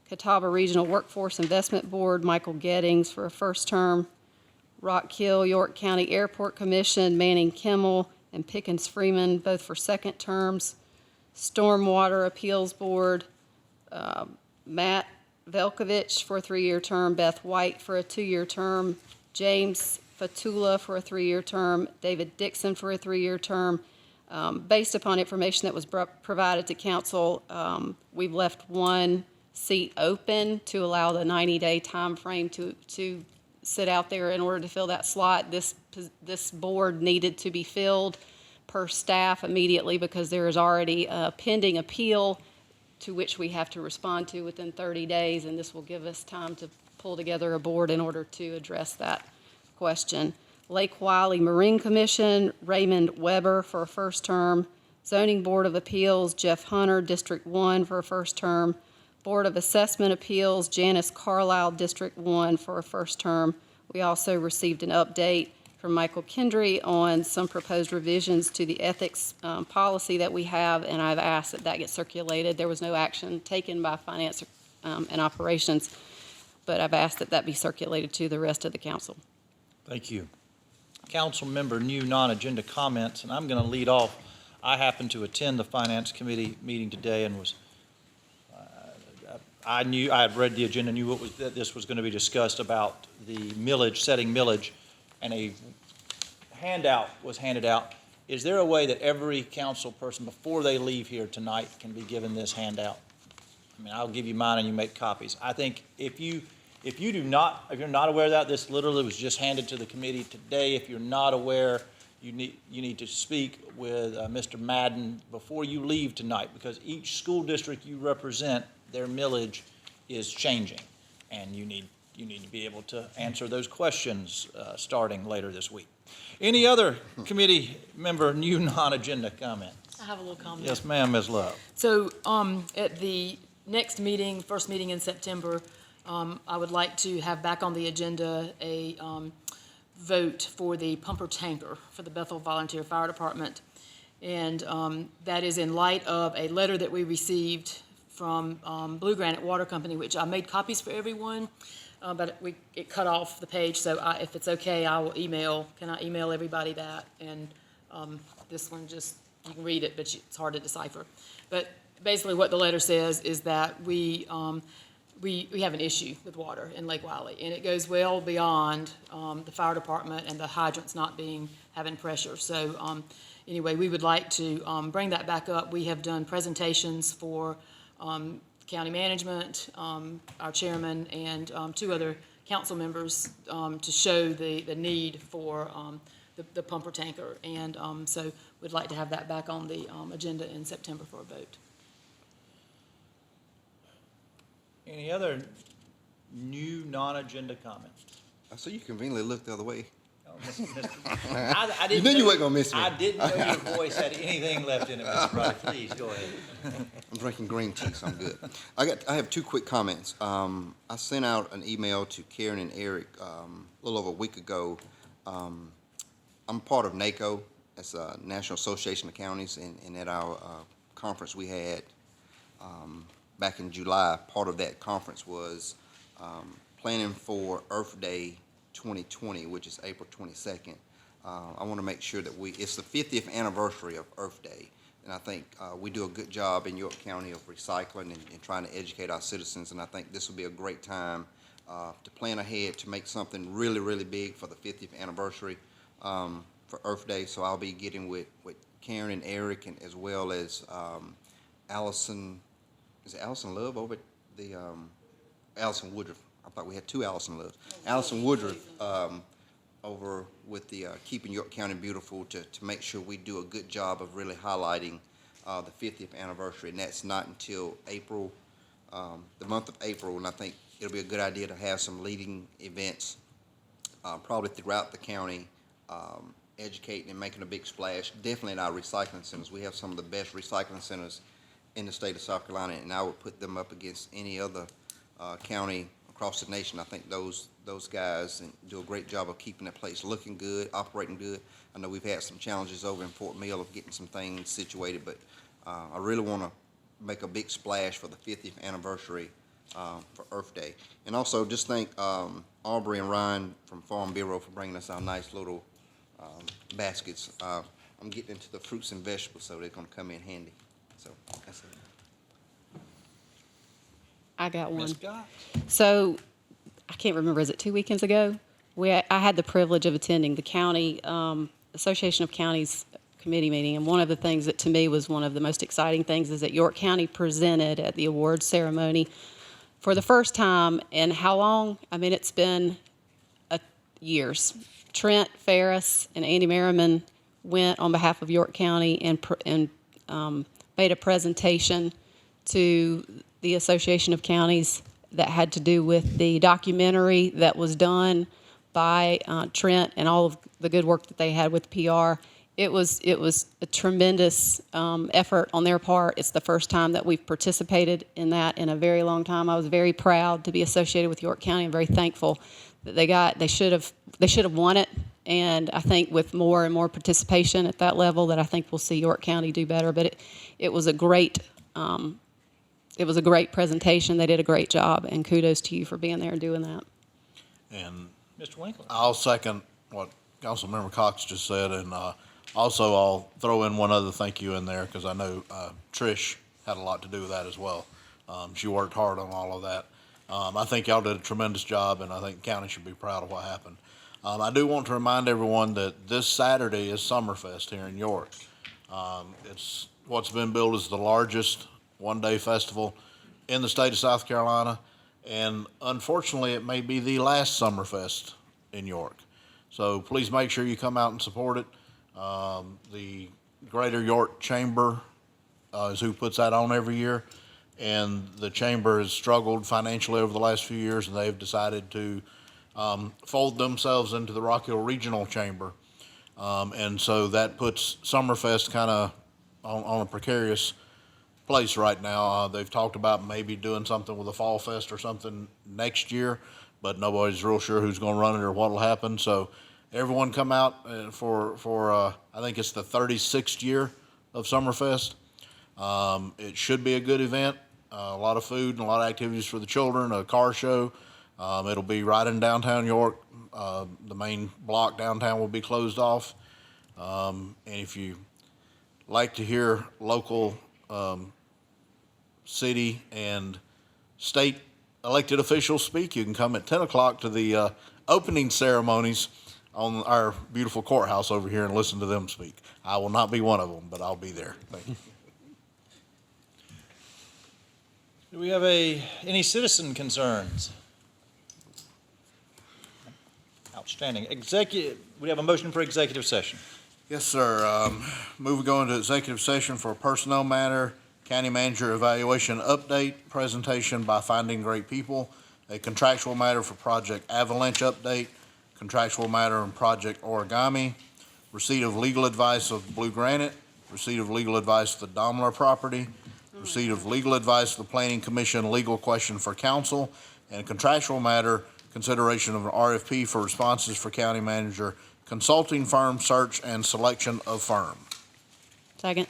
Catawba Regional Workforce Investment Board, Michael Gettings for a first term, Rock Hill, York County Airport Commission, Manning Kimmel and Pickens Freeman, both for second terms, Stormwater Appeals Board, Matt Velkovich for a 3-year term, Beth White for a 2-year term, James Fatula for a 3-year term, David Dixon for a 3-year term. Based upon information that was provided to council, we've left one seat open to allow the 90-day time frame to sit out there in order to fill that slot. This board needed to be filled per staff immediately because there is already a pending appeal to which we have to respond to within 30 days, and this will give us time to pull together a board in order to address that question. Lake Wiley Marine Commission, Raymond Weber for a first term, Zoning Board of Appeals, Jeff Hunter, District 1 for a first term, Board of Assessment Appeals, Janice Carlisle, District 1 for a first term. We also received an update from Michael Kendry on some proposed revisions to the ethics policy that we have, and I've asked that that get circulated. There was no action taken by Finance and Operations, but I've asked that that be circulated to the rest of the council. Thank you. Council member new non-agenda comments, and I'm going to lead off. I happened to attend the Finance Committee meeting today and was I had read the agenda, knew that this was going to be discussed about the millage, setting millage, and a handout was handed out. Is there a way that every council person, before they leave here tonight, can be given this handout? I mean, I'll give you mine and you make copies. I think if you're not aware of that, this literally was just handed to the committee today. If you're not aware, you need to speak with Mr. Madden before you leave tonight, because each school district you represent, their millage is changing, and you need to be able to answer those questions starting later this week. Any other committee member new non-agenda comments? I have a little comment. Yes, ma'am, Ms. Love. So at the next meeting, first meeting in September, I would like to have back on the agenda a vote for the pumper tanker for the Bethel Volunteer Fire Department. And that is in light of a letter that we received from Blue Granite Water Company, which I made copies for everyone, but it cut off the page. So if it's okay, I will email. Can I email everybody that? And this one just, you can read it, but it's hard to decipher. But basically what the letter says is that we have an issue with water in Lake Wiley, and it goes well beyond the fire department and the hydrants not having pressure. So anyway, we would like to bring that back up. We have done presentations for county management, our chairman, and 2 other council members to show the need for the pumper tanker. And so we'd like to have that back on the agenda in September for a vote. Any other new non-agenda comments? I saw you conveniently looked the other way. I didn't You knew you weren't gonna miss me. I didn't know your voice had anything left in it, Mr. Riley. Please, go ahead. I'm drinking green tea, so I'm good. I have two quick comments. I sent out an email to Karen and Eric, a little over a week ago. I'm part of NACO, that's a National Association of Counties, and at our conference we had back in July, part of that conference was planning for Earth Day 2020, which is April 22nd. I want to make sure that it's the 50th anniversary of Earth Day, and I think we do a good job in York County of recycling and trying to educate our citizens, and I think this will be a great time to plan ahead to make something really, really big for the 50th anniversary for Earth Day. So I'll be getting with Karen and Eric, and as well as Allison, is it Allison Love over at the, Allison Woodruff. I thought we had two Allison Loves. Allison Woodruff over with the Keeping York County Beautiful to make sure we do a good job of really highlighting the 50th anniversary, and that's not until April, the month of April, and I think it'll be a good idea to have some leading events probably throughout the county, educating and making a big splash, definitely in our recycling centers. We have some of the best recycling centers in the state of South Carolina, and I would put them up against any other county across the nation. I think those guys do a great job of keeping that place looking good, operating good. I know we've had some challenges over in Fort Mill of getting some things situated, but I really want to make a big splash for the 50th anniversary for Earth Day. And also just thank Aubrey and Ryan from Farm Bureau for bringing us our nice little baskets. I'm getting into the fruits and vegetables, so they're going to come in handy. So that's it. I got one. Ms. Scott? So, I can't remember, is it 2 weekends ago? I had the privilege of attending the county, Association of Counties committee meeting, and one of the things that to me was one of the most exciting things is that York County presented at the awards ceremony for the first time in how long? I mean, it's been years. Trent Ferris and Andy Merriman went on behalf of York County and made a presentation to the Association of Counties that had to do with the documentary that was done by Trent and all of the good work that they had with PR. It was a tremendous effort on their part. It's the first time that we've participated in that in a very long time. I was very proud to be associated with York County. I'm very thankful that they should have won it. And I think with more and more participation at that level, that I think we'll see York County do better. But it was a great presentation. They did a great job, and kudos to you for being there and doing that. And Mr. Winkler? I'll second what Councilmember Cox just said, and also I'll throw in one other thank you in there, because I know Trish had a lot to do with that as well. She worked hard on all of that. I think y'all did a tremendous job, and I think the county should be proud of what happened. I do want to remind everyone that this Saturday is Summerfest here in York. It's what's been billed as the largest one-day festival in the state of South Carolina, and unfortunately, it may be the last Summerfest in York. So please make sure you come out and support it. The Greater York Chamber is who puts that on every year, and the Chamber has struggled financially over the last few years, and they've decided to fold themselves into the Rock Hill Regional Chamber. And so that puts Summerfest kind of on a precarious place right now. They've talked about maybe doing something with a Fall Fest or something next year, but nobody's real sure who's going to run it or what will happen. So everyone come out for I think it's the 36th year of Summerfest. It should be a good event. A lot of food and a lot of activities for the children, a car show. It'll be right in downtown York. The main block downtown will be closed off. And if you like to hear local city and state elected officials speak, you can come at 10 o'clock to the opening ceremonies on our beautiful courthouse over here and listen to them speak. I will not be one of them, but I'll be there. Thank you. Do we have any citizen concerns? Outstanding. We have a motion for executive session. Yes, sir. Move we go into executive session for a personnel matter, county manager evaluation update, presentation by Finding Great People, a contractual matter for Project Avalanche update, contractual matter and project origami, receipt of legal advice of Blue Granite, receipt of legal advice of the Daimler property, receipt of legal advice of the Planning Commission, legal question for council, and contractual matter, consideration of an RFP for responses for county manager, consulting firm search and selection of firm. Second.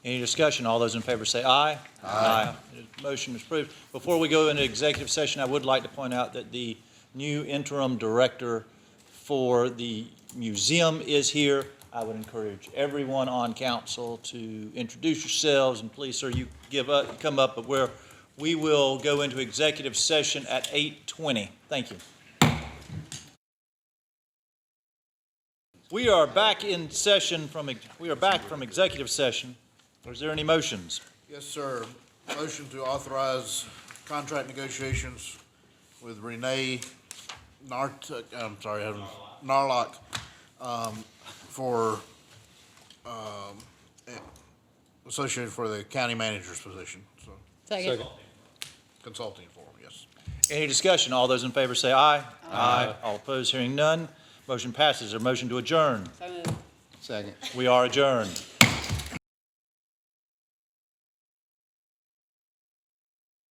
Any discussion? All those in favor say aye. Aye. Motion is approved. Before we go into executive session, I would like to point out that the new interim director for the museum is here. I would encourage everyone on council to introduce yourselves, and please, sir, you come up, but we will go into executive session at 8:20. Thank you. We are back in session from executive session. Is there any motions? Yes, sir. Motion to authorize contract negotiations with Renee Narlock, for, associated for the county manager's position, so. Second. Consulting for, yes. Any discussion? All those in favor say aye. Aye. All opposed, hearing none. Motion passes. Or motion to adjourn? So moved. Second. We are adjourned.